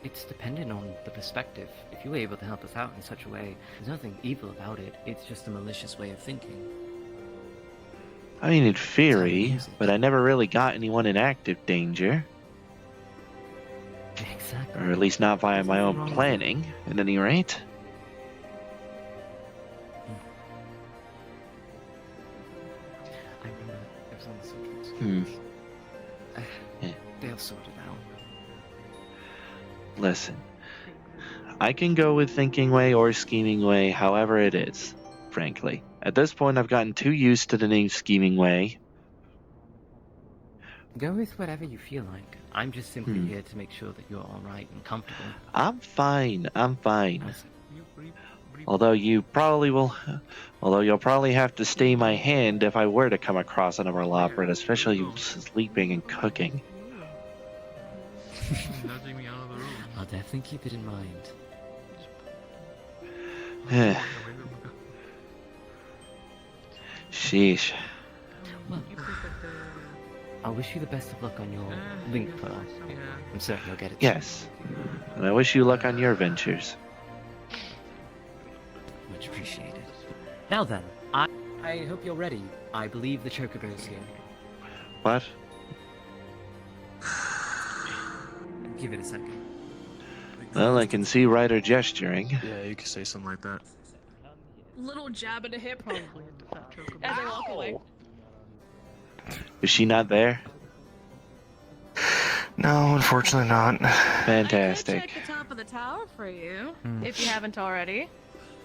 it's dependent on the perspective. If you were able to help us out in such a way, there's nothing evil about it. It's just a malicious way of thinking. I mean, in theory, but I never really got anyone in active danger. Exactly. Or at least not via my own planning, at any rate. I remember it was on the subject. Yeah. They'll sort it out. Listen, I can go with thinking way or scheming way, however it is, frankly. At this point, I've gotten too used to the name scheming way. Go with whatever you feel like. I'm just simply here to make sure that you're alright and comfortable. I'm fine. Although you'll probably have to stay my hand if I were to come across another Loprit, especially you sleeping and cooking. I'll definitely keep it in mind. Sheesh. Well, I wish you the best of luck on your link pearl. I'm certain you'll get it. Yes. And I wish you luck on your ventures. Much appreciated. Now then, I hope you're ready. I believe the chocobo's here. What? Give it a second. Well, I can see Ryder gesturing. Yeah, you could say something like that. Little jab at a hip. As I walk away. Is she not there? No, unfortunately not. Fantastic. Check the top of the tower for you, if you haven't already.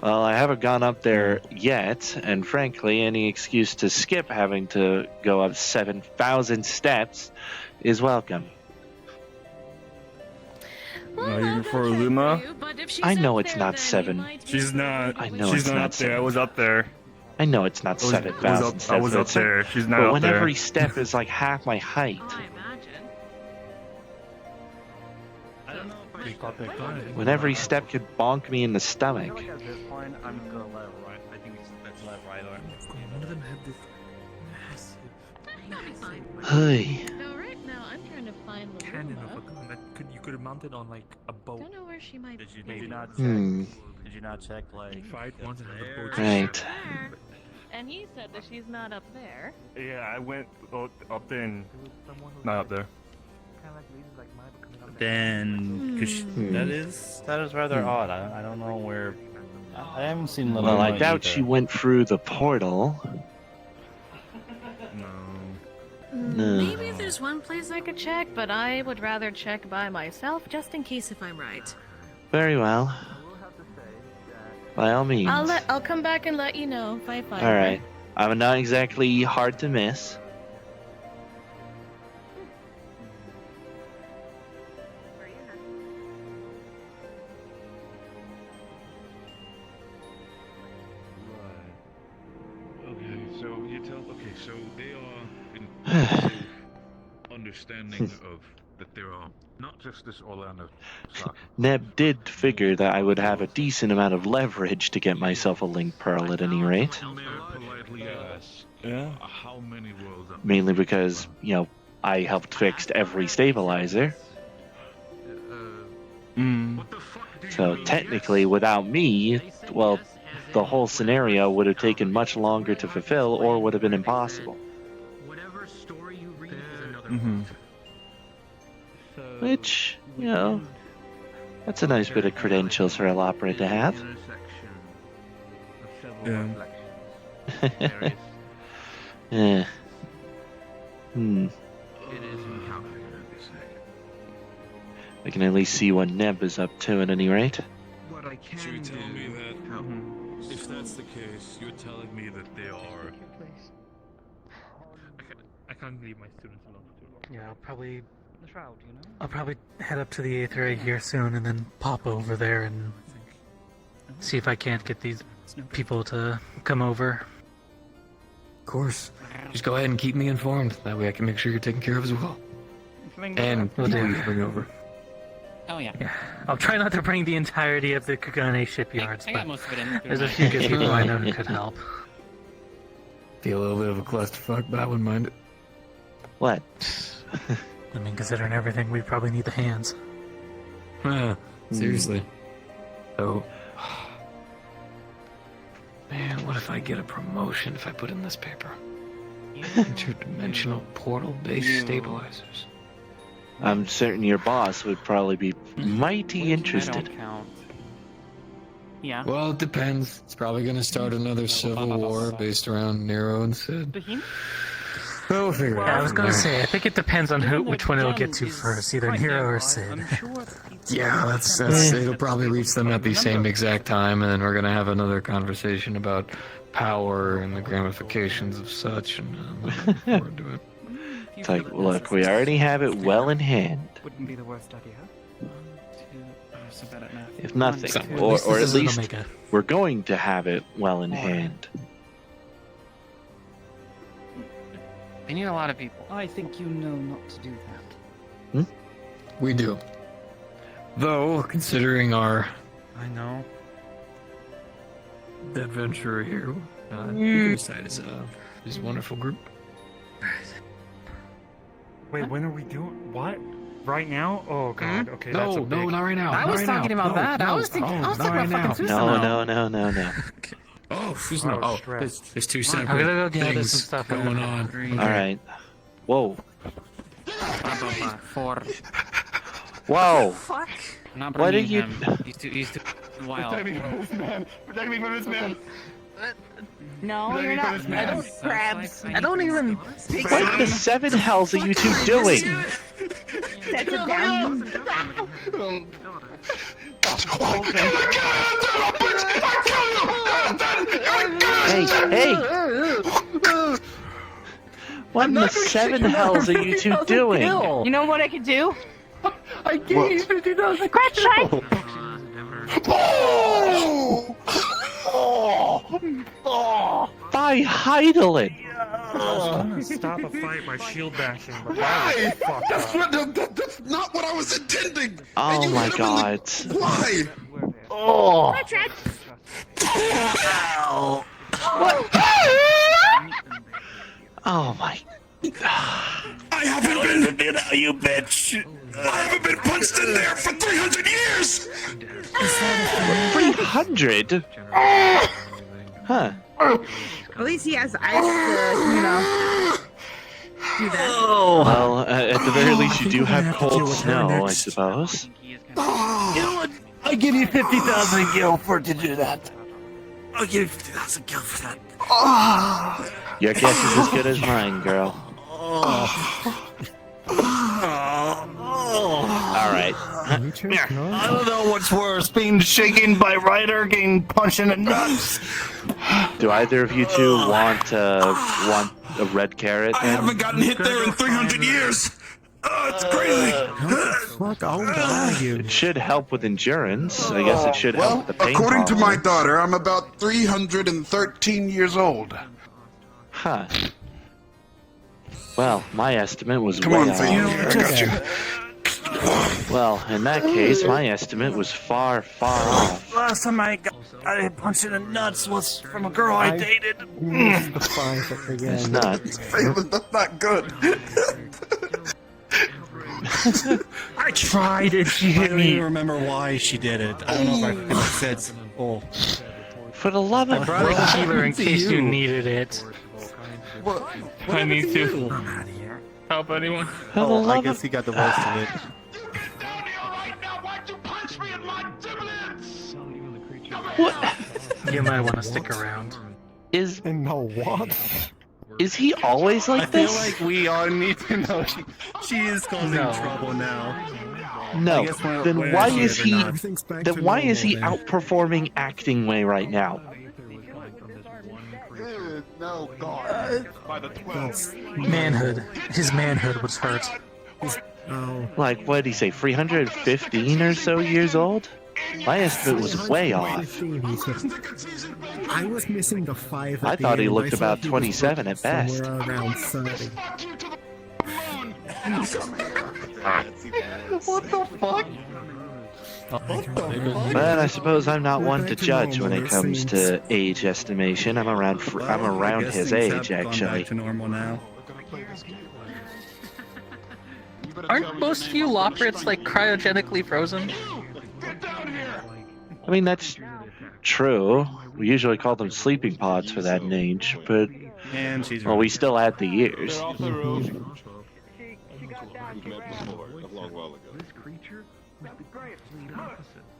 Well, I haven't gone up there yet, and frankly, any excuse to skip having to go up 7,000 steps is welcome. Are you for Luma? I know it's not 7. She's not. I know she's it's not not up there. 7. I was up there. I know it's not 7,000 steps. I was up there. She's not but up when there. every step is like half my height. When every step could bonk me in the stomach. At this point, I'm gonna let right. I think let's let Ryder. None of them have this massive Hey. No, right now I'm trying to find cannon Luma. of a gun that you could have mounted on like a boat. Don't know where she might Did you be. not check? Did you not check like? Tried once and had the boat. Right. And he said that she's not up there. Yeah, I went up there and not up there. Then, cause that is rather odd. I don't know where. I haven't seen Luma. Well, I doubt either. she went through the portal. No. Maybe there's one place I could check, but I would rather check by myself just in case if I'm right. Very well. By all means. I'll come back and let you know if I find Alright. I'm not exactly hard to miss. Okay, so you tell. Okay, so they are in understanding of that there are not just this Orlando soccer. Neb did figure that I would have a decent amount of leverage to get myself a link pearl at any rate. May I politely ask, how many worlds up? Mainly because, you know, I helped fix every stabilizer. So technically, without me, well, the whole scenario would have taken much longer to fulfill or would have been impossible. Whatever story you read is another Which, you know, that's a nice bit of credentials for a Loprit to have. Yeah. I can at least see what Neb is up to at any rate. What I can so you tell me that if that's the case, you're telling me that they are. I can't leave my students alone for too long. Yeah, I'll probably The shroud, you know? I'll probably head up to the Eorzea here soon and then pop over there and see if I can't get these people to come over. Of course. Just go ahead and keep me informed. That way I can make sure you're taken care of as well. And Will do. please bring over. Oh yeah. I'll try not to bring the entirety of the Kugane shipyards, I got but most of it in. there's a few good people I know who could help. Feel a little bit of a clusterfuck, but I wouldn't mind it. What? I mean, considering everything, we probably need the hands. Seriously. So, man, what if I get a promotion if I put in this paper? Interdimensional portal-based stabilizers. I'm certain your boss would probably be mighty interested. Yeah. Well, it depends. It's probably going to start another civil war based around Nero and Sid. We'll figure it out. I was gonna say, I think it depends on which one it'll get to first, either Nero or Sid. Yeah, that's it'll probably reach them at the same exact time, and then we're gonna have another conversation about power and the ramifications of such, and I'm looking forward to it. It's like, look, we already have it well in hand. Wouldn't be the worst idea. If nothing, or at least we're going to have it well in hand. They need a lot of people. I think you know not to do that. We do. Though, considering our adventure here, the side is a wonderful group. Wait, when are we doing what? Right now? Oh god. Okay. No, that's a big... not right now. I was talking about that. I was thinking about fucking Susanoo. No. Oh, Susanoo. Oh, there's two separate I'm gonna go gather things some stuff going on. All right. Whoa. 4. Whoa. Fuck. I'm not What are bringing you? him. He's too wild. Protect me from this man. Protect me from this man. No, you're not. I don't crabs. I don't even pick What the seven hells are you two doing? Set it down. Hey! What in the seven hells are you two doing? You know what I could do? I gave you 50,000. Scratch try. By Heidelin! I was gonna stop a fight by shield bashing, but why? That's not what I was intending. Oh my god. Why? Oh. What? Oh my. I haven't been. You bitch. I haven't been punched in there for 300 years. 300? Huh. At least he has ice to, do that. Well, at the very least, you do have cold snow, I suppose. You know what? I'll give you 50,000 gil to do that. I'll give you 50,000 gil for that. Your guess is as good as mine, girl. Alright. I don't know what's worse, being shaken by Ryder, getting punched in the nuts. Do either of you two want a red carrot? I haven't gotten hit there in 300 years. It's crazy. Fuck, how old are you? It should help with endurance. I guess it should help with the pain According to my tolerance. daughter, I'm about 313 years old. Huh. Well, my estimate was Come way on, off. Faye. I got you. Well, in that case, my estimate was far, far off. Last time I got punched in the nuts was from a girl I dated. Missed the 5 at the It's end. not. That's not good. I tried and she I hit don't me. even remember why she did it. I don't know if I could have said simple. For the love I of brought a God. healer in case you needed it. I need to help anyone. For the love of he got the most of it. What? You might want to stick around. Is No, what? he always like I feel this? like we all need to know she is causing trouble now. No. I guess when- Then when why she is or he? not. Everything's back Then to why is he normal then. outperforming Acting Way right now? No, God. Manhood. His manhood was hurt. Oh. Like, what did he say? 315 or so years old? My estimate was way off. 15, he said. I was missing the 5 at I the thought he end. looked I about thought he was 27 at best. Somewhere around 30. What the fuck? But I suppose I'm not one to judge when it comes to age estimation. I'm around his age, actually. Aren't most of you Loprits like cryogenically frozen? I mean, that's true. We usually call them sleeping pods for that age, but well, we still add the years.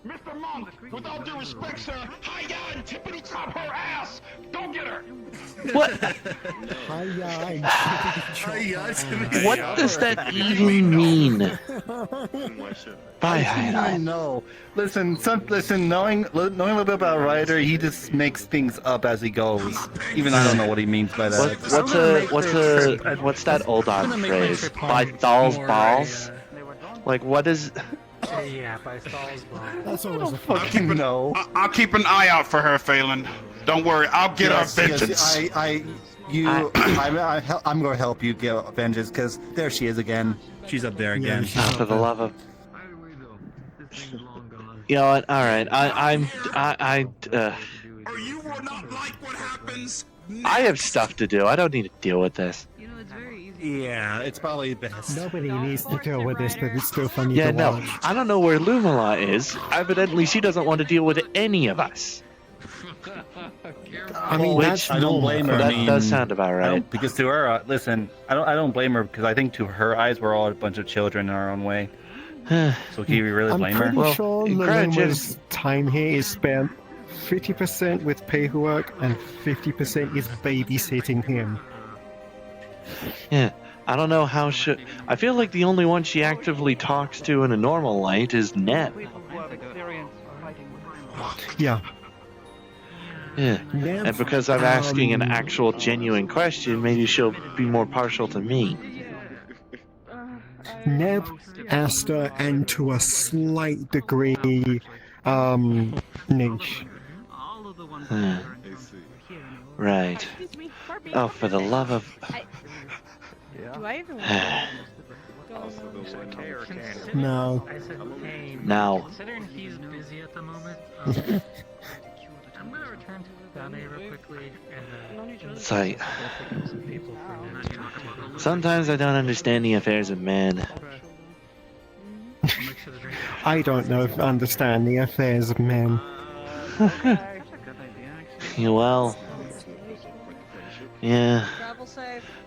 Mr. Monk, without due respect, sir, hi-ya and tippity-top her ass! Don't get her! What? What does that even mean? I know. Listen, knowing a little bit about Ryder, he just makes things up as he goes. Even I don't know what he means by that. What's that old dog phrase? By Thal's balls? Like, what is... Yeah, by Thal's balls. That's always a fucking no. I'll keep an eye out for her, Phelan. Don't worry, I'll get our vengeance. I'm going to help you get vengeance, because there she is again. She's up there again. For the love of... You know what? All right. I have stuff to do. I don't need to deal with this. Yeah, it's probably best. Nobody needs to deal with this, but it's still funny Yeah, to no. watch. I don't know where Lumala is. Evidently, she doesn't want to deal with any of us. I mean, I don't blame her. That does sound about right. Because to her, listen, I don't blame her, because I think to her eyes we're all a bunch of children in our own way. So can you really blame her? I'm pretty sure Luma's time here is spent 50% with paperwork and 50% is babysitting him. Yeah, I don't know how I feel like the only one she actively talks to in a normal light is Neb. Yeah. Yeah, and because I'm asking an actual genuine question, maybe she'll be more partial to me. Neb, Asta, and to a slight degree, Niche. Right. Oh, for the love of... Do I even No. Now. Considering he's busy at the moment, I'm gonna return to Dane real quickly and It's like... Sometimes I don't understand the affairs of men. I don't understand the affairs of men. Well... Yeah...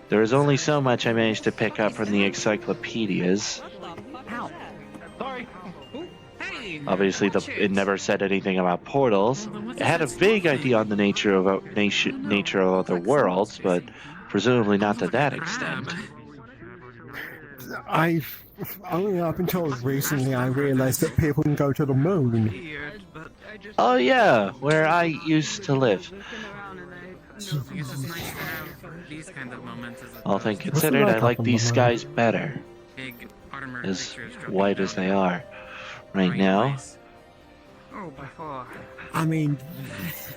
There is only so much I managed to pick up from the encyclopedias. Obviously, it never said anything about portals. It had a vague idea on the nature of other worlds, but presumably not to that extent. Only up until recently I realized that people can go to the moon. Oh yeah, where I used to live. All things considered, I like these skies better. As white as they are right now. I mean,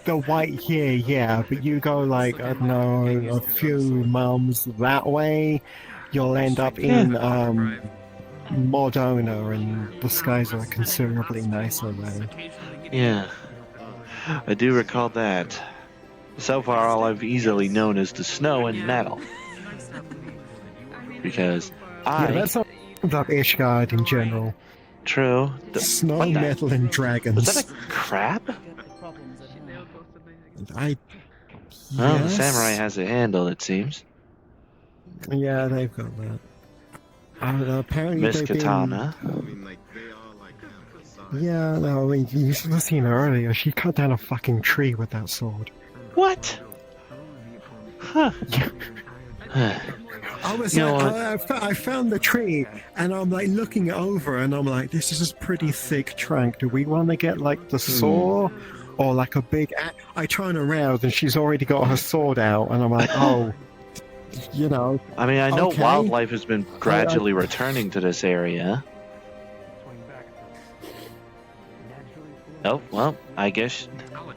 the white here, yeah, but you go like, I don't know, a few miles that way, you'll end up in Mordona, and the skies are considerably nicer there. Yeah, I do recall that. So far, all I've easily known is the snow and metal. Because Yeah, that's not about Ishgard in general. True. Snow, metal, and dragons. Was that a crab? Yes. Well, the samurai has it handled, it seems. Yeah, they've got that. Apparently Miss they've Katana. Yeah, no, I mean, you should have seen her earlier. She cut down a fucking tree with that sword. What? Huh. I was I found the tree, and I'm like looking over, and I'm like, this is a pretty thick trunk. Do we want to get like the saw, or like a big? I turn around, and she's already got her sword out, and I'm like, oh, you know. I mean, I know okay. wildlife has been gradually returning to this area. Oh, well, I guess...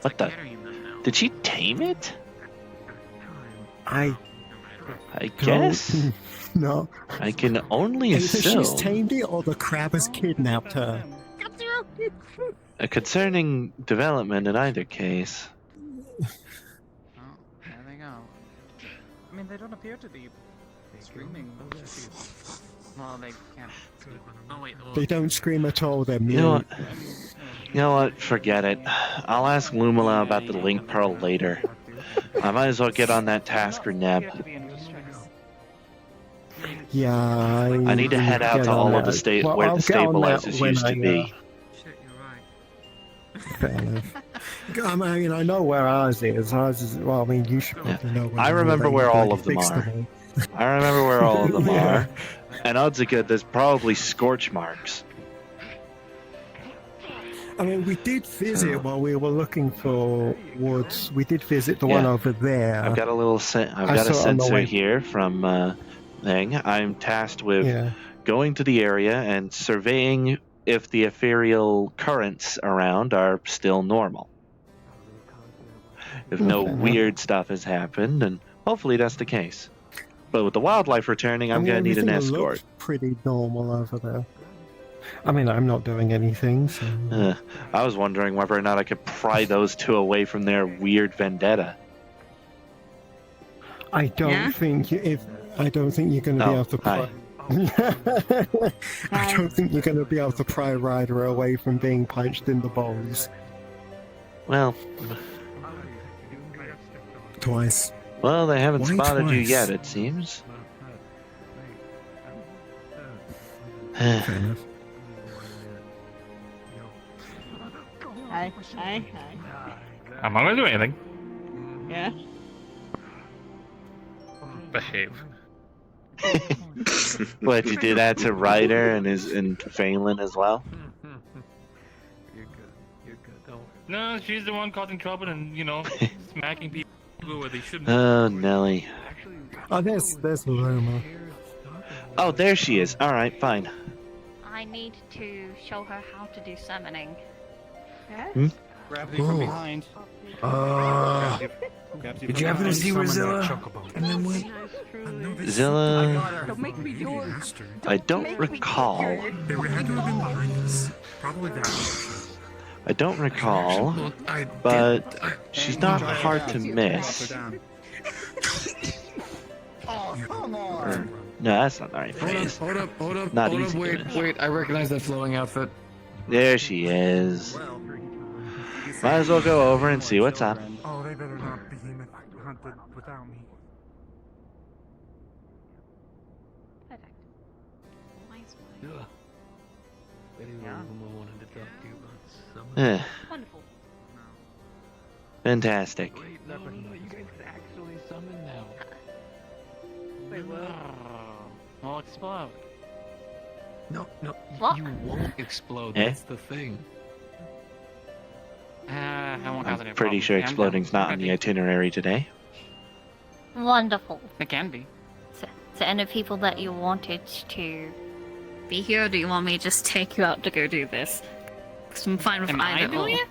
What the... Did she tame it? I guess? No. I can only Either assume... she's tamed it, or the crab has kidnapped her. A concerning development in either case. Oh, there they go. I mean, they don't appear to be screaming. Well, they can't. Oh wait. They don't scream at all. They're mute. You know what? Forget it. I'll ask Lumala about the link pearl later. I might as well get on that task for Neb. Yeah, I need to head out to all of the state where the stabilizers used to be. Fair enough. I mean, I know where ours is. Ours is, well, I mean, you should probably know where I remember where all of them fixed are. them I remember where all of them Yeah. are. And odds are good, there's probably scorch marks. I mean, we did visit while we were looking for woods. We did visit the one over there. I've got a little I've got a sensor here from thing. I'm tasked with going to the area and surveying if the ethereal currents around are still normal. If no weird stuff has happened, and hopefully that's the case. But with the wildlife returning, I'm going to need an everything escort. looks pretty normal over there. I mean, I'm not doing anything, so... I was wondering whether or not I could pry those two away from their weird vendetta. I don't think I don't think you're going to be able to pry. I don't think you're going to be able to pry Ryder away from being punched in the balls. Well, twice. Well, they haven't Why spotted you twice? yet, it seems. Fair enough. Hi. I'm not gonna do anything. Yeah. Behave. What, you did that to Ryder and Phelan as well? No, she's the one causing trouble and, smacking people where they shouldn't. Oh, Nelly. Oh, there's Luma. Oh, there she is. Alright, fine. I need to show her how to do summoning. Gravity from behind. Did you happen to see where Zilla and then went? Zilla... Don't make me do it. I don't recall. They had to have been behind us. Probably that. I don't recall, but she's not hard to miss. Oh, come on. No, that's not the right phrase. Hold up, Not easy to wait, miss. wait, I recognize that flowing outfit. There she is. Might as well go over and see what's up. Oh, they better not behemoth hunted without me. Eh, Wonderful. fantastic. You guys actually summon now. Wait, what? I'll explode. No, What? you won't explode. Eh? That's the thing. I won't cause any I'm pretty problems. sure Yeah, I'm exploding's done. not on the itinerary today. Wonderful. It can be. So any people that you wanted to be here, or do you want me to just take you out to go do this? Because I'm fine with Am I either doing or. it?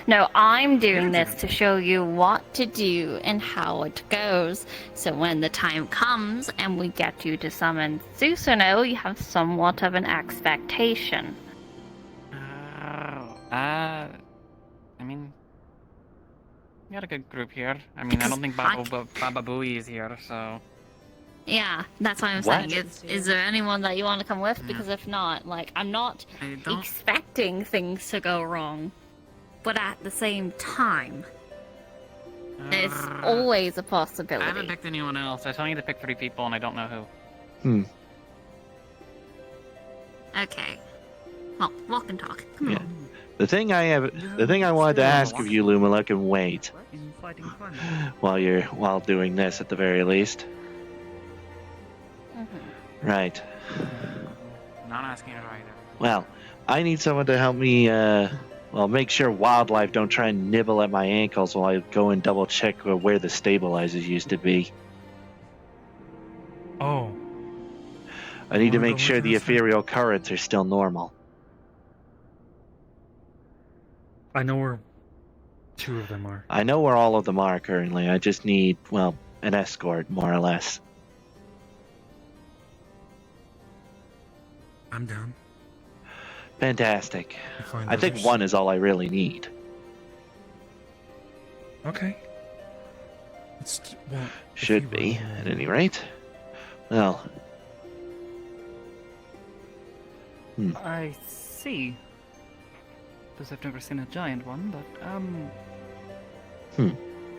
No, I'm doing this to show you what to do and how it goes. So when the time comes and we get you to summon Susanoo, you have somewhat of an expectation. I mean, we got a good group here. I mean, I don't think Baba Booey is here, so. Yeah, that's what I'm What? saying. Is there anyone that you want to come with? Because if not, I'm not expecting things to go wrong. But at the same time, there's always a I possibility. haven't picked anyone else. I told you to pick 3 people, and I don't know who. Okay. Well, walk and talk. Come Yeah. on. The thing I wanted to ask of you, Lumala, can wait. While doing this, at the very least. Right. Not asking it either. Well, I need someone to help me, make sure wildlife don't try and nibble at my ankles while I go and double check where the stabilizers used to be. Oh. I need to make sure the ethereal currents are still normal. I know where 2 of them are. I know where all of them are currently. I just need, an escort, more or less. I'm down. Fantastic. Find I think others. one is all I really need. Okay. Well, Should be, at any rate. Well. I see. Because I've never seen a giant one, but,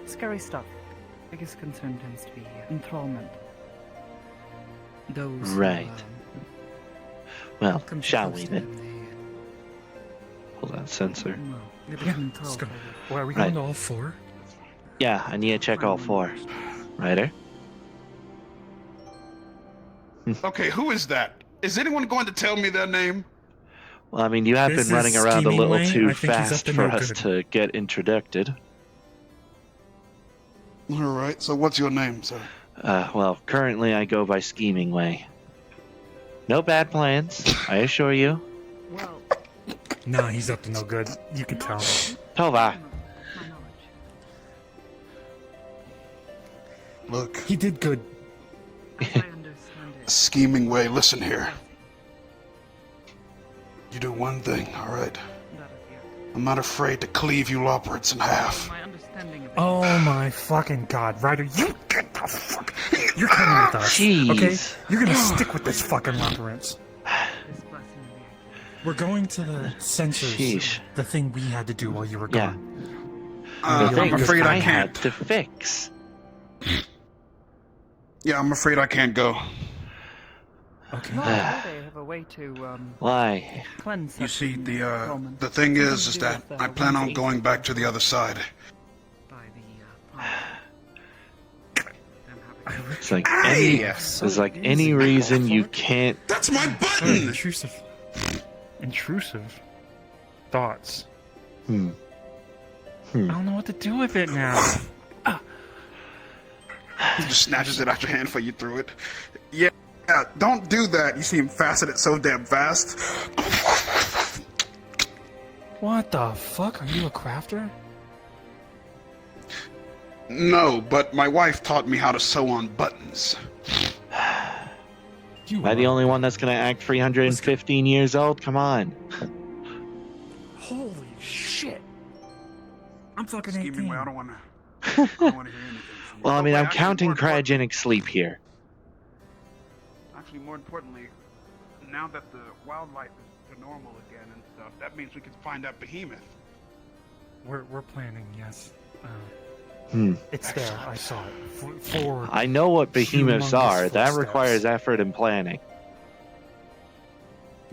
scary stuff. Biggest concern tends to be enthrallment. Those Right. Well, come shall close we to then? them, Hold on, sensor. they Yeah, become enthralled let's go. by it. Well, are we Right. going to all four? Yeah, I need to check all four. Ryder? Okay, who is that? Is anyone going to tell me their name? Well, I mean, you have This been running is around a little Schemingway. too I think he's up fast to for no us good. to get introduced. All right. So what's your name, sir? Well, currently I go by Schemingway. No bad plans, I assure you. Nah, he's up to no good. You can tell. Tova. Look, He did good. Schemingway, listen here. You do one thing, all right? I'm not afraid to cleave you lawbirds in half. Oh my fucking god, Ryder, you get the fuck. You're coming with us. Jeez. Okay? You're gonna stick with this fucking labyrinth. We're going to the sensors. Sheesh. The thing we had to do while you were Yeah. gone. I'm afraid I had can't. to fix. Yeah, I'm afraid I can't go. Okay. No, they have a way to, Why? cleanse You such see, enthrallment. the thing is Something to that do with, I plan on Wednesday going back to the other side. by the, It's like any, there's like any reason you can't. That's my button! Intrusive thoughts. Hmm. I don't know what to do with it now. He just snatches it out your hand for you threw it. Yeah, don't do that. You seem faceted so damn fast. What the fuck? Are you a crafter? No, but my wife taught me how to sew on buttons. Am I the only one that's gonna act 315 years old? Come on. Holy shit! I'm fucking 18. Schemingway, I don't want to hear anything. Well, I mean, Okay, I'm actually, counting more important- cryogenic sleep here. Actually, more importantly, now that the wildlife is to normal again and stuff, that means we can find that behemoth. We're planning, yes. It's there. I saw it. For I know what behemoths humongous are. That footsteps. requires effort and planning.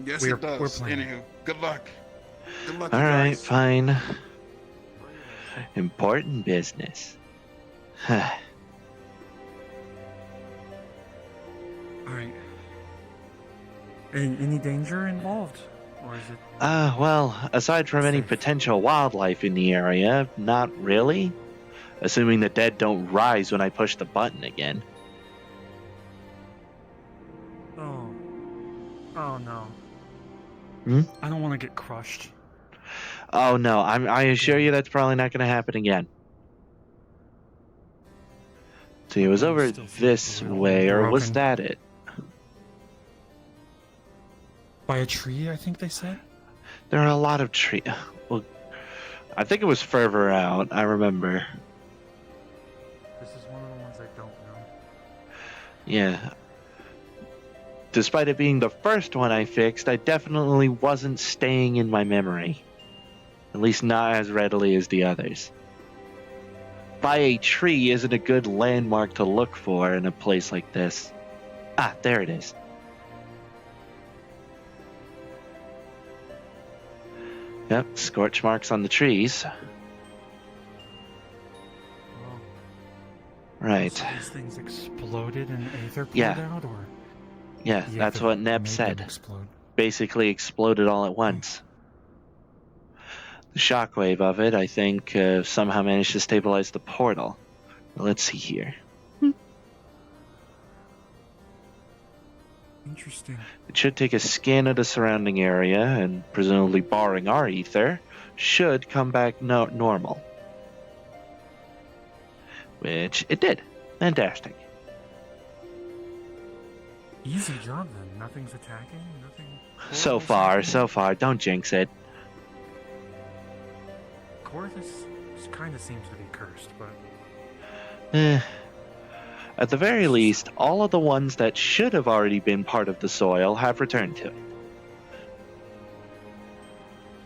Yes, We're it does. planning. Anywho, good luck. Good luck, All you right, guys. fine. Important business. Alright. Any danger involved? Or is it... Well, aside from any potential wildlife in the area, not really. Assuming the dead don't rise when I push the button again. Oh. Oh no. I don't want to get crushed. Oh no, I assure you that's probably not going to happen again. See, it was over this way, or was broken. that it? By a tree, I think they said? There are a lot of trees. Well, I think it was further out, I remember. This is one of the ones I don't know. Yeah. Despite it being the first one I fixed, I definitely wasn't staying in my memory. At least not as readily as the others. By a tree isn't a good landmark to look for in a place like this. Ah, there it is. Yep, scorch marks on the trees. Right. So these things exploded and aether poured Yeah. out, or? Yeah, The that's aether what Neb made said. them explode. Basically exploded all at once. The shockwave of it, I think, somehow managed to stabilize the portal. Let's see here. Interesting. It should take a scan of the surrounding area, and presumably barring our ether, should come back normal. Which it did. Fantastic. Easy job then. Nothing's attacking. Nothing. So far. Don't jinx it. Corvus kind of seems to be cursed, but. At the very least, all of the ones that should have already been part of the soil have returned to it.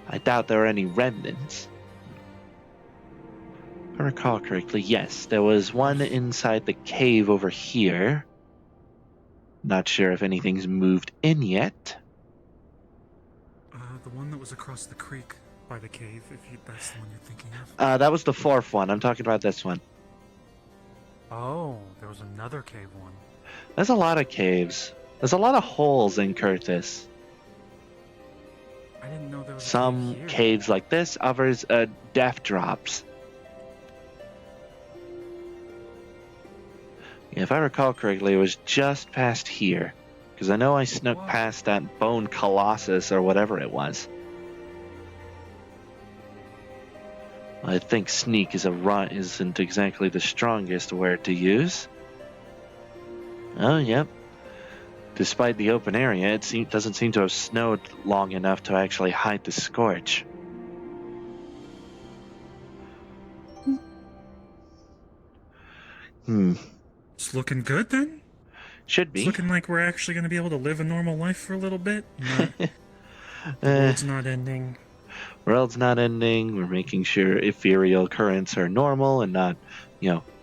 I doubt there are any remnants. If I recall correctly, yes, there was one inside the cave over here. Not sure if anything's moved in yet. The one that was across the creek by the cave, that's the one you're thinking of. That was the fourth one. I'm talking about this one. Oh, there was another cave one. There's a lot of caves. There's a lot of holes in Curtis. I didn't know there was some caves like this, others death drops. If I recall correctly, it was just past here. Because I know I snuck past that bone colossus or whatever it was. I think sneak isn't exactly the strongest word to use. Oh, yep. Despite the open area, it doesn't seem to have snowed long enough to actually hide the scorch. It's looking good then? Should be. It's looking like we're actually going to be able to live a normal life for a little bit. The world's not ending. World's not ending. We're making sure ethereal currents are normal and not,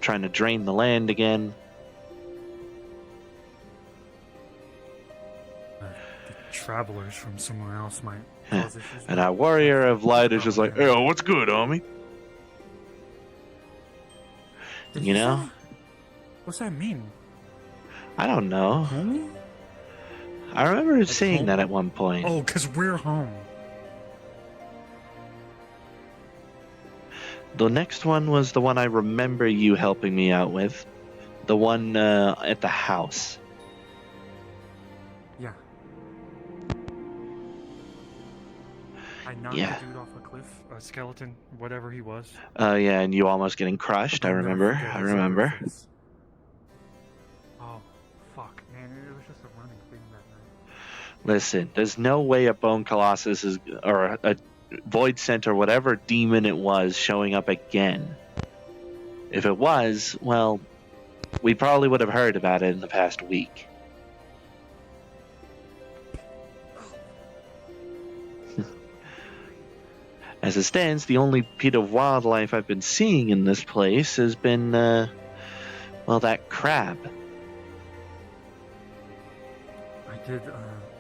trying to drain the land again. The travelers from somewhere else might cause issues. And our warrior of light is just like, hey, what's good, homie? What's that mean? I don't know. Homie? I remember seeing that at one point. Oh, because we're home. The next one was the one I remember you helping me out with. The one at the house. Yeah. I knocked the dude off a cliff, a skeleton, whatever he was. Yeah, and you almost getting crushed. I remember. Oh, fuck, man, it was just a running thing that night. Listen, there's no way a bone colossus or a void center, whatever demon it was, showing up again. If it was, well, we probably would have heard about it in the past week. As it stands, the only bit of wildlife I've been seeing in this place has been, that crab. I did,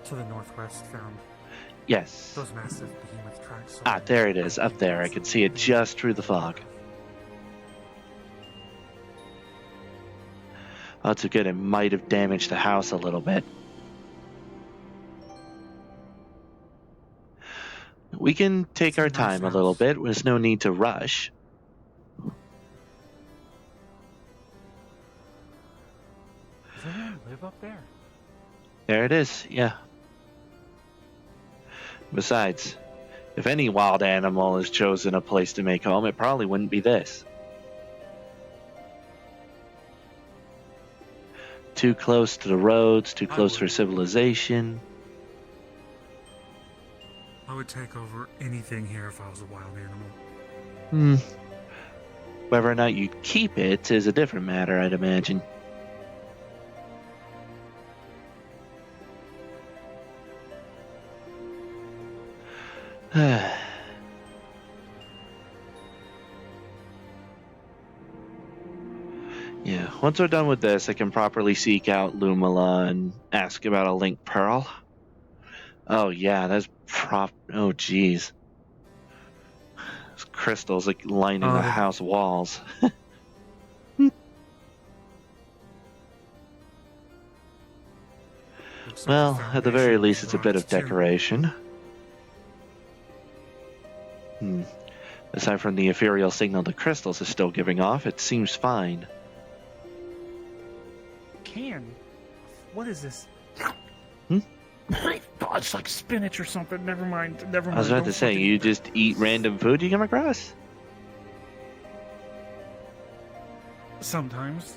to the northwest, found Yes. those massive behemoth tracks. There it is, up there. I can see it just through the fog. Oh, it's good. It might have damaged the house a little bit. We can take our time a little bit. There's no need to rush. Does anyone live up there? There it is, yeah. Besides, if any wild animal has chosen a place to make home, it probably wouldn't be this. Too close to the roads, too close for civilization. I would take over anything here if I was a wild animal. Whether or not you'd keep it is a different matter, I'd imagine. Yeah, once we're done with this, I can properly seek out Lumala and ask about a link pearl. Oh yeah, that's oh jeez. Those crystals like lining the house walls. Well, at the very least, it's a bit of decoration. Aside from the ethereal signal the crystals are still giving off, it seems fine. What is this? I thought it's like spinach or something. Never mind. I was about to say, you just eat random food you come across? Sometimes.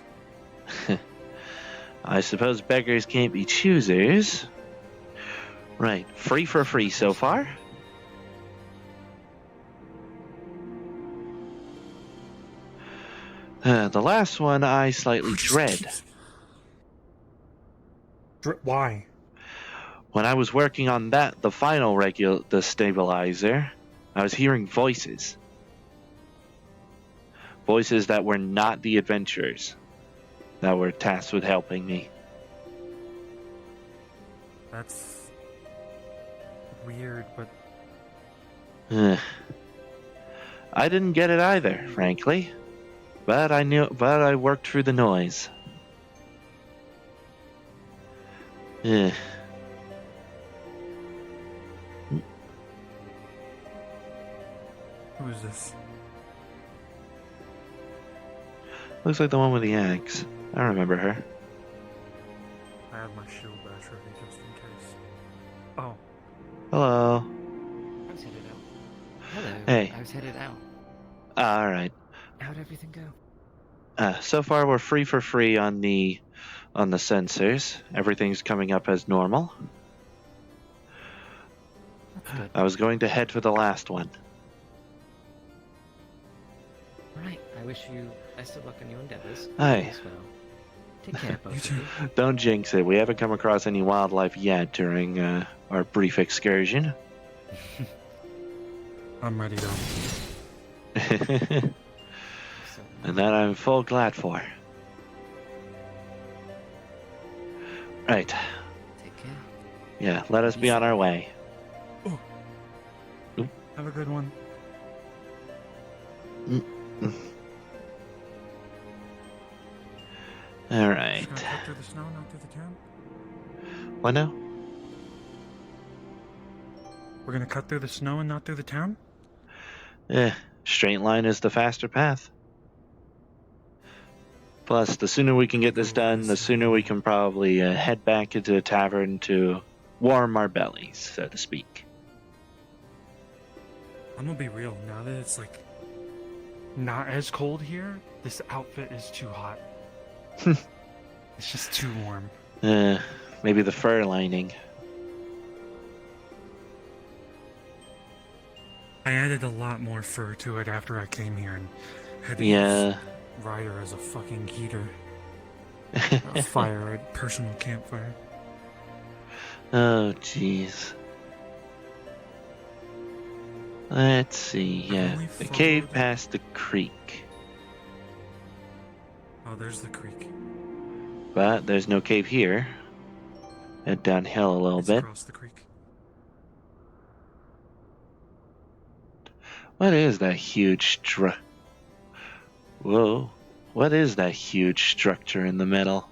I suppose beggars can't be choosers. Right, free for free so far. The last one I slightly dread. Why? When I was working on the final the stabilizer, I was hearing voices. Voices that were not the adventurers that were tasked with helping me. That's weird, but I didn't get it either, frankly. But I worked through the noise. who is this? Looks like the one with the axe. I remember her. I have my shield bash ready just in case. Oh. Hello. I was headed out. Hello. Hey. I was headed out. Alright. How'd everything go? So far we're free for free on the sensors. Everything's coming up as normal. That's good. I was going to head for the last one. Alright, I wish you best of luck on your endeavors. Aye. As well. Take care, both of you. Don't jinx it. We haven't come across any wildlife yet during our brief excursion. I'm ready though. And that I'm full glad for. Right. Take care. Yeah, let us be on our way. Oh. Have a good one. Alright. Just gonna cut through the snow, not through the town? What now? We're gonna cut through the snow and not through the town? Straight line is the faster path. Plus, the sooner we can get this done, the sooner we can probably head back into the tavern to warm our bellies, so to speak. I'm gonna be real, now that it's like not as cold here, this outfit is too hot. It's just too warm. Maybe the fur lining. I added a lot more fur to it after I came here and had to Yeah. use Ryder as a fucking heater. A fire, a personal campfire. Oh, jeez. Let's see, yeah. The cave past the creek. Oh, there's the creek. But there's no cave here. Head downhill a little bit. Across the creek. What is that huge Whoa. What is that huge structure in the middle?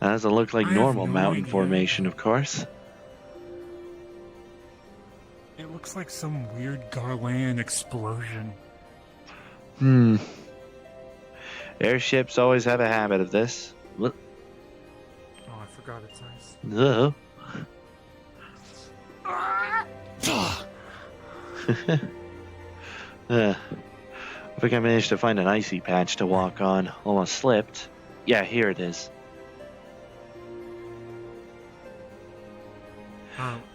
That doesn't look like I have normal no mountain idea. formation, of course. It looks like some weird Garland explosion. Airships always have a habit of this. What? Oh, I forgot it's ice. Ugh. I think I managed to find an icy patch to walk on. Almost slipped. Yeah, here it is.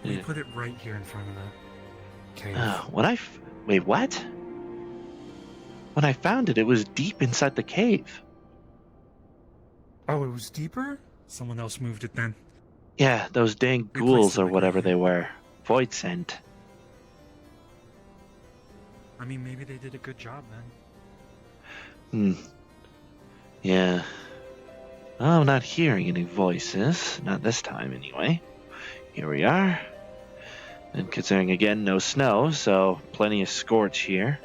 We Yeah. put it right here in front of the cave. Wait, what? When I found it, it was deep inside the cave. Oh, it was deeper? Someone else moved it then. Yeah, those dang ghouls or whatever they were. Void scent. I mean, maybe they did a good job then. Yeah. Oh, I'm not hearing any voices. Not this time, anyway. Here we are. And considering, again, no snow, so plenty of scorch here.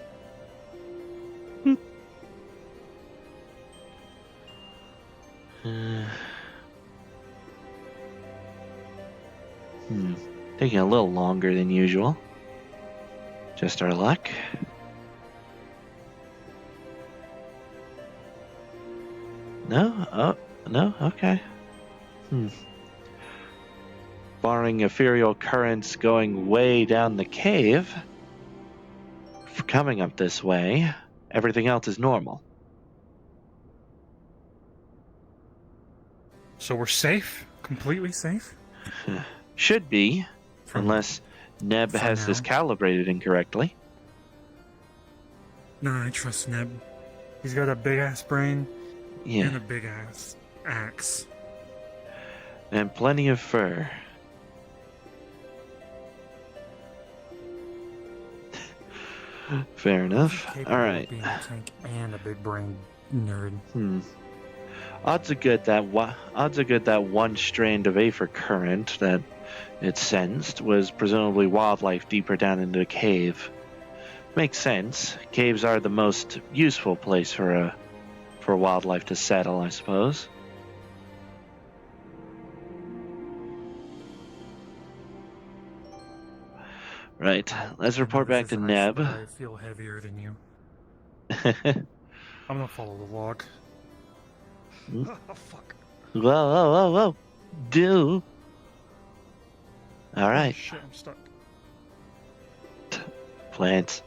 Taking a little longer than usual. Just our luck. No? Oh, no? Okay. Barring ethereal currents going way down the cave, for coming up this way, everything else is normal. So we're safe? Completely safe? Should be, unless Neb has this calibrated incorrectly. Nah, I trust Neb. He's got a big ass brain Yeah. and a big ass axe. And plenty of fur. Fair enough. Capable All of right. being a tank and a big brain nerd. Odds are good that one strand of Aether current that it sensed was presumably wildlife deeper down into the cave. Makes sense. Caves are the most useful place for wildlife to settle, I suppose. Right. Let's report back to Neb. I feel heavier than you. I'm gonna follow the log. Oh, fuck. Whoa. Do. All right. Oh, shit, I'm stuck. Plants.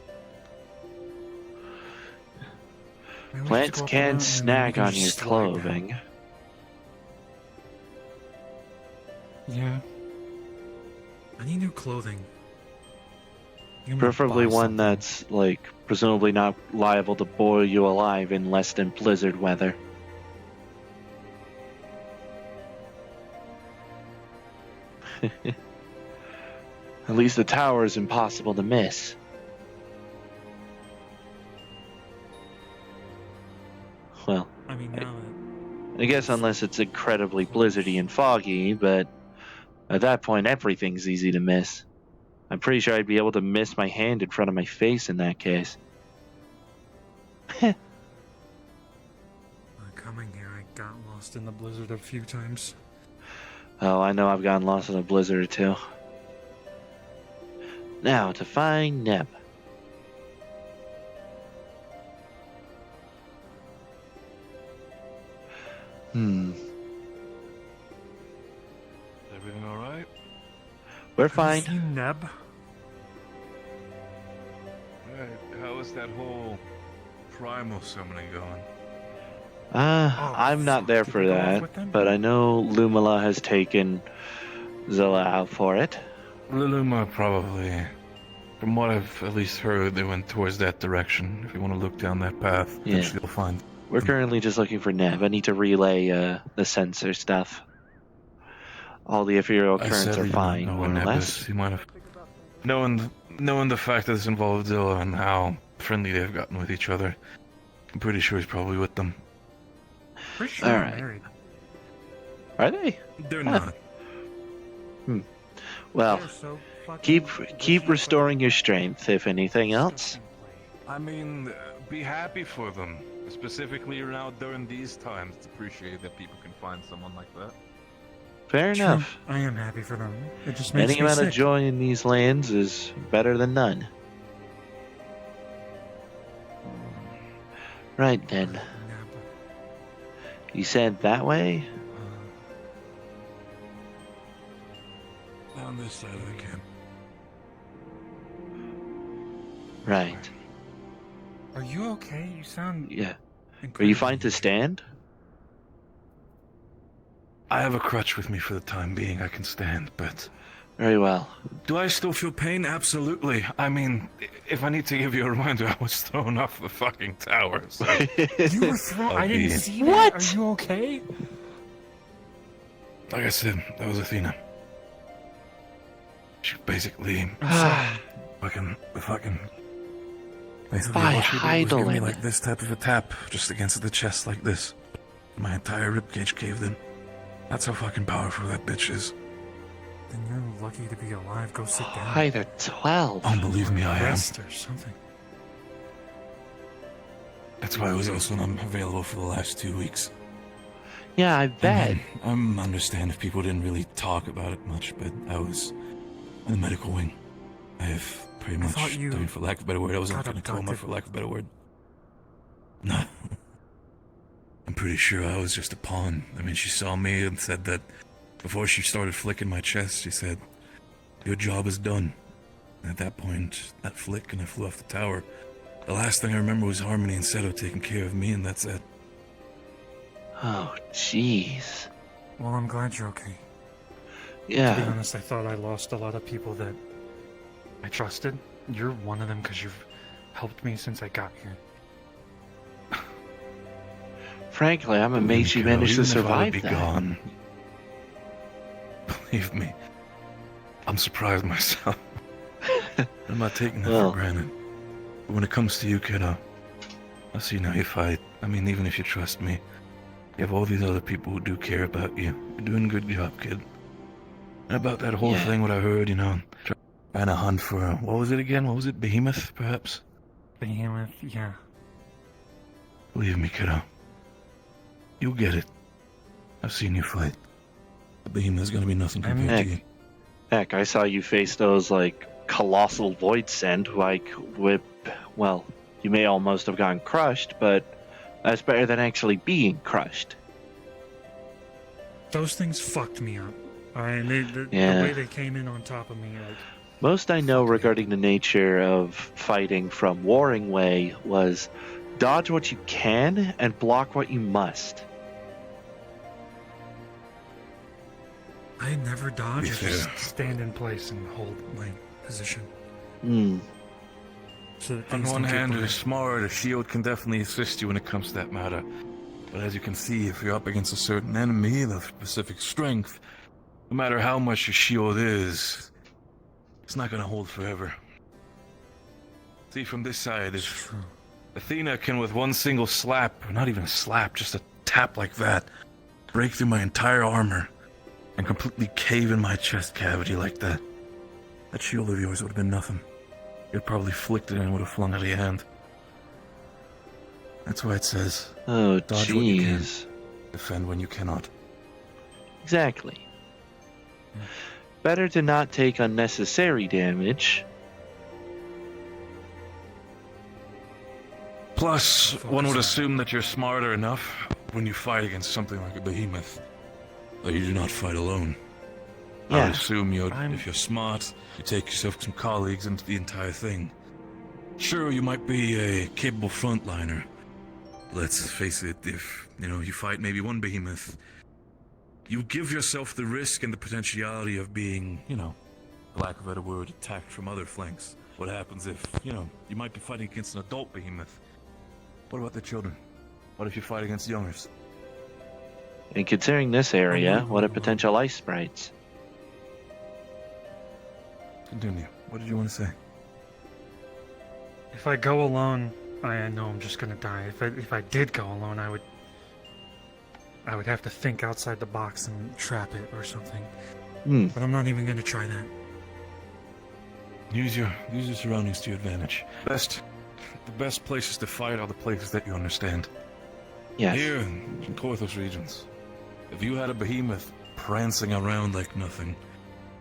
Maybe we Plants just go up can the mountain and snag we can on just your slide down. clothing. Yeah. I need new clothing. I'm gonna Preferably buy one something. that's, like, presumably not liable to boil you alive in less than blizzard weather. At least the tower is impossible to miss. Well, I mean, now that I guess unless it's incredibly blizzardy and foggy, but at that point everything's easy to miss. I'm pretty sure I'd be able to miss my hand in front of my face in that case. coming here, I got lost in the blizzard a few times. Oh, I know I've gotten lost in a blizzard or two. Now, to find Neb. Everything all right? We're fine. Have you seen Neb? Right. How is that whole primal summoning going? I'm not there for go off that, with them? but I know Lumala has taken Zilla out for it. Luluma probably. From what I've at least heard, they went towards that direction. If you want to look down that path, Yeah. eventually you'll find. We're currently just looking for Neb. I need to relay the sensor stuff. All the ethereal I currents sadly are do not fine, know more where or Neb less. is. He might have knowing the fact that this involved Zilla and how friendly they've gotten with each other. I'm pretty sure he's probably with them. Pretty sure All they're right. married. Are they? They're not. Well, They're so fucking keep restoring your strength, if anything else. I mean, be happy for them. Specifically now during these times, it's appreciated that people can find someone like that. Fair True. enough. I am happy for them. It just makes Any me amount sick. of joy in these lands is better than none. Right then. Neb. You said that way? Down this side of the camp. Right. Are you okay? You sound Yeah. Are incredibly you fine to stand? I have a crutch with me for the time being. I can stand, but Very well. do I still feel pain? Absolutely. I mean, if I need to give you a reminder, I was thrown off the fucking tower. So You were thrown. I didn't see that. What? Are you okay? like I said, that was Athena. She basically fucking basically By all she did was give me Heidelin. like this type of a tap just against the chest like this. My entire ribcage caved in. That's how fucking powerful that bitch is. Then you're lucky to be alive. Go sit down. Hi, they're 12. Oh, believe me, I am. Rest or something. That's why I was also unavailable for the last 2 weeks. Yeah, I bet. I understand if people didn't really talk about it much, but I was in the medical wing. I have pretty much, thought you for lack of a better word, I was got in a coma, abducted. for lack of a better word. No. I'm pretty sure I was just a pawn. I mean, she saw me and said that before she started flicking my chest, she said, "Your job is done." And at that point, that flick and I flew off the tower. The last thing I remember was Harmony and Seto taking care of me, and that's it. Oh, jeez. Well, I'm glad you're okay. Yeah. To be honest, I thought I lost a lot of people that I trusted. You're one of them because you've helped me since I got here. Frankly, I'm amazed you managed to Even if I would survive be that. gone, believe me, I'm surprised myself. I'm not taking that for granted. But when it comes to you, kiddo, I see now you fight. I mean, even if you trust me, you have all these other people who do care about you. You're doing a good job, kid. And about that whole thing, what I heard, trying to hunt for, what was it again? What was it? Behemoth, perhaps? Behemoth, yeah. Believe me, kiddo. You'll get it. I've seen you fight. The Behemoth's gonna be nothing compared to you. Heck, I saw you face those, colossal void send, well, you may almost have gotten crushed, but that's better than actually being crushed. Those things fucked me up. The way they came in on top of me, Most I know regarding the nature of fighting from Warring Way was dodge what you can and block what you must. I never dodge, I just stand in place and hold my position. So On one hand, a smart, a shield can definitely assist you when it comes to that matter. But as you can see, if you're up against a certain enemy of specific strength, no matter how much your shield is, it's not gonna hold forever. See, from this side, if Athena can with one single slap, or not even a slap, just a tap like that, break through my entire armor, and completely cave in my chest cavity like that, that shield of yours would have been nothing. You'd probably flicked it and would have flung out of your hand. That's why it says, dodge what you can, defend when you cannot. Exactly. Better to not take unnecessary damage. Plus, one would assume that you're smarter enough when you fight against something like a behemoth, that you do not fight alone. I would assume if you're smart, you take yourself some colleagues into the entire thing. Sure, you might be a capable frontliner. Let's face it, if, you fight maybe one behemoth, you give yourself the risk and the potentiality of being, for lack of a better word, attacked from other flanks. What happens if, you might be fighting against an adult behemoth? What about the children? What if you fight against youngers? And considering this area, what a potential ice sprites. Continue. What did you want to say? If I go alone, I know I'm just gonna die. If I did go alone, I would have to think outside the box and trap it or something. But I'm not even gonna try that. Use your surroundings to your advantage. The best places to fight are the places that you understand. Yes. Here in Korthos regions, if you had a behemoth prancing around like nothing,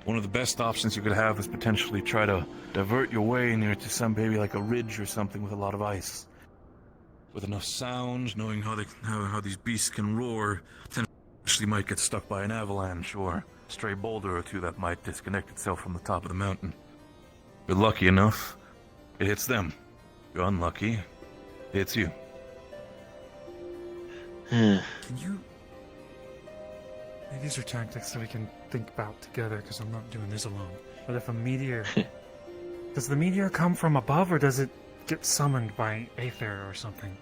one of the best options you could have is potentially try to divert your way near to some maybe like a ridge or something with a lot of ice. With enough sound, knowing how these beasts can roar, potentially might get stuck by an avalanche or a stray boulder or two that might disconnect itself from the top of the mountain. If you're lucky enough, it hits them. If you're unlucky, it hits you. Can you... These are tactics that we can think about together, because I'm not doing this alone. But if a meteor... does the meteor come from above, or does it get summoned by Aether or something?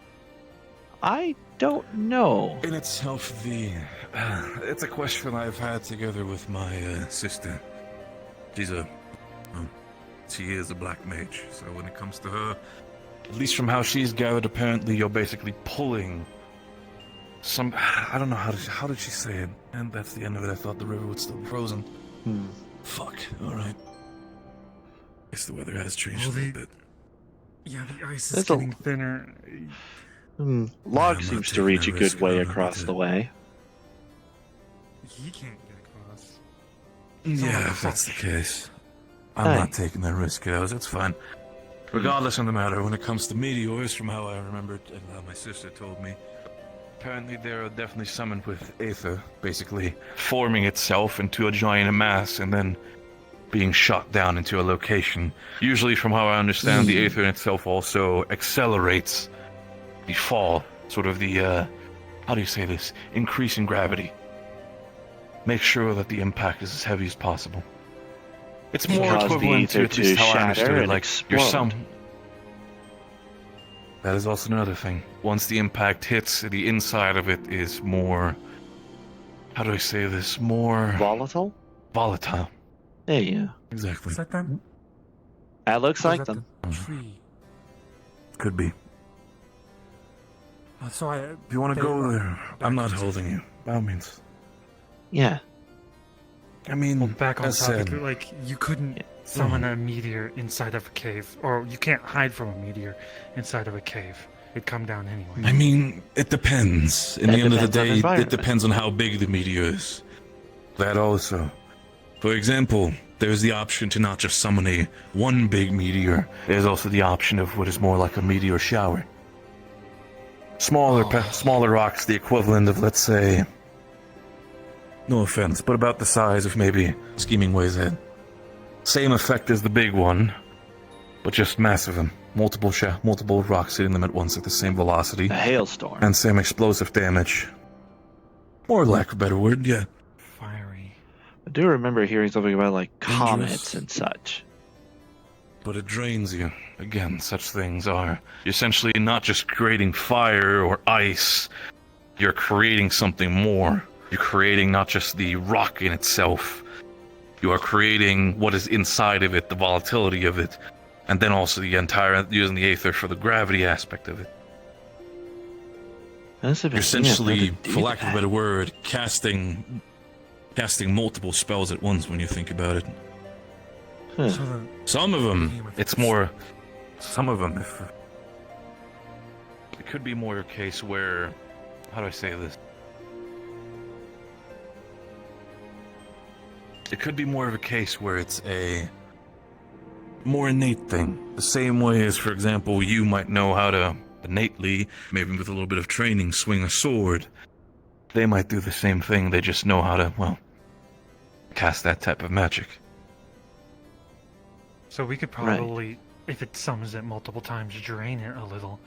I don't know. In itself, it's a question I've had together with my sister. She is a black mage, so when it comes to her, at least from how she's gathered, apparently you're basically pulling some... I don't know, how did she say it? And that's the end of it. I thought the river was still frozen. Fuck, alright. Guess the weather has changed a little bit. Yeah, the ice is getting thinner. Log seems to reach a good way across the way. He can't get across. Yeah, if that's the case. I'm not taking that risk, kiddos. It's fine. Regardless of the matter, when it comes to meteors, from how I remembered and how my sister told me, apparently they're definitely summoned with Aether, basically forming itself into a giant mass and then being shot down into a location. Usually, from how I understand, the Aether in itself also accelerates the fall, sort of the, how do you say this? Increase in gravity. make sure that the impact is as heavy as possible. It's more Cause the equivalent to ether at least to how I shatter understood it. and Like explode. you're some. That is also another thing. Once the impact hits, the inside of it is more. How do I say this? More volatile. Volatile. There you go. Exactly. Is that them? That looks Or like is that them. the tree? Could be. So If you want to go there, I'm not holding you. By all means. Yeah. I mean, back on as topic, said, like you couldn't summon a meteor inside of a cave, or you can't hide from a meteor inside of a cave. It'd come down anyway. I mean, it depends. In That the end of the depends on day, it environment. depends on how big the meteor is. That also. For example, there's the option to not just summon one big meteor. There's also the option of what is more like a meteor shower. Smaller rocks, the equivalent of, let's say, no offense, but about the size of maybe Schemingway's head. Same effect as the big one, but just massive and multiple rocks hitting them at once at the same velocity. A hailstorm. And same explosive damage. Or lack of a better word, yeah. I do remember hearing something about like comets and such. But it drains you. Again, such things are essentially not just creating fire or ice, you're creating something more. You're creating not just the rock in itself, you are creating what is inside of it, the volatility of it, and then also the entire, using the aether for the gravity aspect of it. You're You're essentially, for lack of a better word, casting multiple spells at once when you think about it. Some of them, it's more. Some of them, it could be more a case where, how do I say this? It could be more of a case where it's a more innate thing. The same way as, for example, you might know how to innately, maybe with a little bit of training, swing a sword. They might do the same thing, they just know how to, well, cast that type of magic. So we could probably, if it summons it multiple times, drain it a little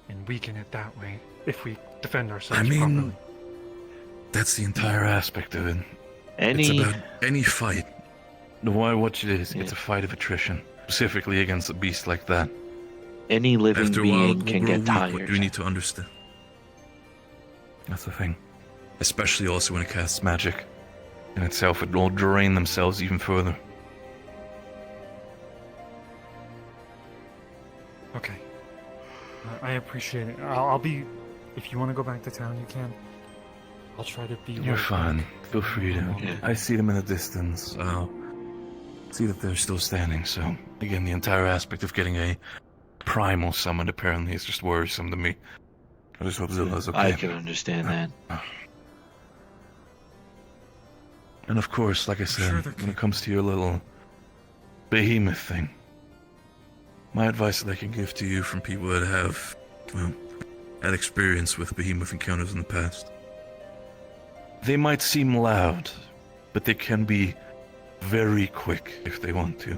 and weaken it that way if we defend ourselves properly. That's the entire aspect of it. It's about any fight. No matter what it is, it's a fight of attrition. Specifically against a beast like that. Any living After a being while, it will can grow get weak, tired. What you need to understand. That's the thing. Especially also when it casts magic. In itself, it will drain themselves even further. Okay. I appreciate it. I'll be... If you want to go back to town, you can. I'll try to be... You're fine. Feel free to. I see them in the distance. I'll see that they're still standing, so... Again, the entire aspect of getting a primal summoned apparently is just worrisome to me. I just hope Zilla's okay. I can understand that. And of course, like I said, when it comes to your little behemoth thing, my advice that I can give to you from people that have, well, had experience with behemoth encounters in the past. They might seem loud, but they can be very quick if they want to.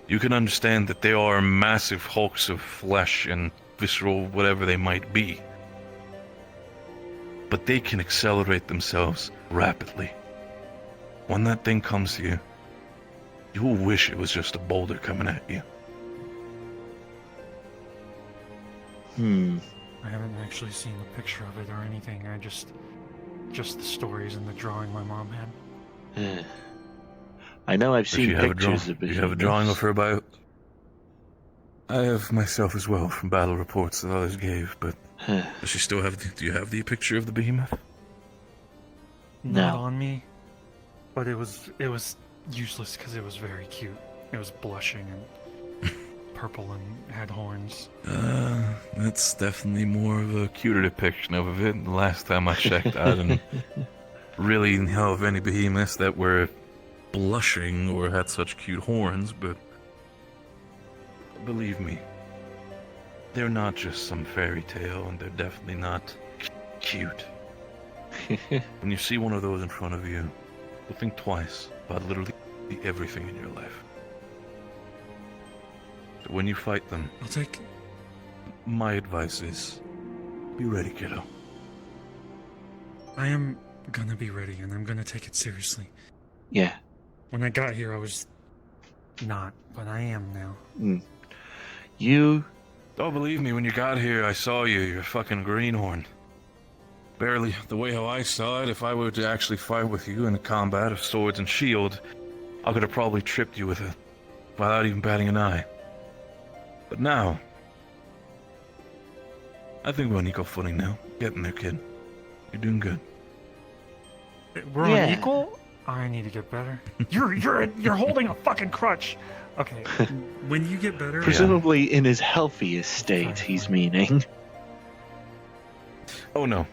You can understand that they are massive hulks of flesh and visceral whatever they might be. But they can accelerate themselves rapidly. When that thing comes to you, you will wish it was just a boulder coming at you. I haven't actually seen a picture of it or anything. I just the stories and the drawing my mom had. I know I've If seen you have pictures of you have a drawing of her by... I have myself as well from battle reports that others gave, but does she still have do you have the picture of the behemoth? Not on me, but it was useless because it was very cute. It was blushing and purple and had horns. That's definitely more of a cuter depiction of it. The last time I checked, I didn't really know of any behemoths that were blushing or had such cute horns, but believe me, they're not just some fairy tale, and they're definitely not cute. When you see one of those in front of you, you'll think twice about literally everything in your life. But when you fight them, I'll take... My advice is, be ready, kiddo. I am gonna be ready, and I'm gonna take it seriously. Yeah. When I got here, I was not, but I am now. You... Oh, believe me, when you got here, I saw you. You're a fucking greenhorn. Barely the way how I saw it, if I were to actually fight with you in a combat of swords and shield, I could have probably tripped you with it, without even batting an eye. But now, I think we're on equal footing now. Getting there, kid. You're doing good. We're on equal? I need to get better. You're holding a fucking crutch. Okay. When you get better, Presumably in his healthiest state, he's meaning. Oh no.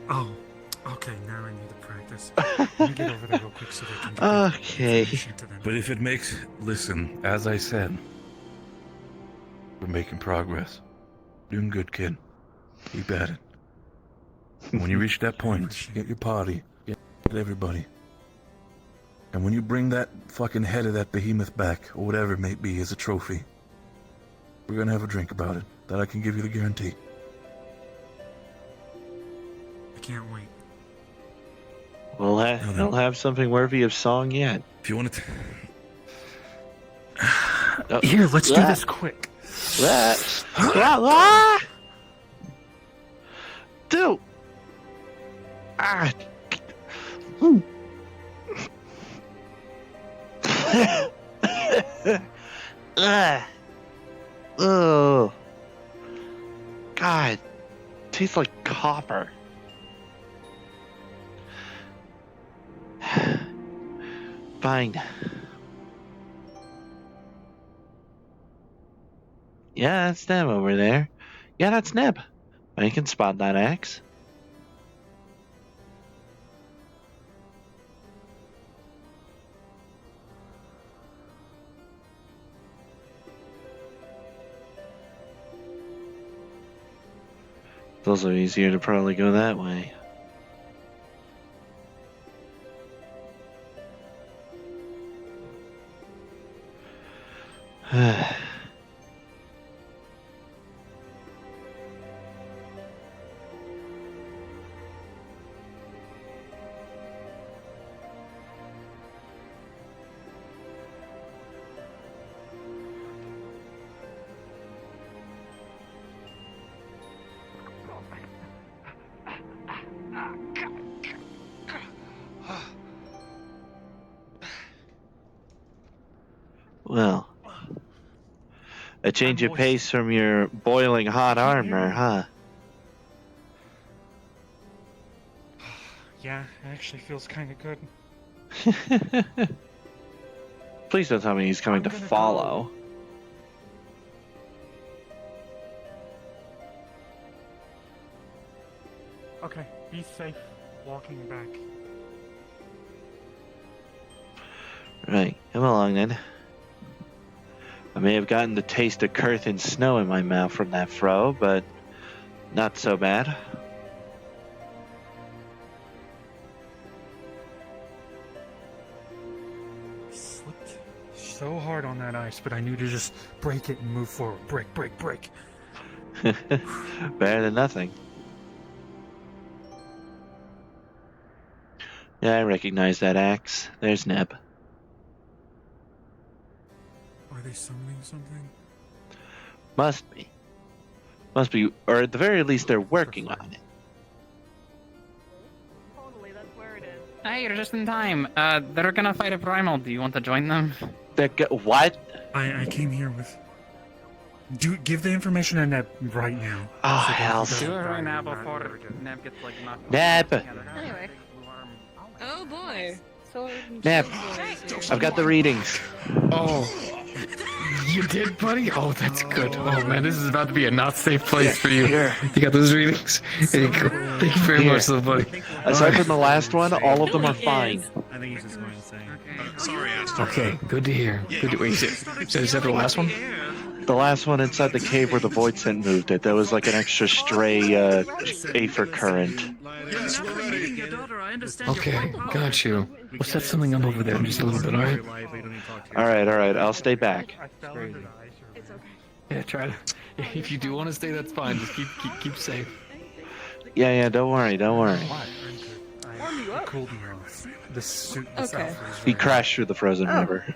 Oh, okay. Now I need to practice. Let me get over there real quick so they can get Okay. information to them. But if it makes... Listen, as I said, we're making progress. Doing good, kid. Keep at it. And when you reach that point, get your party. Get everybody. And when you bring that fucking head of that behemoth back, or whatever it may be, as a trophy, we're gonna have a drink about it. That I can give you the guarantee. I can't wait. We'll have something worthy of song yet. If you want to... Here, let's do this quick. Dude! Ah! Oh. God. Tastes like copper. Fine. Yeah, that's Neb over there. Yeah, that's Neb. I can spot that axe. It's also easier to probably go that way. Well, a change of pace from your boiling hot armor, huh? Yeah, it actually feels kind of good. Please don't tell me he's coming to follow. Okay, be safe walking back. Right, come along then. I may have gotten the taste of Curthin snow in my mouth from that fro, but not so bad. Slipped so hard on that ice, but I knew to just break it and move forward. Break, break, break. Better than nothing. Yeah, I recognize that axe. There's Neb. Are they summoning something? Must be. Must be, or at the very least, they're working on it. Hey, you're just in time. They're gonna fight a primal. Do you want to join them? What? I came here with... give the information to Neb right now. Oh, hell. Do it right now before Neb gets like knocked Neb! Anyway. Oh boy. Sword and Neb, shield. I've got the readings. Oh, you did, buddy? Oh, that's good. Oh, man, this is about to be a not safe place for you. Here. You got those readings? There you go. Thank you very much, little buddy. Aside from the last one, all of them are fine. I think he's just going to say. Sorry, Astor. Okay, good to hear. Good to wait. Is that the last one? The last one inside the cave where the void scent moved it. There was like an extra stray Aether current. Yes, we're ready. Okay, got you. We'll set something up over there in just a little bit, alright? Alright, I'll stay back. Yeah, try to. If you do want to stay, that's fine. Just keep safe. Yeah, don't worry. I cooled me off. This Okay. outfit is He very- crashed through the frozen river.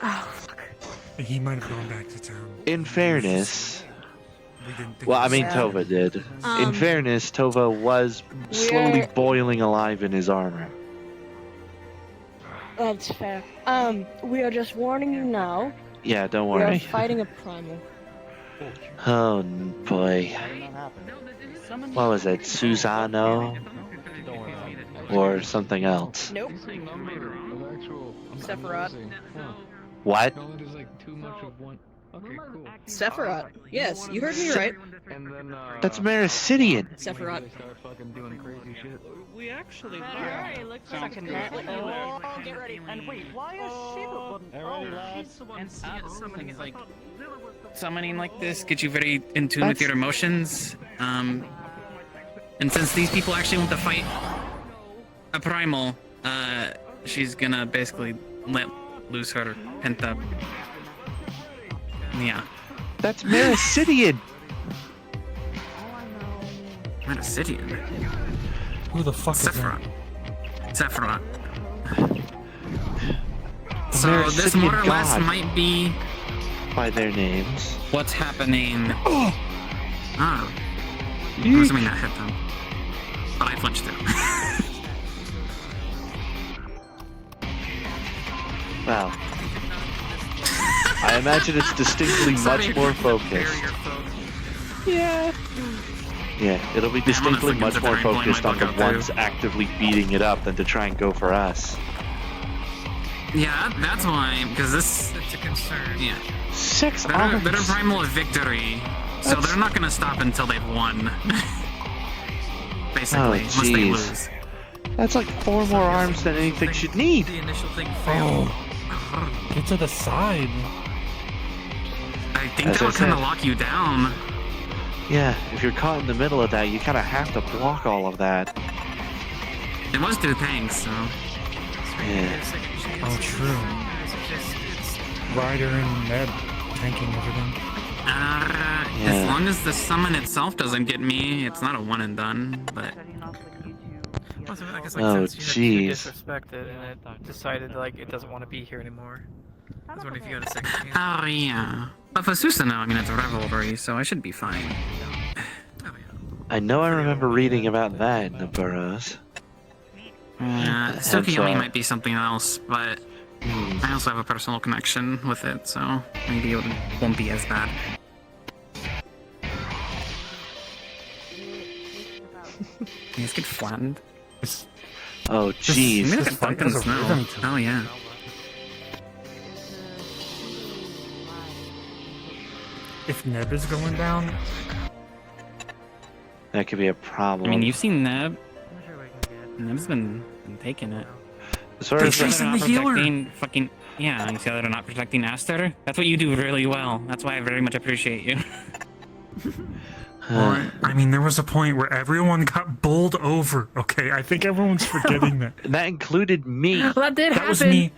Oh, fuck. He might have gone back to town. In fairness, We didn't think well, it I was mean, happening. Tova did. In Um, fairness, Tova was slowly we're- boiling alive in his armor. That's fair. We are just warning you now. Yeah, don't We are worry. fighting a primal. Oh boy. What was it? Susano? Or something else? Nope. Sephiroth. What? Sephiroth. Yes, you heard me right. That's Mericidian. Sephiroth. We actually Oh, get ready. And wait, why is she the one? she's the one And summoning it. like summoning like this gets you very in tune with your emotions. And since these people actually want to fight a primal, she's gonna basically let loose her pent up. Yeah. That's Mericidian. Mericidian. Who the fuck Sephiroth. is Sephiroth. The So this Mericidian more or less god. might be By their names. what's happening. Ah. I'm assuming that hit them. But I flinched too. Wow. I imagine it's distinctly much more focused. Yeah. Yeah, it'll be distinctly freaking much sit more there and blame focused my on the book out ones too. actively beating it up than to try and go for us. Yeah, that's why, because this... It's a concern. Yeah. 6 They're arms. primal of victory, so That's- they're not gonna stop until they've won. Basically, unless they jeez. lose. That's like 4 more arms than anything should need. The initial thing failed. Oh, get to the side. I think As that I would kind of said. lock you down. Yeah, if you're caught in the middle of that, you kind of have to block all of that. It was 2 tanks, so... Yeah. Oh, true. Ryder and Ned tanking everything. Yeah. As long as the summon itself doesn't get me, it's not a one and done, but... Also, I guess, Oh, since you jeez. disrespected and it decided like it doesn't want to be here anymore. I was wondering if you got a second chance. Oh, yeah. But for Susanoo, I mean, it's a revelry, so I should be fine. I know I remember reading about that in the burrows. Tsukiyomi might be something else, but I also have a personal connection with it, so maybe it won't be as bad. You guys get flattened? Oh, jeez. Maybe look at Duncan's now. Oh, yeah. If Neb is going down, That could be a problem. I mean, you've seen Neb. Neb's been taking it. As far You as see how the- they're not protecting fucking... Yeah, you see how they're not protecting Aster? That's what you do really well. That's why I very much appreciate you. well, I mean, there was a point where everyone got bowled over. Okay, I think everyone's forgetting that. That included me. That did That was happen. me.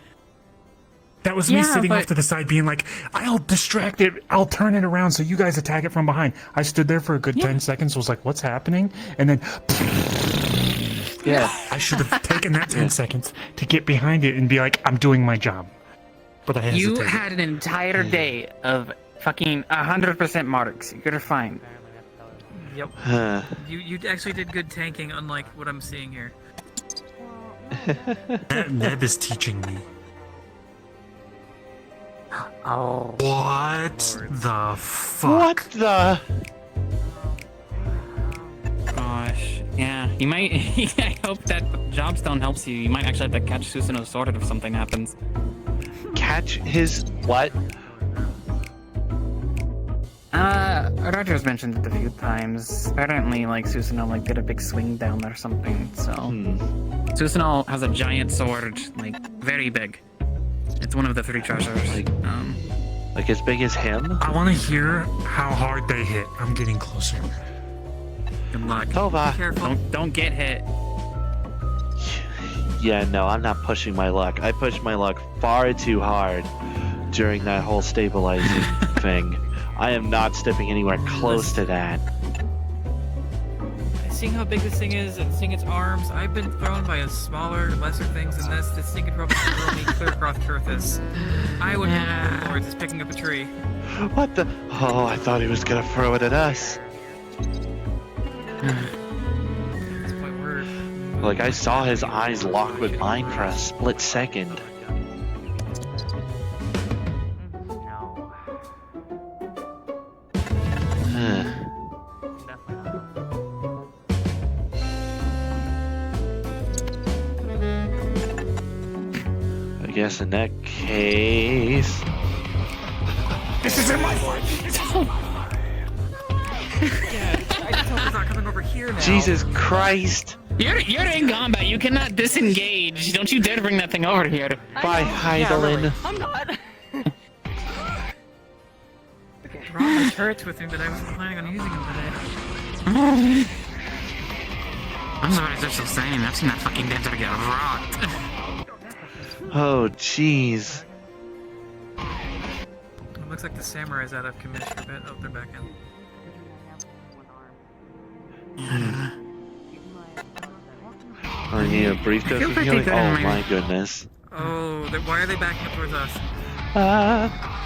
That was me Yeah, sitting but- off to the side being like, I'll distract it, I'll turn it around so you guys attack it from behind. I stood there for a good 10 seconds, was like, what's happening? And then... Yeah. I should have taken that 10 seconds to get behind it and be like, I'm doing my job. But I hesitated. You had an entire day of fucking 100% marks. You're fine. Yep. You actually did good tanking, unlike what I'm seeing here. Neb is teaching me. Oh. What the fuck? What the? Gosh. Yeah, you might... I hope that Jobstone helps you. You might actually have to catch Susanoo sorted if something happens. Catch his what? Roger's mentioned it a few times. Apparently, like, Susanoo, like, did a big swing down or something, so... Susanoo has a giant sword, like, very big. It's one of the 3 treasures. Like as big as him? I want to hear how hard they hit. I'm getting closer. Good luck. Tova. Careful. Don't get hit. Yeah, no, I'm not pushing my luck. I pushed my luck far too hard during that whole stabilizing thing. I am not stepping anywhere close to that. seeing how big this thing is and seeing its arms, I've been thrown by smaller, lesser things than this. This thing could probably throw me clear across the Earth. I would move towards just picking up a tree. What the? Oh, I thought he was gonna throw it at us. Like, I saw his eyes lock with mine for a split second. I guess in that case... This isn't my fault! I just hope it's not coming over here now. Jesus Christ! You're in combat. You cannot disengage. Don't you dare bring that thing over here. Bye, Heidelin. Yeah, I'm not. I brought my turrets with me, but I wasn't planning on using them today. I'm sorry, they're so sane. I've seen that fucking dancer get rocked. Oh, jeez. It looks like the samurai's out of commission a bit. Oh, they're back in. I need a brief dose of healing. Oh my goodness. Oh, why are they backing up towards us?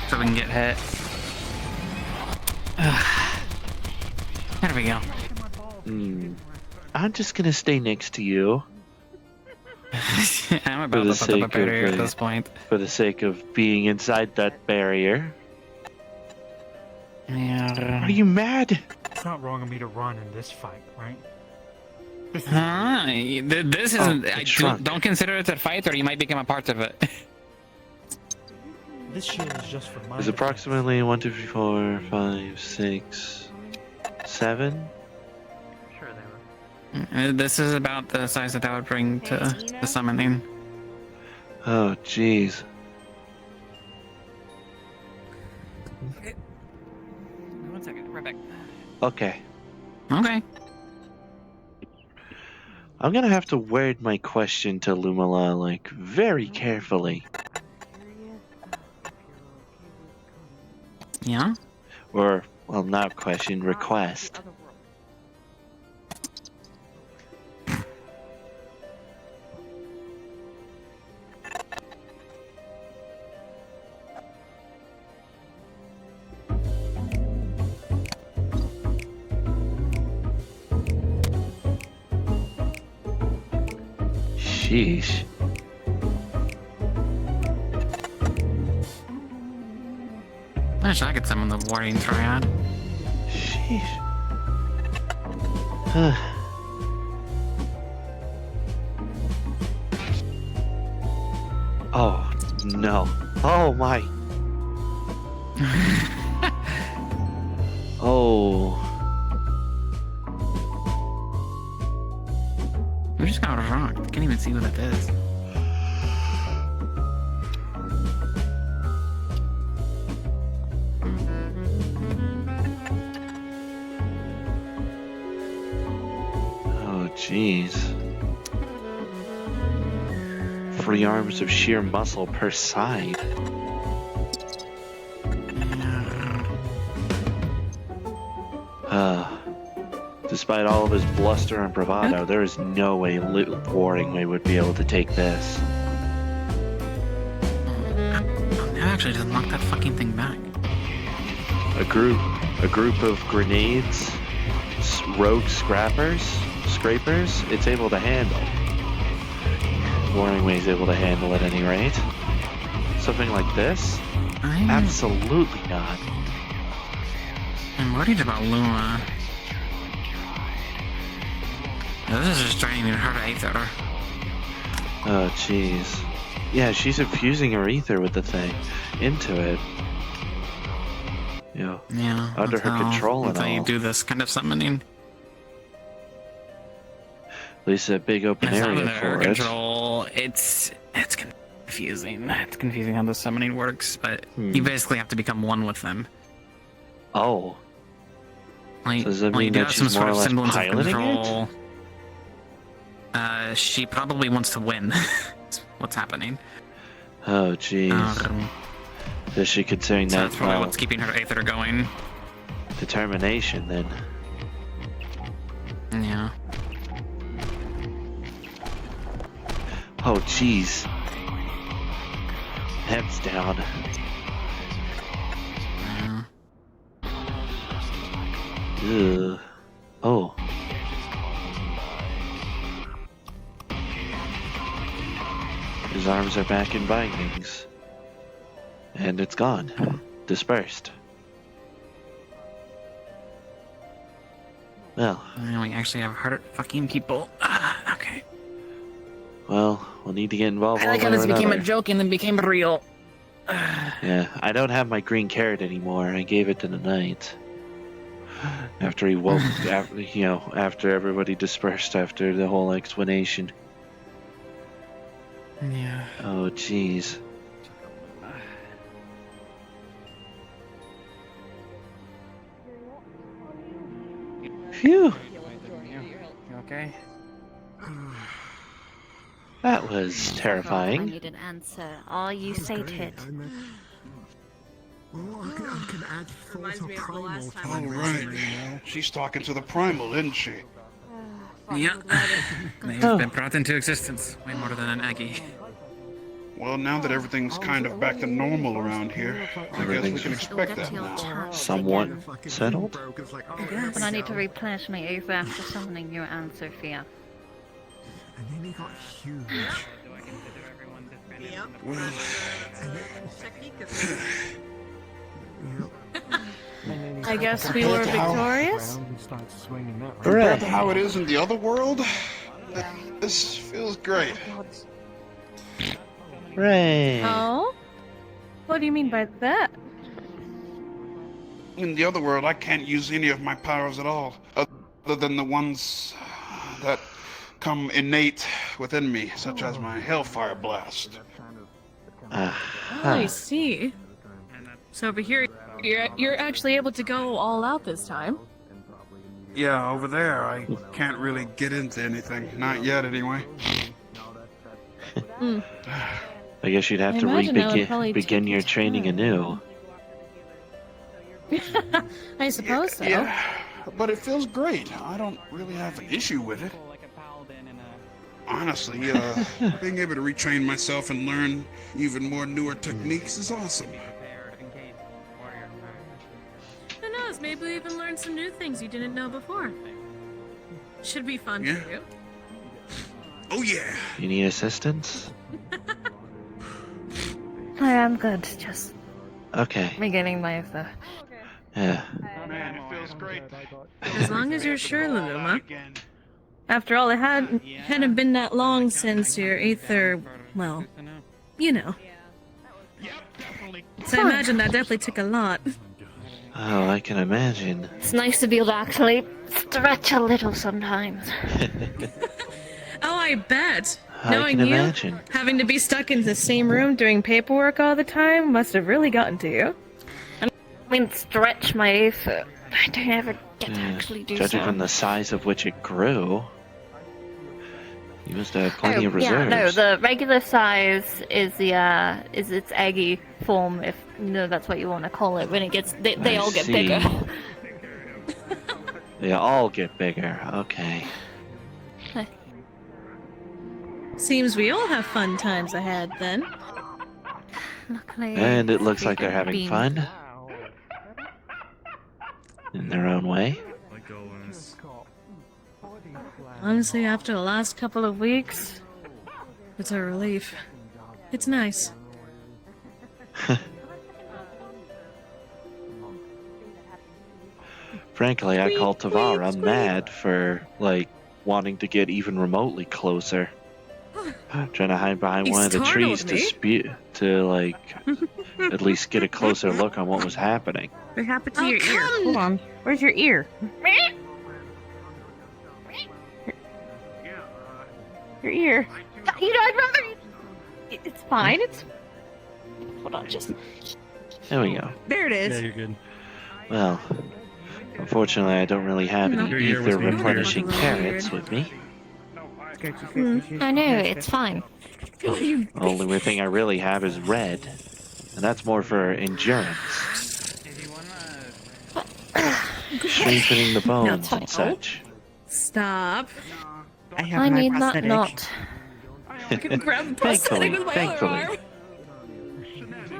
So we can get hit. There we go. I'm just gonna stay next to you. I'm about to put up a barrier at this point. For the sake of being inside that barrier. Yeah. Are you mad? It's not wrong of me to run in this fight, right? This isn't. Don't consider it a fight, or you might become a part of it. This shield is just for my. It's approximately 1, 2, 3, 4, 5, 6, 7. This is about the size that I would bring to the summoning. Oh, jeez. One second, right back. Okay. Okay. I'm gonna have to word my question to Lumala, like, very carefully. Yeah? Or, well, not question, request. Sheesh. I wish I could summon the Warring Triad. Sheesh. Oh, no. Oh, my. Oh. We just got rocked. I can't even see what that is. Oh, jeez. 3 arms of sheer muscle per side. Despite all of his bluster and bravado, there is no way Warringway would be able to take this. That actually doesn't knock that fucking thing back. A group of grenades, rogue scrapers, it's able to handle. Warringway's able to handle at any rate. Something like this? Absolutely not. I'm worried about Luma. This is just draining her ether. Oh, jeez. Yeah, she's infusing her ether with the thing into it. You know, yeah, under her control and all. That's how you do this kind of summoning. At least a big open area for it. Control. It's confusing. It's confusing how the summoning works, but you basically have to become one with them. Oh. Like, so does that mean that she's more or less piloting it? She probably wants to win. That's what's happening. Oh, jeez. Does she considering so that? That's probably what's keeping her aether going. Determination, then. Yeah. Oh, jeez. Heads down. Ugh. Oh. His arms are back in bindings. And it's gone. Dispersed. Well. We actually have hurt fucking people. Okay. Well, we'll need to get involved. I like how this became a joke and then became real. Yeah, I don't have my green carrot anymore. I gave it to the knight. After he woke, after everybody dispersed after the whole explanation. Yeah. Oh, jeez. Phew. You okay? That was I terrifying. need an answer. Are you sated? Well, I can add thought of primal to All my right. resume now. She's talking to the primal, isn't she? Yeah. They've been brought into existence. Way more than an Aggie. Well, now that everything's kind of back to normal around here, I guess we can expect that now. Somewhat settled? But I need to replenish my Aether after summoning your answer, Sophia. And then he got huge. Well, I guess we were victorious? compared to how it is in the other world, this feels great. Hooray! Oh? What do you mean by that? In the other world, I can't use any of my powers at all, other than the ones that come innate within me, such as my Hellfire Blast. I see. So over here, you're actually able to go all out this time. Yeah, over there, I can't really get into anything. Not yet, anyway. I guess you'd have I to imagine that would probably begin take your time. training anew. I suppose so. Yeah, but it feels great. I don't really have an issue with it. Honestly, being able to retrain myself and learn even more newer techniques is awesome. Who knows? Maybe we even learn some new things you didn't know before. Should be fun Yeah. for you. Oh yeah. You need assistance? I'm good. Just Okay. regaining my Aether. Yeah. Man, it feels great. As long as you're sure, Luluma. After all, it hadn't been that long since your Aether, well, you know. So I imagine that definitely took a lot. Oh, I can imagine. It's nice to be able to actually stretch a little sometimes. Oh, I bet. I Knowing can you, imagine. having to be stuck in the same room doing paperwork all the time must have really gotten to you. I mean, stretch my Aether. I don't ever get to actually do Judging so. from the size of which it grew, you must have plenty of Yeah, reserves. no, the regular size is its eggy form, if that's what you want to call it. When it gets, they I all get see. bigger. They all get bigger. Okay. Seems we all have fun times ahead then. Luckily, And it looks like they're I've having been- fun. In their own way. Honestly, after the last couple of weeks, it's a relief. It's nice. Frankly, I call Tavara mad for, like, wanting to get even remotely closer. Trying to hide behind He one of the trees startled to at least get a closer look on what was happening. What happened to your ear? Hold on. Where's your ear? Your ear. You know, I'd rather. It's fine. It's. Hold on, just. There we go. There it is. Yeah, you're good. Well, unfortunately, I don't really have any Your ear was ether being replenishing weird. carrots with me. I know, it's fine. The only thing I really have is red, and that's more for endurance. Strengthening the bones and such. Stop. I need that not. I can grab the prosthetic with my other arm.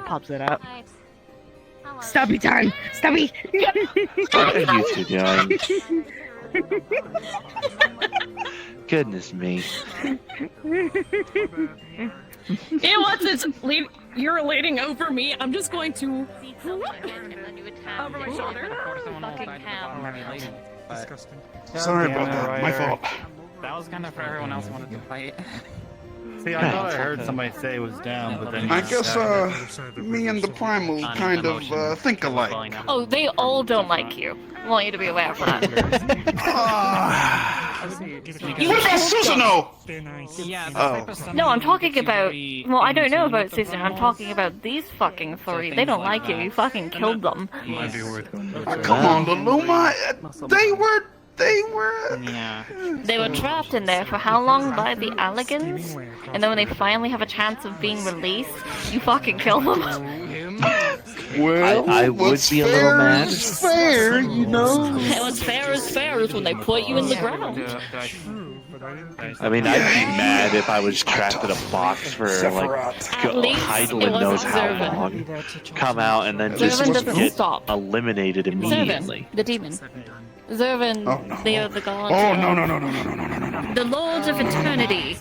Pops it out. Stubby time! Stubby! What are you two doing? Goodness me. And once it's you're leaning over me, I'm just going to over my shoulder. Disgusting. Sorry about that. My fault. That was kind of for everyone else wanted to fight. See, I thought I heard somebody say it was down, but then I guess me and the Primal kind of think alike. Oh, they all don't like you. I want you to be aware of that. What about Susanoo? No, I'm talking about. Well, I don't know about Susan. I'm talking about these fucking three. They don't like you. You fucking killed them. Come on, Luluma. They were. Yeah. They were trapped in there for how long by the Alligans? And then when they finally have a chance of being released, you fucking kill them. Well, I would be a little mad. It's fair, you know. What's fair is when they put you in the ground. I mean, I'd be mad if I was trapped in a box for like Heidelin knows how long. Come out and then just get eliminated immediately. Zervin, the demon. Zervin, they are the gods. Oh no. The Lords of Eternity.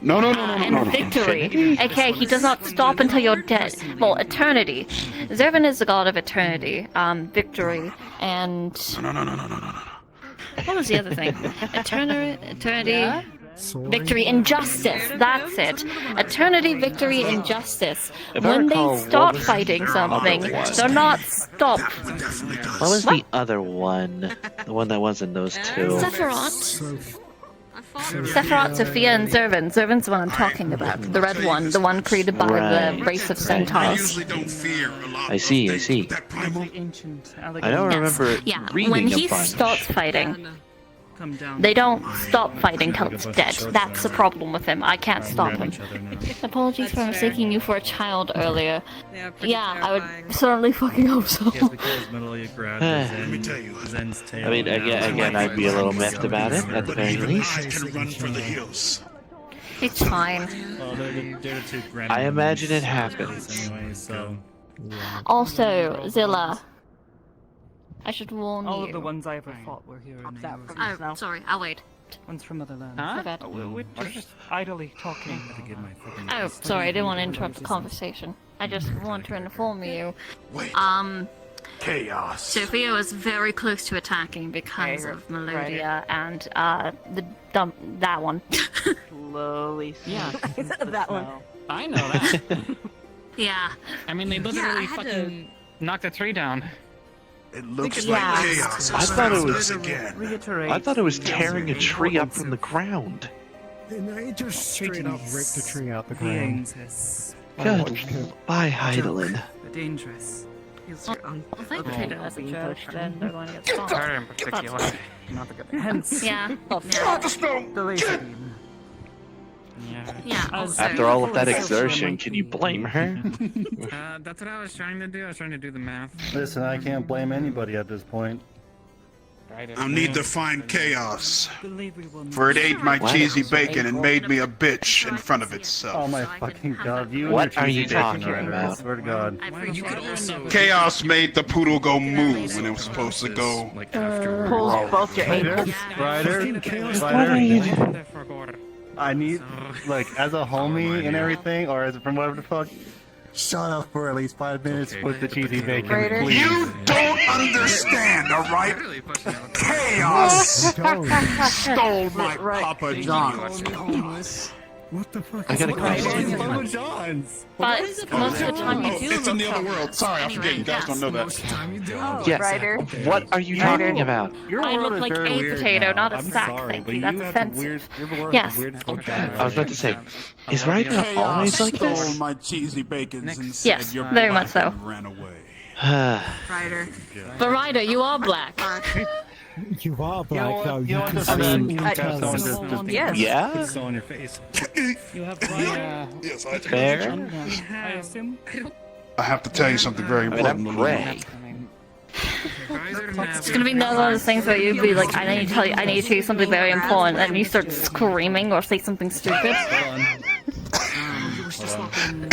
No. And Victory. Okay, he does not stop until you're dead. Well, Eternity. Zervin is the god of Eternity, Victory, and... No. What was the other thing? Eternity... Victory and justice. That's it. Eternity, victory, and justice. When they stop fighting something, they're not stopped. What was the other one? The one that wasn't those two? Sephiroth, Sophia, and Zervin. Zervin's the one I'm talking about. The red one. The one created by the race of centaurs. I see. I don't remember reading when he a bunch. starts fighting, they don't stop fighting till it's dead. That's the problem with him. I can't stop him. Apologies for mistaking you for a child earlier. Yeah, I would certainly fucking hope so. I mean, again, I'd be a little miffed about it, at the very least. It's fine. I imagine it happens. Also, Zilla, I should warn you. All of the ones I ever fought were here in Eorzea. Oh, sorry, I'll wait. One's from other lands. My bad. We're just idly talking. Oh, sorry, I didn't want to interrupt the conversation. I just want to inform you. Chaos. Sophia was very close to attacking because of Melodia and that one. Slowly. Yeah, that one. I know that. Yeah. I mean, they literally fucking knocked a tree down. It looks like chaos. I thought it was again. tearing a tree up from the ground. It just straight up ripped the tree out the ground. Good. Bye, Heidelin. Dangerous. Well, thank you as a joke, then they're going to get stopped. Her in particular. Not the good. Hence. Yeah. Yeah. After all of that exertion, can you blame her? That's what I was trying to do. I was trying to do the math. Listen, I can't blame anybody at this point. I need to find chaos. For it ate my cheesy bacon and made me a bitch in front of itself. Oh my fucking god, you What and are your you cheesy bacon talking right about? I swear to god. Chaos made the poodle go moo when it was supposed to go. Pulls both your ankles. Ryder, I need, like, as a homie and everything, or as from whatever the fuck, shut up for at least 5 minutes with the cheesy bacon, please. You don't understand, alright? Chaos stole my Papa John's. What the fuck? I got a question. Papa John's. But most of the time you do It's in the look other up. world. Sorry, I forget. You guys don't know that. Yes. What are you talking about? Your I world look is like very a weird potato, now. not a I'm sack, sorry, thank but you. That's have offensive. Your world Yes. is weird. I was about to say, is Ryder always like Stole this? my cheesy bacons and Yes, said you're very much black so. and ran away. Ryder. But Ryder, you are black. You are black, though. You You want can to see Yes. Yeah? It's on your face. You have Yes, I Fair? I assume. I have to tell you something very I mean, I'm important. gray. It's gonna be one of those things where you'd be like, I need to tell you something very important, and you start screaming or say something stupid.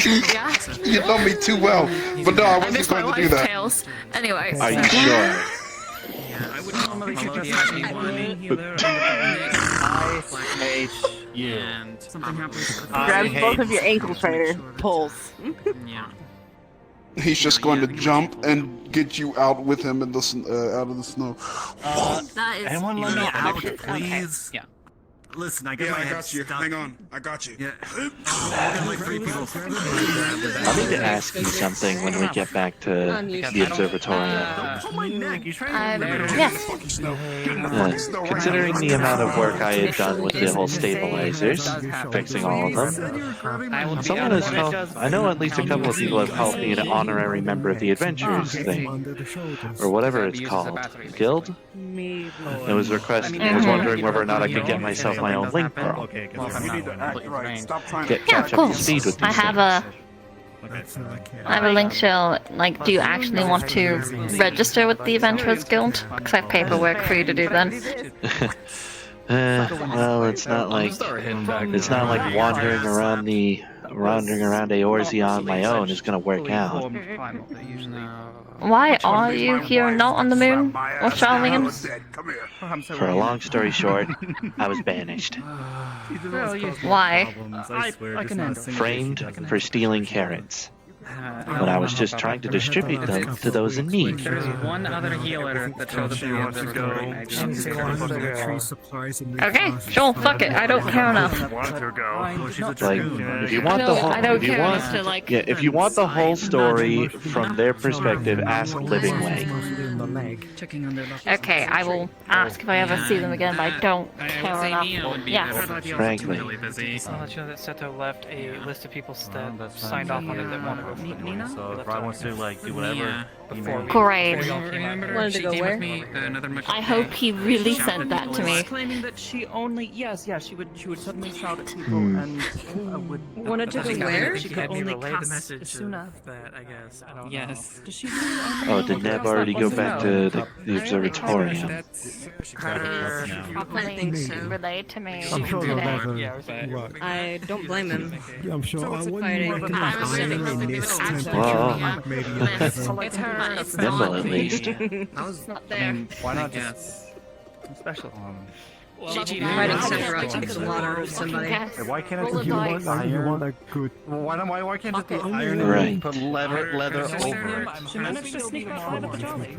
Yeah. You know me too well, but no, I wasn't going to do that. Tails. Anyway. Are you sure? Yeah, I would normally suggest having one healer I hate you. and something happens. Grabs both of your ankles, Ryder. Pulls. Yeah. He's just going to jump and get you out with him in the out of the snow. That is. Anyone let me out, please? Yeah. Listen, I got my head stuck. Hang on, I got you. Yeah. Like 3 people. I need to ask you something when we get back to the observatorium. Pull my neck. You trying to Yes. Considering the amount of work I had done with the whole stabilizers, fixing all of them, someone has helped. I know at least a couple of people have helped me an honorary member of the adventurers thing, or whatever it's called, guild. It was requested. I was wondering whether or not I could get myself my own link pearl. Yeah, cool. Speed with I these have a link shell. Like, do you actually want to register with the Adventurers Guild? Because I have paperwork for you to do then. Well, it's not like wandering around Eorzea on my own is gonna work out. Why are you here not on the moon or Charlene? For a long story short, I was banished. Why? Framed for stealing carrots. But I was just trying to distribute them to those in need. There's one other healer that showed up in the observatory. Okay, sure, fuck it. I don't care enough. Like, if you want the whole, if you want the whole story from their perspective, ask Livingway. Okay, I will ask if I ever see them again, but I don't care enough. Yes. Frankly. I'll let you know that Seto left a list of people that signed off on it that want to go for the Nina? So if I want to like do whatever, Great. Wanted to go where? I hope he really sent that to me. Claiming that she only she would suddenly shout at people and would Wanted to go where? She could only cast as soon as that, I guess. I don't yes. Does she Oh, did Neb already go back to the observatorium? Properly relate to me I'm sure today. they'll never work. I don't blame him. Yeah, I'm sure. I wouldn't fighting. recommend iron in this temperature. Well, Maybe It's her. It's nimble not at me. least. It's not there. why not just special? Fighting samurai takes a lot out of somebody. Why can't Roll it a be dice. you want a good. Why can't it be iron Right. and put leather over it? She managed to sneak right up a jolly.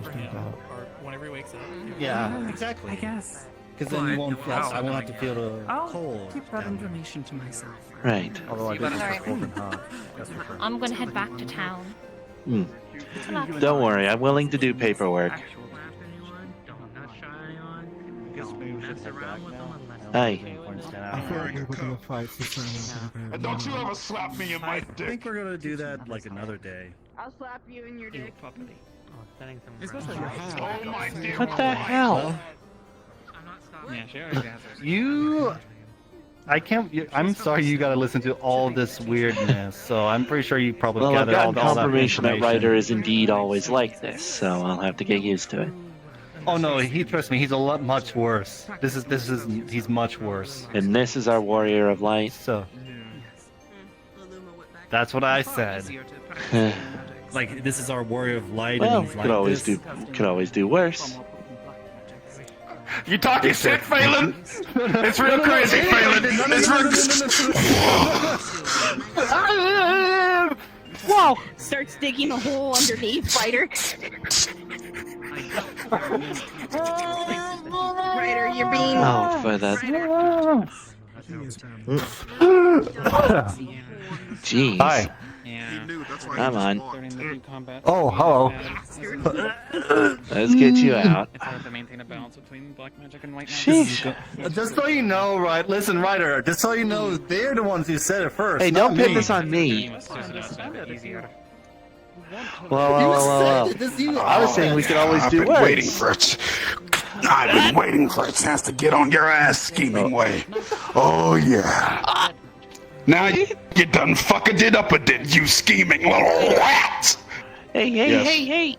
Whenever he wakes up. Yeah, exactly. I guess. Because then you won't. I won't have to feel the I'll cold. keep that information to myself. Right. Although I did just Alright. cold and hot. That's for sure. I'm gonna head back to town. Hmm. Don't worry, I'm willing to do paperwork. Hey. I feel like we're gonna fight for something. And don't you ever slap me in my I dick. think we're gonna do that like another day. I'll slap you in your dick. Oh my dear. What the hell? Yeah, she already has her. You. I can't. I'm sorry you gotta listen to all this weirdness. So I'm pretty sure you probably Well, I've gathered all, gotten all that confirmation that information. Ryder is indeed always like this, so I'll have to get used to it. Oh no, trust me, he's a lot much worse. He's much worse. And this is our warrior of light. So that's what I said. Like this is our warrior of light, Well, and he's like could always do worse. You talking shit, Phelan? It's real crazy, Phelan. It's Whoa! Starts digging a hole underneath Ryder. Ryder, you're being. Oh, for that. Jeez. Hi. Come on. Oh, hello. Let's get you out. It's hard to maintain a balance between black magic and white Sheesh. magic. Just so you know, right? Listen, Ryder. Just so you know, they're the ones who said it first. Hey, not don't pin me. this on me. Well, I was saying we could always do I've been waiting worse. for it. I've been waiting for a chance to get on your ass, scheming way. Oh yeah. Now you done fucking it up a bit, you scheming little rat. Hey, Yes. hey!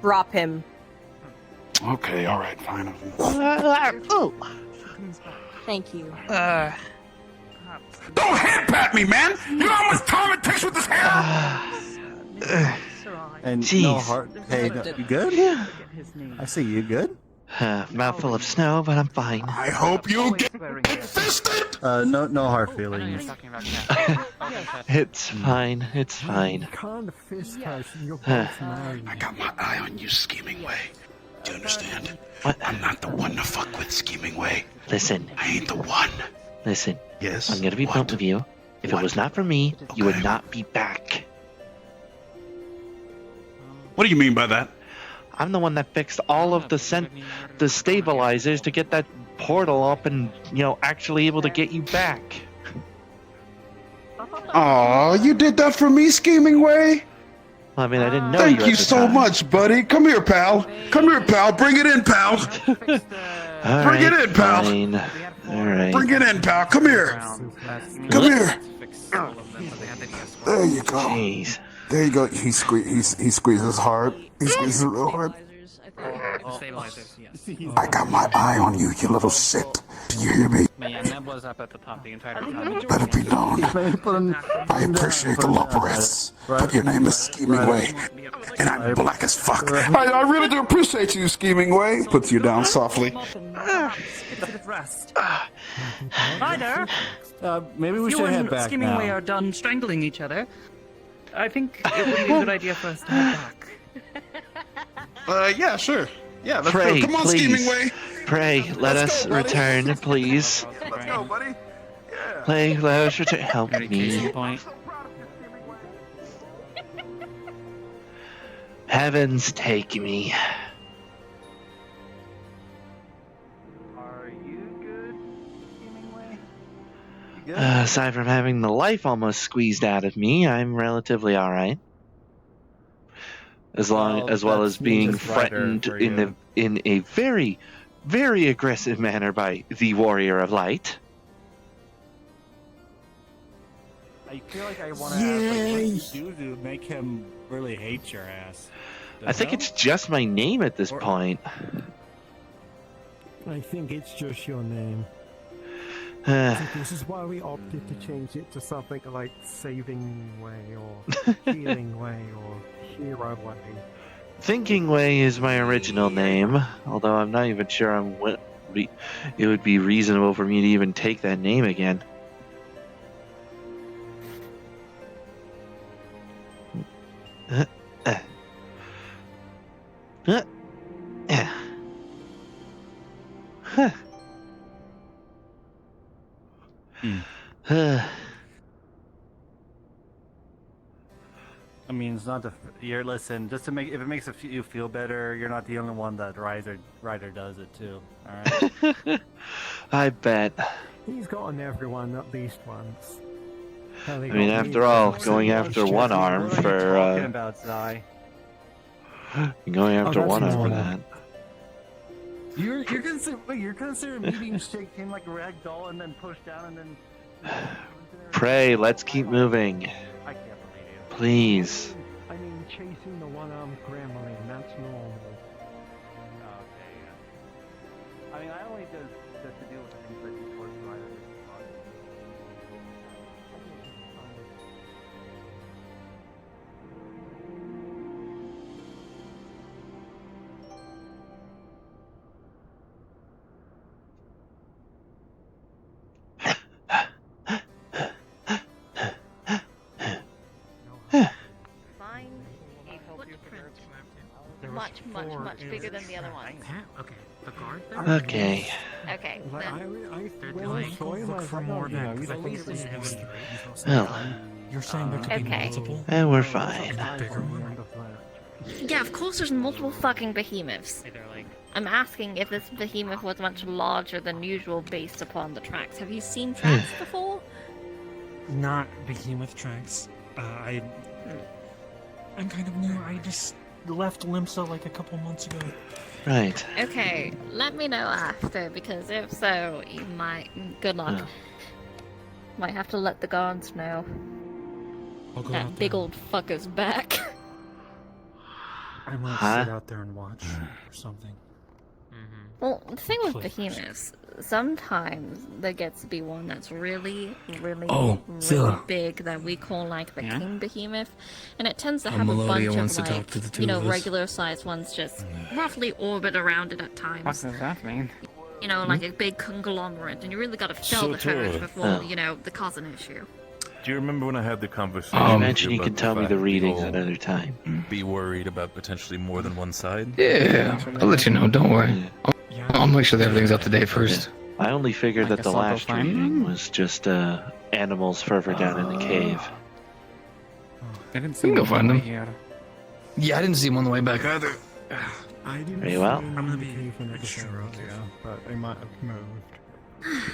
drop him. Okay, all right, fine. Oh. Thank you. Don't hand pat me, man! You know how much time it takes with this hair? And Jeez. no heart. Hey, no, you good? Yeah. I see you good. Mouthful of snow, but I'm fine. I hope you get fisted! No hard feelings. It's fine. It's fine. You can't fist us. You're both married. I got my eye on you, Schemingway. Do you understand? What? I'm not the one to fuck with, Schemingway. Listen. I ain't the one. Listen. Yes? I'm gonna be blunt with you. If it was not for me, you would not be back. What do you mean by that? I'm the one that fixed all of the stabilizers to get that portal up and, actually able to get you back. Aw, you did that for me, Schemingway? I mean, I didn't know Thank you you at the so time. much, buddy. Come here, pal. Come here, pal. Bring it in, pal. Bring it in, pal. Fine. All right. Bring it in, pal. Come here. Come here. There you go. Jeez. There you go. He squeezes hard. He squeezes real hard. Stabilizers, yes. I got my eye on you, you little shit. Do you hear me? But yeah, Neb was up at the top the entire time. Let it be known. I appreciate the love breaths, but your name is Schemingway, and I'm black as fuck. I really do appreciate you, Schemingway. Puts you down softly. Hi there. Maybe we You should head and back Schemingway now. are done strangling each other. I think it would be a good idea for us to head back. Yeah, sure. Yeah, let's Pray, go. Come on, please. Schemingway. Pray, let us return, please. Let's go, buddy. Pray, let us return. Help me. Heavens take me. Are you good, Schemingway? You good? Aside from having the life almost squeezed out of me, I'm relatively alright. As well as being just brighter threatened for in a very, very aggressive manner by the Warrior of Light. I feel like I want to ask, like, what do you do to make him really hate your ass? I think it's just my name at this point. I think it's just your name. This is why we opted to change it to something like Saving Way or Healing Way or Hero Way. Thinking Way is my original name, although I'm not even sure it would be reasonable for me to even take that name again. I mean, it's not the. Listen, just to make if it makes you feel better, you're not the only one that Ryder does it too. All right. I bet. He's gotten everyone at least once. I mean, after all, going after one arm for talking about, Zai? going after that's one arm for normal. that. You're considering me being shaken like a rag doll and then pushed down and then. Pray, let's keep moving. I can't believe you. Please. I mean, chasing the one-armed gremlin, that's normal. Okay. Yeah. I mean, I only just to deal with the things that you towards Ryder. Find a footprint. Much bigger than the other ones. Okay, the guard there? Okay. Okay, Look for more than he's I think always it was been Well, You're saying there could be Okay. multiple? and we're fine. Bigger one? yeah, of course there's multiple fucking behemoths. I'm asking if this behemoth was much larger than usual based upon the tracks. Have you seen tracks before? Not behemoth tracks. I'm kind of new. I just left Limsa like a couple months ago. Right. Okay, let me know after, because if so, you might. Good luck. Might have to let the guards know. I'll go That out big there. old fucker's back. I might Huh? sit out there and watch or something. Well, the thing with Please. behemoths, sometimes there gets to be one that's really, really, Oh, really Zilla. big that we call like the Yeah? king behemoth, and it tends to Oh, have a Melodia bunch wants of to talk like, to the two you know, of us. regular sized ones just roughly orbit around it at What times. does that mean? You know, like a big conglomerate, and you really got to fill the So herd tall. before, you know, the cause an issue. Do you remember when I had the conversation? I with imagine you about can the tell me fact the that readings you'll another time. Be worried about potentially more than one side? Yeah, I'll let you know. Don't worry. I'll make sure that everything's up to date first. I only figured I that the guess I'll go last find reading them. was just animals further down in the cave. I didn't We see can go them on find the way them. here. Yeah, I didn't see him on the way back either. I didn't Very see well. them in the cave when it was Eorzea, but they might have moved.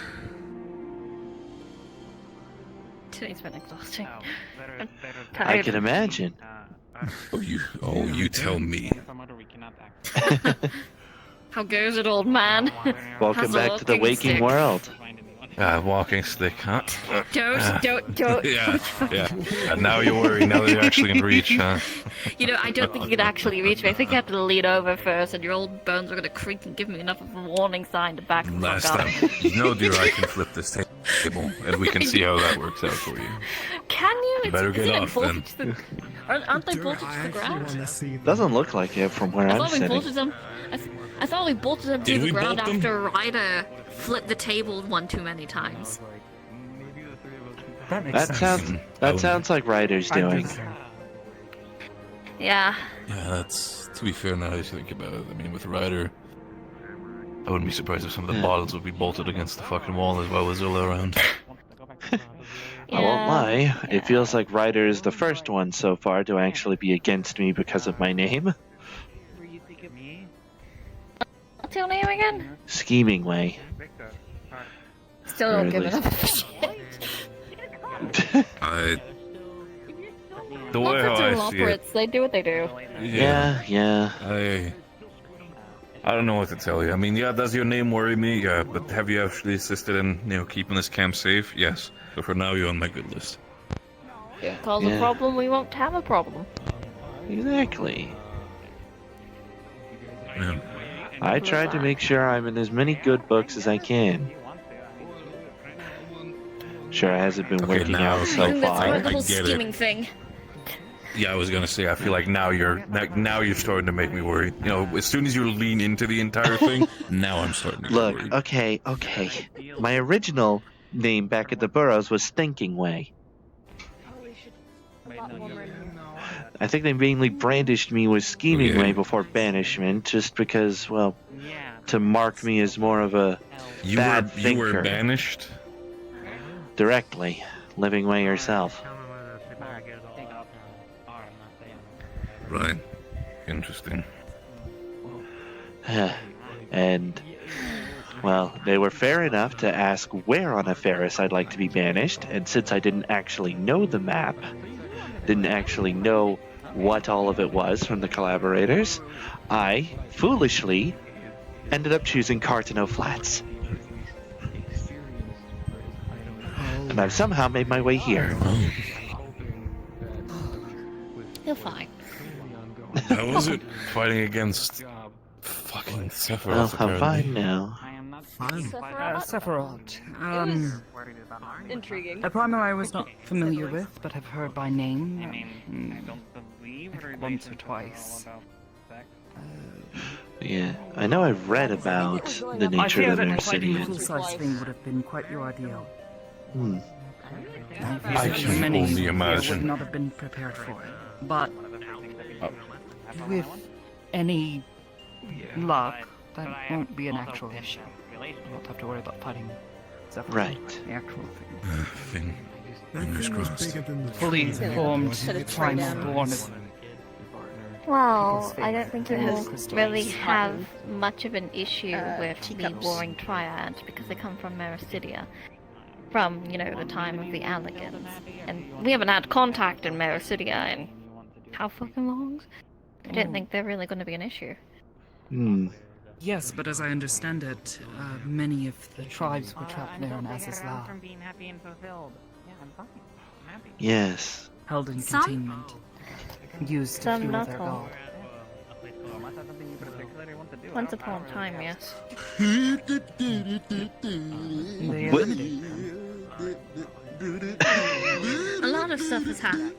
Today's been exhausting. I'm I tired. can imagine. You tell me. How goes it, old man? Welcome How's back to the walking waking stick? world. Walking stick, huh? Don't. Yeah. And now you're worried. Now that you're actually in reach, huh? You know, I don't think you can actually reach me. I think you have to lean over first, and your old bones are gonna creak and give me enough of a warning sign to back the Last fuck up. time, dear, I can flip this table, and we can see how that works out for you. Can you? You better get isn't it off, then. bolted to the... Aren't they bolted to the ground? Doesn't look like it from where I I'm thought we sitting. bolted them. I thought we bolted them to Did the we ground bolt them? after Ryder flipped the table one too many times. That sounds like Ryder's doing. Yeah. Yeah, that's to be fair. Now that I think about it, I mean, with Ryder, I wouldn't be surprised if some of the bottles would be bolted against the fucking wall as well as Zilla around. I won't lie, it feels like Ryder is the first one so far to actually be against me because of my name. What's your name again? Schemingway. Still don't Or give at enough least- shit. The way how Operates I are see it, operates. They do what they do. Yeah. I don't know what to tell you. I mean, yeah, does your name worry me? Yeah, but have you actually assisted in, keeping this camp safe? Yes. So for now, you're on my good list. Cause a problem, we won't have a problem. Exactly. Yeah. I tried to make sure I'm in as many good books as I can. Sure, it hasn't been Okay, working now- out so I think that's far. my little I get it. scheming thing. Yeah, I was gonna say. I feel like now you're starting to make me worried. As soon as you lean into the entire thing, now I'm starting to get Look, worried. okay. My original name back at the Burrows was Thinking Way. I think they mainly brandished me with Scheming Way before banishment, just because, well, to mark me as more of a bad You thinker. were banished. Directly, living way yourself. Right. Interesting. And, well, they were fair enough to ask where on Aferis I'd like to be banished, and since I didn't actually know the map, didn't actually know what all of it was from the collaborators, I, foolishly, ended up choosing Cartano Flats. And I've somehow made my way here. You're fine. How was it fighting against fucking Sephiroth? Well, I'm apparently? fine now. Sephiroth. Intriguing. A primal I was not familiar with, but have heard by name. Once or twice. Yeah, I know I've read about the I nature fear of the that fighting a Mercidian. full-size thing would have been quite your ideal. I can Many only here imagine. would not have been prepared for it. But with any luck, that won't be an actual issue. You won't have to worry about fighting Sephiroth. Right. The actual thing. Fingers crossed. Fully formed primal born. Well, I don't think you will really have much of an issue with the Warring Triad because they come from Mericidia. From, the time of the Allegans. And we haven't had contact in Mericidia in how fucking long? I don't think they're really going to be an issue. Yes, but as I understand it, many of the tribes were trapped there in Azizla, From being happy and fulfilled. Yeah, I'm fine. I'm happy. Yes. held in Some? containment, used to Some, fuel not their all. god. Once upon a time, yes. A lot of stuff has happened.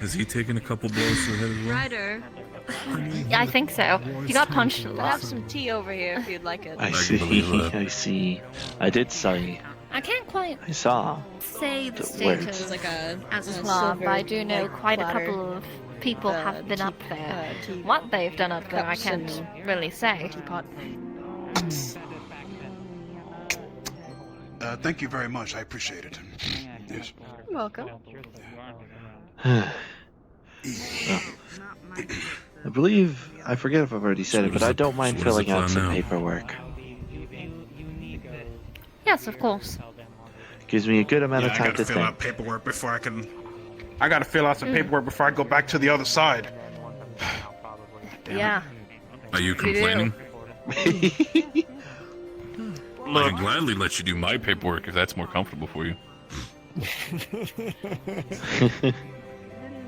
Has he taken a couple blows to the head as well? Ryder. Yeah, I think so. He got punched a I lot. have some tea over here if you'd like it. I see. I see. I did see. I can't quite I saw. say the The words. status Like a as a well, but I silver, do know like, quite a platter couple of people with, have been up tea- there. tea What they've done up there, I cups can't and really say. teapot. Thank you very much. I appreciate it. Yes. You're welcome. I believe, I forget if I've already said it, but I don't mind what is the filling out plan some now? paperwork. Yes, of course. Gives me a good amount of I time gotta to fill think. out paperwork before I can. I gotta fill out some paperwork before I go back to the other side. Yeah. Are you You do. complaining? I can gladly let you do my paperwork if that's more comfortable for you.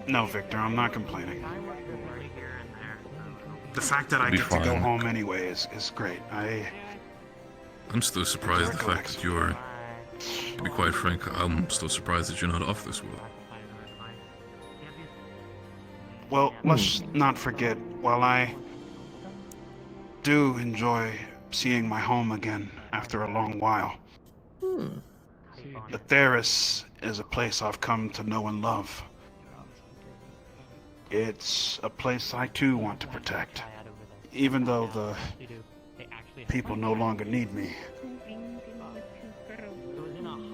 No, Victor, I'm not complaining. The fact that I Be get to go fine. home anyway is great. I'm still surprised the fact that you are. To be quite frank, I'm still surprised that you're not off this world. Well, let's not forget, while I do enjoy seeing my home again after a long while, the Theris is a place I've come to know and love. It's a place I too want to protect, even though the people no longer need me.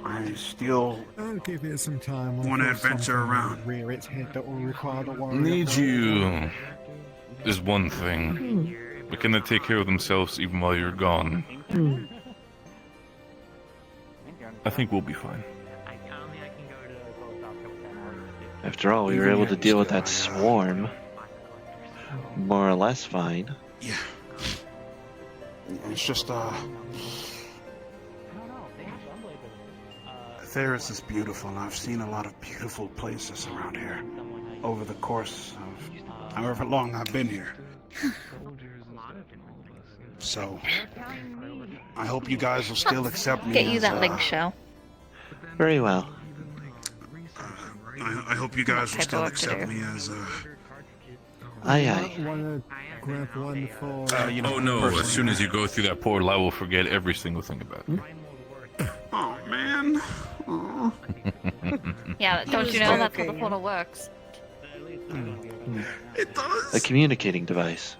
I still I'll give it some time. want to adventure around. Rear its head that will require the warrior. Need you is one thing, but can they take care of themselves even while you're gone? I think we'll be fine. After all, we were able to deal with that swarm. More or less fine. Yeah. It's just, Theris is beautiful, and I've seen a lot of beautiful places around here over the course of however long I've been here. So, I hope you guys will still accept me Get you as, that link, Shell. Very well. I hope you guys will still Paperwork to accept do. me as, Aye, aye. Want to grab one for? Oh no, as soon as you go through that portal, I will forget every single thing about it. Oh, man. Aw. Yeah, don't you know that's how the portal works? It does. A communicating device.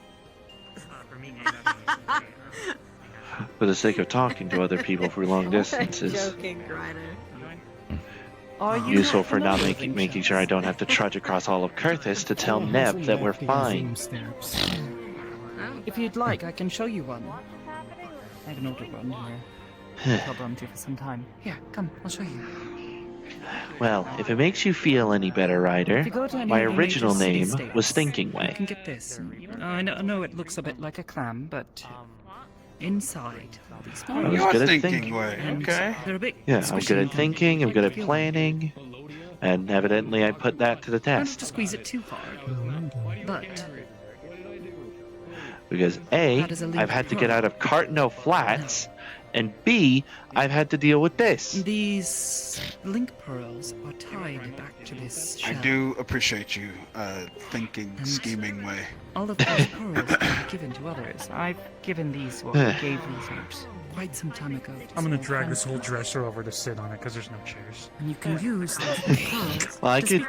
For the sake of talking to other people for long distances. Joking, Ryder. Are you Useful for not making sure I don't have to trudge across all of Kurthis to tell Neb that we're fine. If you'd like, I can show you one. I have an older one here. I've held on to for some time. Here, come, I'll show you. Well, if it makes you feel any better, Ryder, If you go to any my of the major original name city-states, was You Thinkingway. can get this. I know it looks a bit like a clam, but inside are these I was good at thinking. And they're a bit Yeah, I'm good squishy at thinking, I'm good at planning, and evidently I put that to the Try not test. to squeeze it too hard. But Because A, That is a link I've had to get out of Cartno Flats, and B, I've had to deal with this. these link pearls are tied back to this I shell. do appreciate you, thinking, scheming way. All of those pearls are given to others. I've given these, or gave these out quite some time ago. I'm gonna drag this whole dresser over to sit on it because there's no chairs. And you can use those pearls Well, I could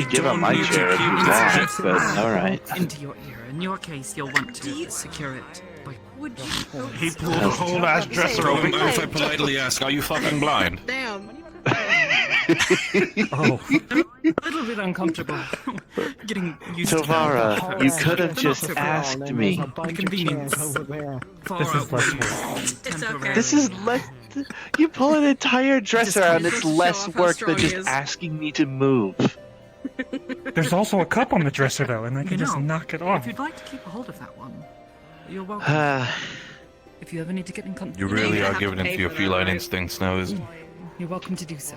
give up my chair if you want, but alright. into your ear. In your case, you'll want to secure it by Would you? He pulled a whole ass dresser over. If I politely ask, are you fucking blind? Damn. Oh, a little bit uncomfortable. Getting used to Tovara, you could have just asked me. the convenience. over there. this is less work. It's okay. This is less. You pull an entire dresser out, and it's Just show less off how work strong than he just is. asking me to move. There's also a cup on the dresser though, and I can just knock it off. If you'd like to keep a hold of that one, you're welcome. If you ever need to get in contact, You really are giving into your feline instincts now, isn't it? you're welcome to do so.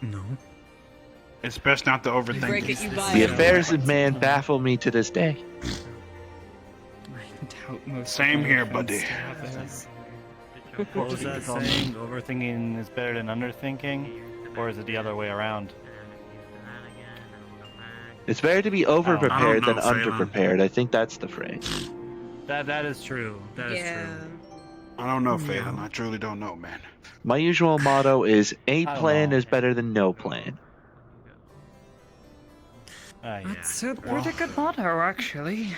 No. It's best not to overthink break it, you buy The it. affairs of man baffle me to this day. Same here, buddy. What was that saying? Overthinking is better than underthinking? Or is it the other way around? It's better to be I over-prepared don't than know, Phelan. under-prepared. I think that's the phrase. That is true. That is true. I don't know, Phelan. I truly don't know, man. My usual motto is a don't plan know. is better than no plan. That's a pretty good motto, actually.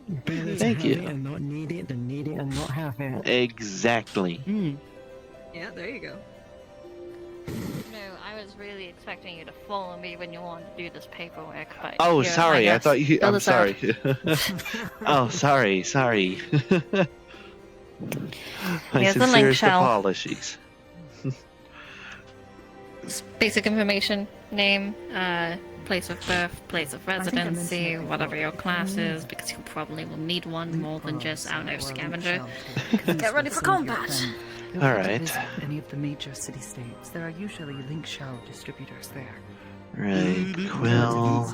Better to Thank have you. it and not need it than need it and not have it. Exactly. Yeah, there you go. No, I was really expecting you to follow me when you wanted to do this paperwork, but Oh, here, sorry. I guess. thought you. Fill I'm this out. sorry. Oh, sorry. My Here's the link, sincerest Shell. apologies. Basic information, name, place of birth, place of residency, whatever your class is, because you probably will need one more than just, I don't know, scavenger. Get ready for combat! Feel free to Alright. visit any of the major city-states. There are usually link shell distributors there. Right, Quill.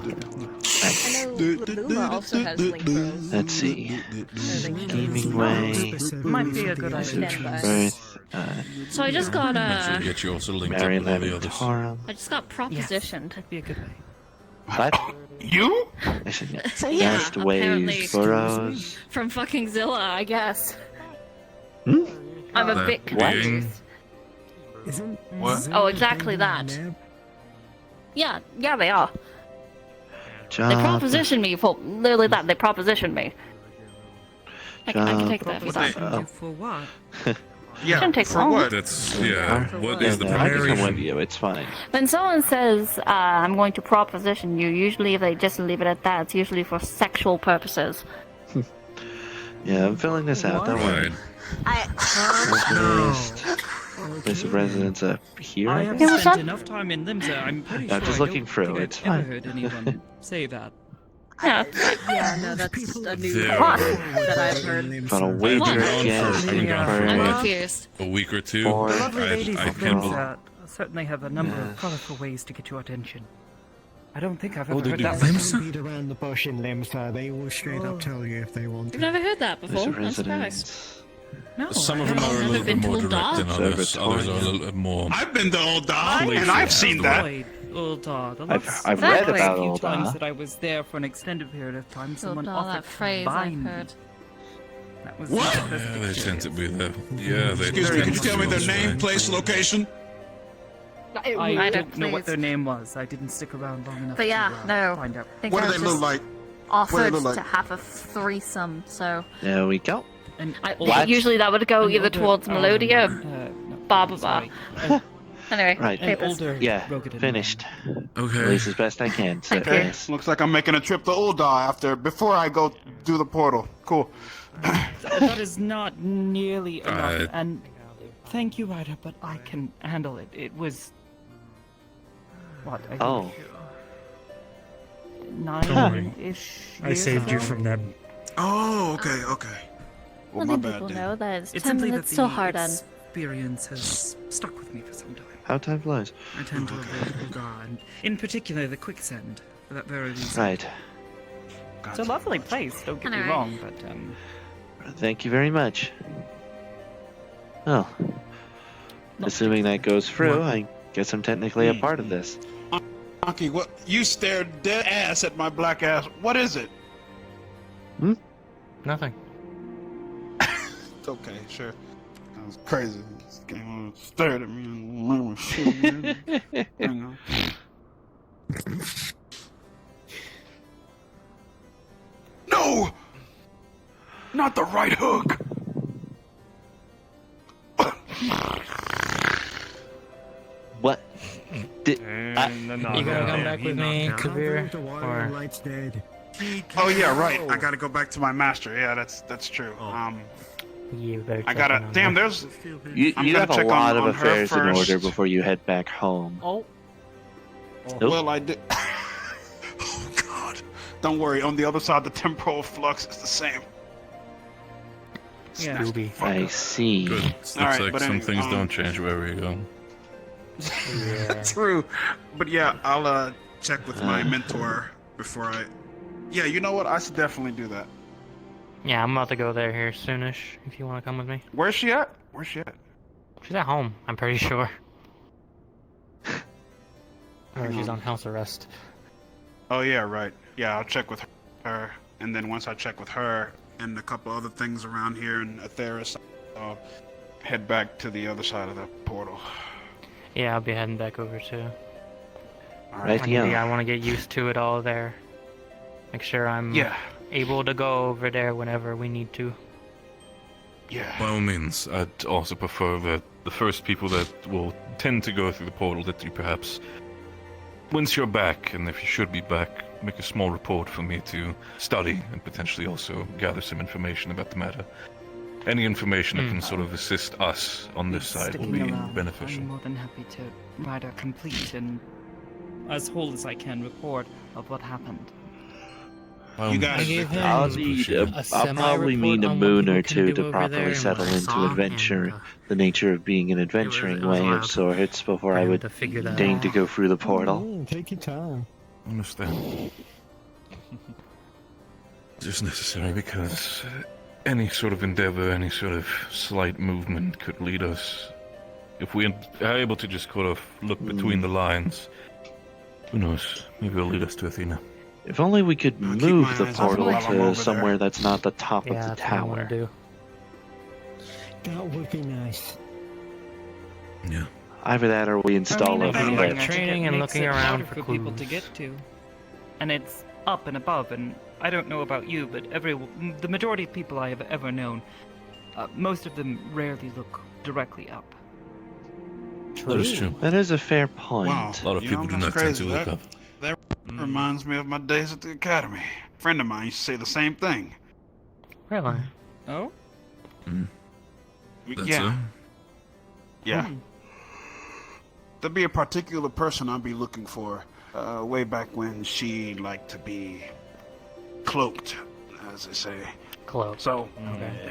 I know Luma also has link pros. Let's see. Schemingway. Might be a good idea. Birth. So I just got Get you also linked up Mary with all the others. Lamentarum. I just got propositioned. That'd be a good way. What? You? I said, Yeah, best apparently. ways burrows. From fucking Zilla, I guess. Hmm? I'm a That bit being- confused. Isn't What? Oh, exactly that. Yeah, they are. They Job. propositioned me for literally that. They propositioned me. I can take that for that. Oh. For what? Shouldn't take long. That's what is the I can come with preparation? you. It's fine. When someone says, I'm going to proposition you, usually if they just leave it at that, it's usually for sexual purposes. Yeah, I'm filling this out. Don't worry. Residence. Place of residence up here. I I have guess? spent enough time in Limsa. I'm pretty sure I'm just I looking don't through, think it's I've ever fine. heard anyone say that. Yeah. Yeah, no, that's a new There. that I've heard. Got a wager I've been gone against for- I've been gone for I'm what? confused. A week or two. Or- The lovely ladies I of can't believe. Limsa certainly have a number of Yes. colorful ways to get your attention. I don't think I've Oh, ever they heard do. that Limsa? before. Beat around the bush in Limsa. They will straight up tell you if they want You've to. never heard that Place before? of I'm surprised. residence. No, Some of I them are a Never little bit been more to direct than Ul'dah? others. Others are a little bit more. I've been to Ul'dah, Please, and I've yeah, seen the that. Avoid Ul'dah. The I've last read Exactly. about few Ul'dah. times that I was there for an extended period of time, someone Ul'dah, offered that to phrase I've bind me. heard. That was What? not a pleasant Yeah, they tend experience. to be there. Yeah, they. Excuse me, tend could you to tell me be their this name, way. place, location? I Right, don't know what please. their name was. I didn't stick around long enough But yeah, to no. find out. I think What I do was they look just like? offered look like? to have a threesome, so There we go. And What? usually that would go an either older- towards Melodia or no, Baba. sorry. Anyway, Right. An papers. older Yeah, Rogadin finished. At Okay. least as best I can. So, Thank you. yes. Looks like I'm making a trip to Ul'dah before I go do the portal. Cool. That is not nearly enough. Uh, And thank you, Ryder, but I can handle it. It was what? I think Oh. nine-ish. I years saved you ago? from them. Oh, okay. Well, my Letting bad people then. know that it's It's 10 simply that minutes the so hard on. experience has stuck with me for some time. How time flies. I tend to avoid Ul'dah, and in particular the quicksand, for that very reason. Right. It's a lovely place, don't get me Alright. wrong, but Thank you very much. Well, assuming that goes through, I guess I'm technically a part of this. Monkey, what? You stared dead ass at my black ass. What is it? Nothing. It's okay, sure. That was crazy. He just came on and stared at me and shit. Hang on. No! Not the right hook! What? Did, You gonna come back with me, Kabir? The water Or light's dead. Oh yeah, right. I gotta go back to my master. Yeah, that's true. you better I gotta. check in on Damn, her. there's. you I'm you gonna have a check lot on of her affairs in first. order before you head back home. oh, Nope. Well, I did. Oh God! Don't worry. On the other side, the temporal flux is the same. yeah. Scooby. I see. Good. Looks Alright, like but some anyway, things don't change wherever you go. Yeah. True. But yeah, I'll check with my mentor before I. Yeah, you know what? I should definitely do that. Yeah, I'm about to go there here soonish. If you want to come with me. Where's she at? Where's she at? She's at home. I'm pretty sure. Or Hang she's on. on house arrest. Oh yeah, right. Yeah, I'll check with her, and then once I check with her and a couple other things around here in Eorzea, I'll head back to the other side of the portal. Yeah, I'll be heading back over too. Right, yeah. I want to get used to it all there. Make sure I'm able to go over there whenever we need to. Yeah. By all means, I'd also prefer that the first people that will tend to go through the portal that you perhaps, once you're back, and if you should be back, make a small report for me to study and potentially also gather some information about the matter. Any information that can sort of assist us on this side will be Sticking around, beneficial. I'm more than happy to write a complete and as whole as I can report of what happened. You guys, I'll probably need a moon or two to properly settle into adventure, the nature of being an adventuring way of sorts, before I would deign to go through the portal. Take your time. Understand. Just necessary because any sort of endeavor, any sort of slight movement could lead us. If we are able to just kind of look between the lines, who knows? Maybe it'll lead us to Athena. If only we could move the portal while I'm to over somewhere that's not the top of the that's what I wanna tower. do. That would be nice. Yeah. Either that or we install a anything, lift. training and makes looking it around harder for people to clues. get to, and it's up and above. And I don't know about you, but the majority of people I have ever known, most of them rarely look directly up. That is true. That is a fair point. Wow. A lot of people do not tend to look up. That reminds me of my days at the academy. A friend of mine used to say the same thing. Really? Oh? That's Yeah. Yeah. There'd be a particular person I'd be looking for. Way back when she liked to be cloaked, as they say. Cloaked. So,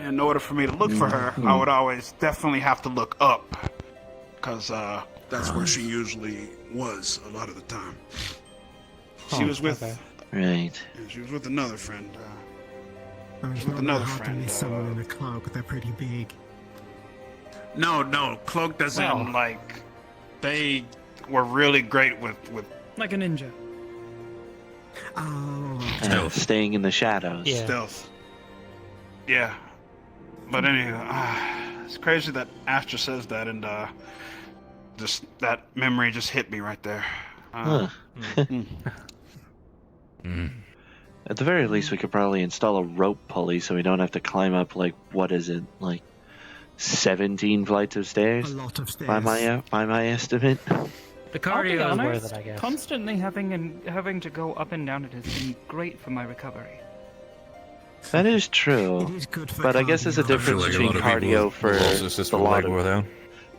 in order for me to look for her, I would always definitely have to look up, because that's where she usually was a lot of the time. She was with, Right. she was with another friend. There's With not another hard to friend, miss someone in a cloak. They're pretty big. No, cloaked as in like they were really great with Like a ninja. Oh. Staying in the shadows. stealth. Yeah. But anyway, it's crazy that Astra says that, and just that memory just hit me right there. At the very least, we could probably install a rope pulley so we don't have to climb up, like, what is it, like 17 flights of stairs? A lot of stairs. By my estimate. The I'll be cardio is honest, worth it, I guess. constantly having to go up and down it has been great for my recovery. That is true. It is good for But I guess there's a cardio. difference I feel between like a lot of people cardio for will also assist the with lot leg of... workout.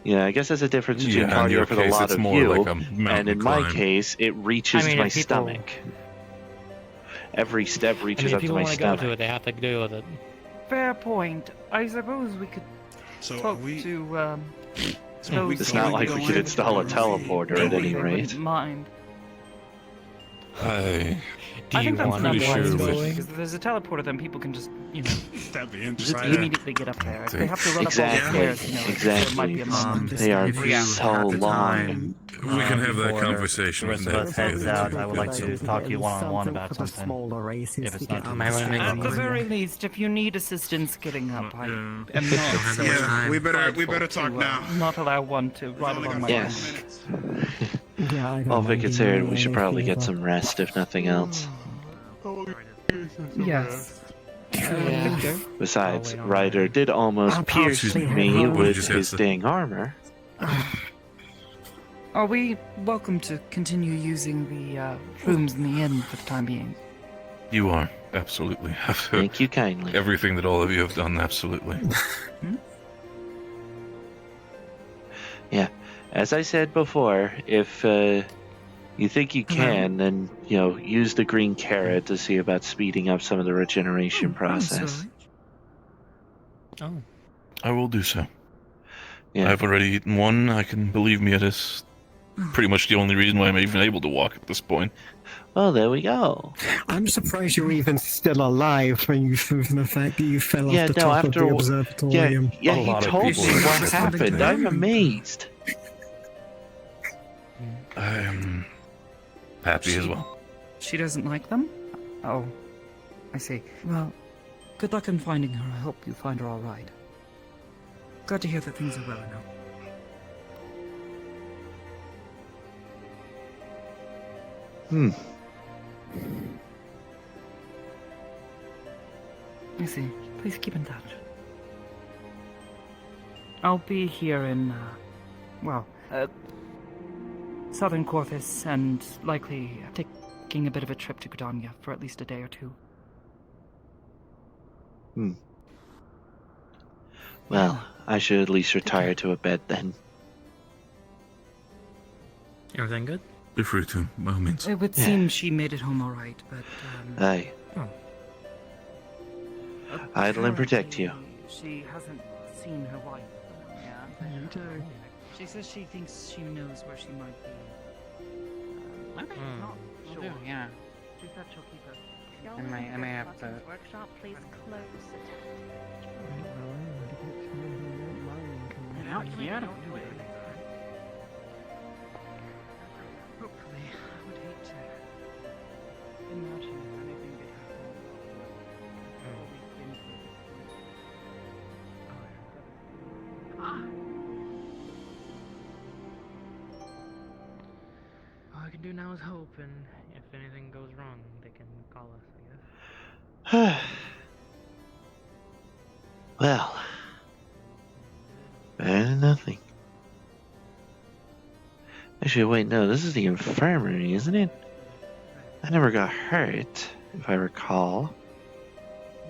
Yeah, I guess there's a difference between Yeah, in your cardio for the case, lot it's of more you, like a mountain and in my climb. case, it reaches I mean, my if people- stomach. Every step I reaches mean, if up to people my want to go to stomach. it, they have to deal with it. Fair point. I suppose we could So talk we to those It's not like we could install a teleporter at any they rate. wouldn't mind. I I think that's I'm not pretty wise sure because with if there's a teleporter, then people can just, That'd be just interesting. immediately get up there. If they have to run up all Exactly. the stairs, there might be a moment. They are if you so have the long. time, we can have that before conversation the with rest of us that heads together, out. too. I would like to That's talk to you At least one-on-one something about for the something. smaller races If it's to not get too on Might the wanna make stage. At the very least, if you need assistance getting up, I am not so Yeah, we better prideful talk to, now. Not allow one to ride only along got my Yes. Yeah, I don't All mind Vic being considered, we away should if probably get either. some rest, if nothing else. Yes. Besides, Oh, wait, Ryder did almost I'll pierce possibly me have one. with Just his has to- dang armor. Are we welcome to continue using the rooms in the inn for the time being? You are, absolutely. After Thank you kindly. everything that all of you have done, absolutely. Yeah, as I said before, if you think you can, then, use the green carrot to see about speeding up some of the regeneration process. Oh. I will do so. Yeah. I've already eaten one. I can, believe me, it is pretty much the only reason why I'm even able to walk at this point. Oh, there we go. I'm surprised you're even still alive when you from the fact that you fell off the top of the observatorium. Yeah, he told me what happened. I'm amazed. I'm happy as well. She doesn't like them? Oh, I see. Well, good luck in finding her. I hope you find her all right. Glad to hear that things are well now. I see. Please keep in touch. I'll be here in, Southern Corvus, and likely taking a bit of a trip to Gridania for at least a day or two. Well, I should at least retire to a bed then. Everything good? Be free to, by all means. It would seem she made it home all right, but, Aye. Idle and protect you. She hasn't seen her wife. Yeah. She says she thinks she knows where she might be. Okay. Not Will sure. do, yeah. She said she'll keep her. I may have to. Workshop, please close it. Get out here. Don't do it. Hopefully, I would hate to imagine if anything did happen. What we've been through. All I can do now is hope, and if anything goes wrong, they can call us, I guess. Well, better than nothing. Actually, wait, no, this is the infirmary, isn't it? I never got hurt, if I recall.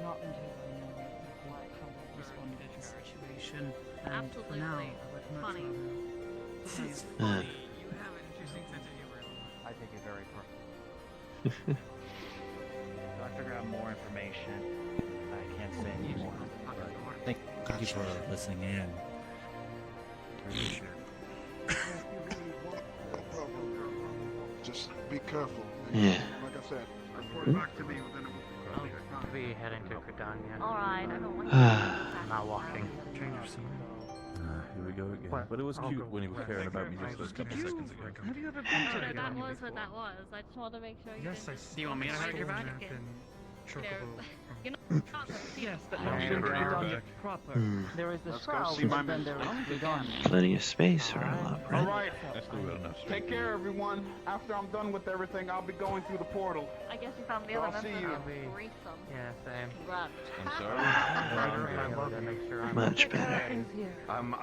Not until I know how to respond to the situation. And for now, I would much Funny. rather... This is Uh. funny. You have an interesting sense of humor. I take it very personally. So I figure out more information. I can't say anymore. Thank you for listening in. Just be careful. Yeah. Like I said, report back to me within a week. I'll be heading to Gridania. Alright, I don't want I'm not walking. Here we go again. But it was cute when he was caring about me just a couple seconds ago. Have you ever been I to don't know, that Gridania was what before? that was. I just wanted to make sure you Yes, I didn't... see. Do you want me to hurt your back? You're not... Yes, but I not don't in need to hurt your Gridania back. proper. Hmm. There is the Let's go shroud, see my and then there is Gridania. Plenty of space for a lot, All right? right. That's still got enough Take care, everyone. After I'm done with everything, I'll be going through the portal. I guess you found the I'll other see member you. of the threesome. Yeah, same. Congrats. I'm sorry. Make sure I'm Much better. I'm